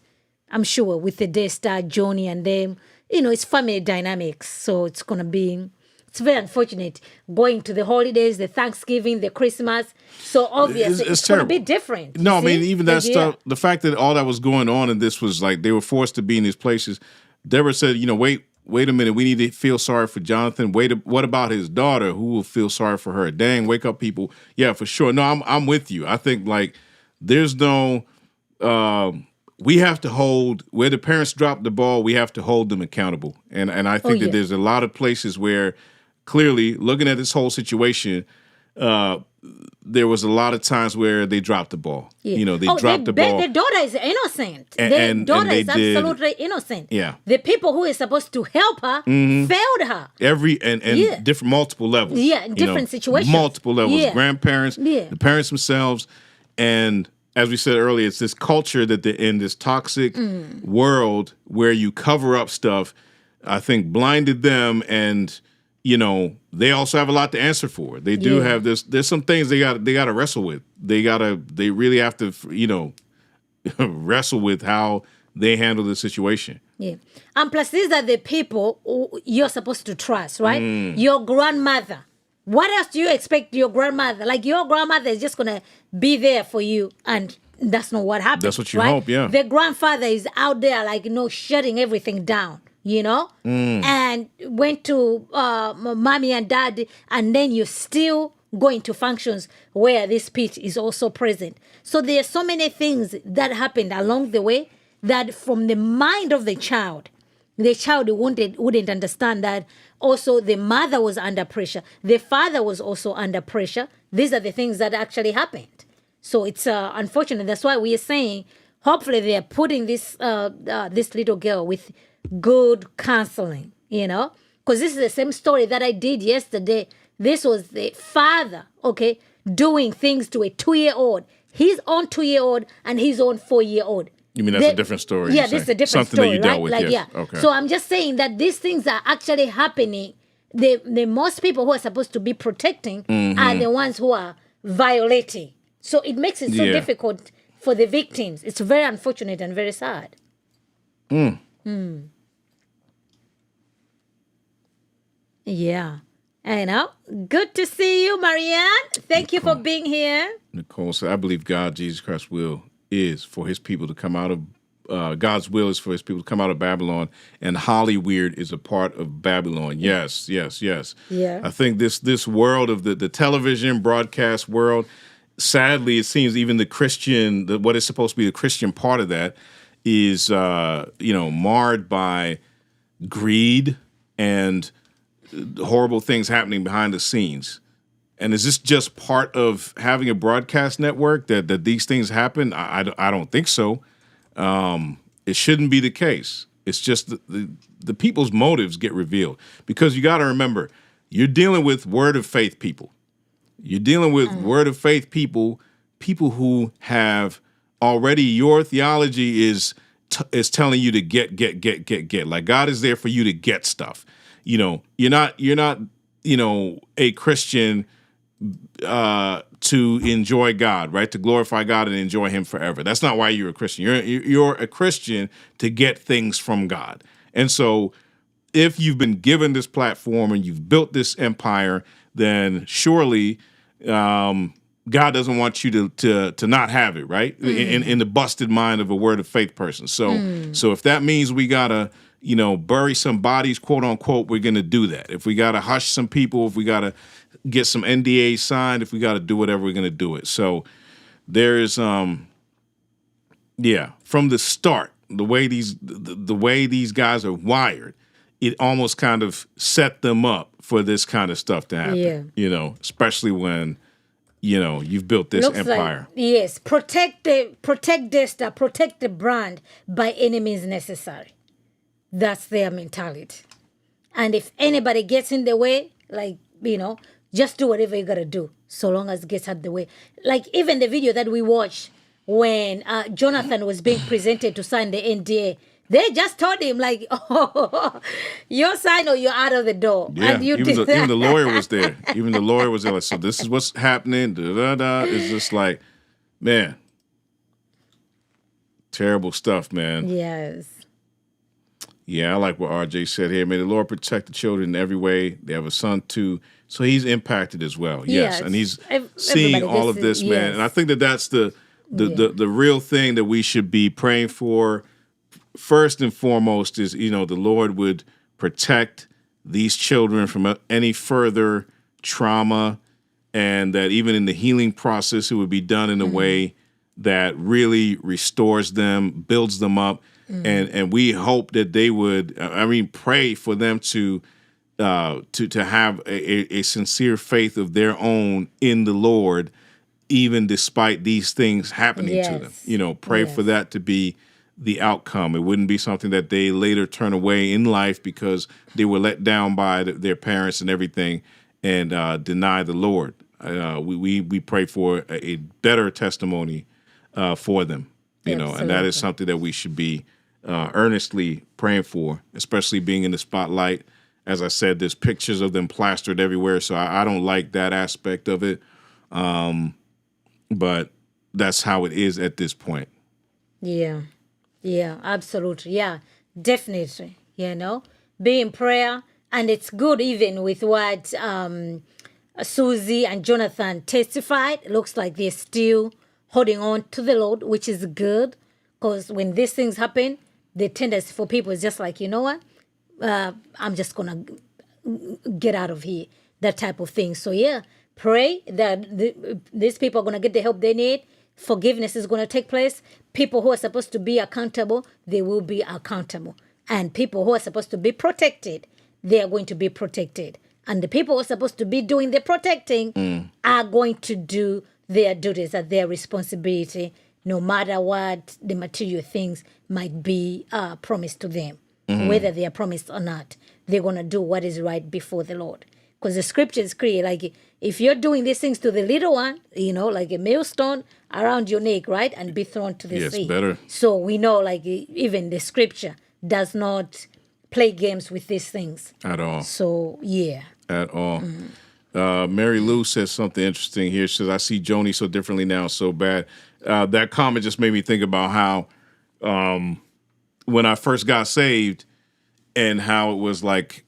Speaker 2: I'm sure with the Daystar, Joni and them, it's family dynamics. So it's going to be... It's very unfortunate going to the holidays, the Thanksgiving, the Christmas. So obviously it's going to be different.
Speaker 1: No, I mean, even that stuff, the fact that all that was going on and this was like they were forced to be in these places. Deborah said, wait a minute. We need to feel sorry for Jonathan. What about his daughter? Who will feel sorry for her? Dang, wake up, people. Yeah, for sure. No, I'm with you. I think like there's no... we have to hold, where the parents drop the ball, we have to hold them accountable. And I think that there's a lot of places where... Clearly, looking at this whole situation, there was a lot of times where they dropped the ball. Yeah. They dropped the ball.
Speaker 2: Their daughter is innocent. Their daughter is absolutely innocent.
Speaker 1: Yeah.
Speaker 2: The people who are supposed to help her failed her.
Speaker 1: Different multiple levels.
Speaker 2: Yeah, in different situations.
Speaker 1: Multiple levels. Yeah. Grandparents, the parents themselves, and as we said earlier, it's this culture that they're in, this toxic world where you cover up stuff. I think blinded them and. They also have a lot to answer for. They do have this. There's some things they got to wrestle with. They really have to, wrestle with how they handle the situation.
Speaker 2: Yeah. And plus, these are the people you're supposed to trust, right? Your grandmother. What else do you expect your grandmother? Like your grandmother is just going to be there for you, and that's not what happens.
Speaker 1: That's what you
Speaker 2: right?
Speaker 1: hope, yeah.
Speaker 2: The grandfather is out there, like, shutting everything down. And went to mommy and dad, and then you're still going to functions where this Pete is also present. So there are so many things that happened along the way that from the mind of the child wouldn't understand that also the mother was under pressure. The father was also under pressure. These are the things that actually happened. So it's unfortunate. That's why we are saying, hopefully they are putting this little girl with good counseling, because this is the same story that I did yesterday. This was the father, doing things to a 2-year-old, his own 2-year-old and his own 4-year-old.
Speaker 1: You mean that's a different story?
Speaker 2: Yeah, this is a different
Speaker 1: story.
Speaker 2: Something
Speaker 1: that you dealt with,
Speaker 2: right?
Speaker 1: yes.
Speaker 2: Okay. So I'm just saying that these things are actually happening. The most people who are supposed to be protecting are the ones who are violating. So it makes it so difficult for the victims. It's very unfortunate and very sad. Yeah. Good to see you, Marianne. Thank you for being here.
Speaker 1: Nicole said, I believe Jesus Christ's will is for his people to come out of, God's will is for his people to come out of Babylon, and Hollyweird is a part of Babylon. Yes. Yeah. I think this world of the television broadcast world, sadly, it seems even the Christian, what is supposed to be the Christian part of that is, marred by greed and horrible things happening behind the scenes. And is this just part of having a broadcast network that these things happen? I don't think so. It shouldn't be the case. It's just the people's motives get revealed, because you got to remember, you're dealing with word of faith people. You're dealing with word of faith people who have already, your theology is telling you to get. Like God is there for you to get stuff. You're not a Christian to enjoy God, right? To glorify God and enjoy him forever. That's not why you're a Christian. You're a Christian to get things from God. And so if you've been given this platform and you've built this empire, then surely God doesn't want you to not have it, right? In the busted mind of a word of faith person. So if that means we gotta bury some bodies, quote unquote, we're going to do that. If we got to hush some people, if we got to get some NDAs signed, if we got to do whatever, we're going to do it. So there's, from the start, the way these guys are wired, it almost kind of set them up for this kind of stuff to happen. Yeah. Especially when, you've built this empire.
Speaker 2: Yes. Protect Daystar, protect the brand by any means necessary. That's their mentality. And if anybody gets in the way, just do whatever you got to do, so long as it gets out the way. Like even the video that we watched when Jonathan was being presented to sign the NDA, they just told him, you're signed or you're out of the door.
Speaker 1: Yeah,
Speaker 2: and you
Speaker 1: even the lawyer was there. Even the lawyer was there. Like, so this is what's happening. It's just like, man, terrible stuff, man.
Speaker 2: Yes.
Speaker 1: Yeah, I like what RJ said here. May the Lord protect the children in every way. They have a son too. So he's impacted as well. Yes. And he's seeing all of this, man. Yes. And I think that's the real thing that we should be praying for. First and foremost is, the Lord would protect these children from any further trauma, and that even in the healing process, it would be done in a way that really restores them, builds them up. And we hope that they would, pray for them to have a sincere faith of their own in the Lord, even despite these things happening to them. Pray for that to be the outcome. It wouldn't be something that they later turn away in life because they were let down by their parents and everything and deny the Lord. We pray for a better testimony for them, and that is something that we should be earnestly praying for, especially being in the spotlight. As I said, there's pictures of them plastered everywhere, so I don't like that aspect of it. But that's how it is at this point.
Speaker 2: Yeah, absolutely. Yeah, definitely. Be in prayer. And it's good even with what Susie and Jonathan testified. It looks like they're still holding on to the Lord, which is good. Because when these things happen, the tendency for people is just like, you know what? I'm just going to get out of here. That type of thing. So, pray that these people are going to get the help they need. Forgiveness is going to take place. People who are supposed to be accountable, they will be accountable. And people who are supposed to be protected, they are going to be protected. And the people who are supposed to be doing the protecting are going to do their duties and their responsibility, no matter what the material things might be promised to them. Whether they are promised or not, they're going to do what is right before the Lord. Because the scripture is clear, like if you're doing these things to the little one, like a millstone around your neck, right? And be thrown to the sea.
Speaker 1: Better.
Speaker 2: So we know, even the scripture does not play games with these things.
Speaker 1: At all.
Speaker 2: So,
Speaker 1: At all. Mary Lou says something interesting here. She says, I see Joni so differently now, so bad. That comment just made me think about how when I first got saved and how it was like,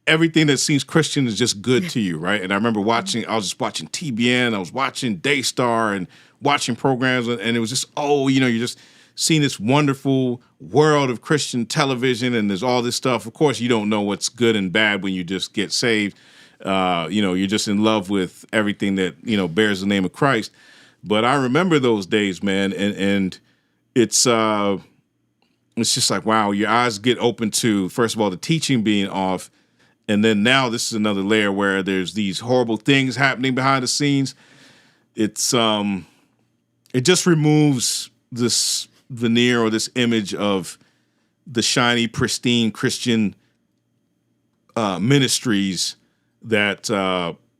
Speaker 1: everything that seems Christian is just good to you, right? And I remember I was just watching TBN, I was watching Daystar and watching programs, and it was just, you're just seeing this wonderful world of Christian television, and there's all this stuff. Of course, you don't know what's good and bad when you just get saved. You're just in love with everything that, bears the name of Christ. But I remember those days, man, and it's just like, wow, your eyes get open to, first of all, the teaching being off. And then now this is another layer where there's these horrible things happening behind the scenes. It's it just removes this veneer or this image of the shiny, pristine Christian ministries that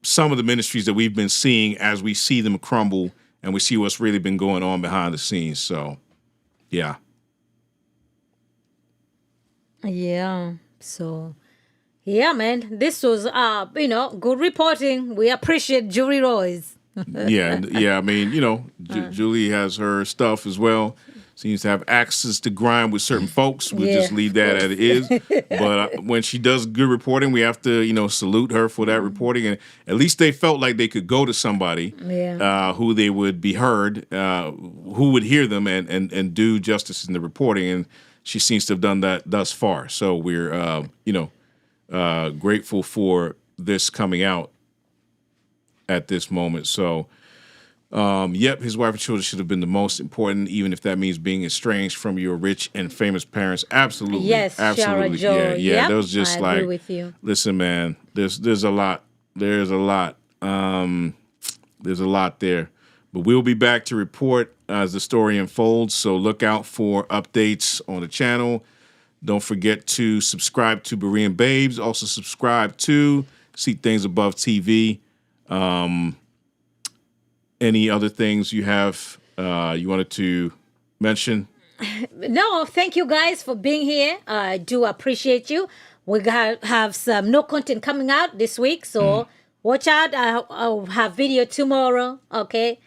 Speaker 1: some of the ministries that we've been seeing as we see them crumble and we see what's really been going on behind the scenes. So, yeah.
Speaker 2: Yeah. So... yeah, man, this was, good reporting. We appreciate Julie Royce.
Speaker 1: Yeah. I mean, Julie has her stuff as well. Seems to have access to grind with certain folks. We'll just leave that as it is. But when she does good reporting, we have to, salute her for that reporting. And at least they felt like they could go to somebody who they would be heard, who would hear them and do justice in the reporting. And she seems to have done that thus far. So we're, grateful for this coming out at this moment. So, his wife and children should have been the most important, even if that means being estranged from your rich and famous parents. Absolutely.
Speaker 2: Yes,
Speaker 1: absolutely.
Speaker 2: Shara Jo.
Speaker 1: Yeah. That was just
Speaker 2: I agree with you.
Speaker 1: Listen, man, there's a lot. There's a lot. There's a lot there. But we'll be back to report as the story unfolds. So look out for updates on the channel. Don't forget to subscribe to Berean Babes. Also subscribe to See Things Above TV. Any other things you have you wanted to mention?
Speaker 2: No, thank you guys for being here. I do appreciate you. We have some new content coming out this week, so watch out. I'll have video tomorrow, okay?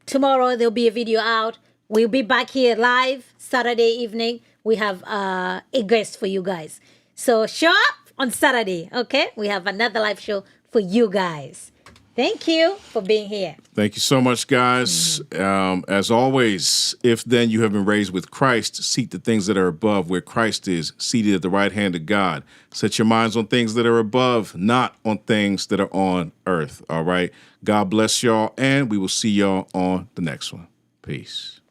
Speaker 2: Tomorrow there'll be a video out. We'll be back here live Saturday evening. We have a guest for you guys. So show up on Saturday, okay? We have another live show for you guys. Thank you for being here.
Speaker 1: Thank you so much, guys. As always, if then you have been raised with Christ, seek the things that are above where Christ is, seated at the right hand of God. Set your minds on things that are above, not on things that are on earth. All right? God bless y'all, and we will see y'all on the next one. Peace.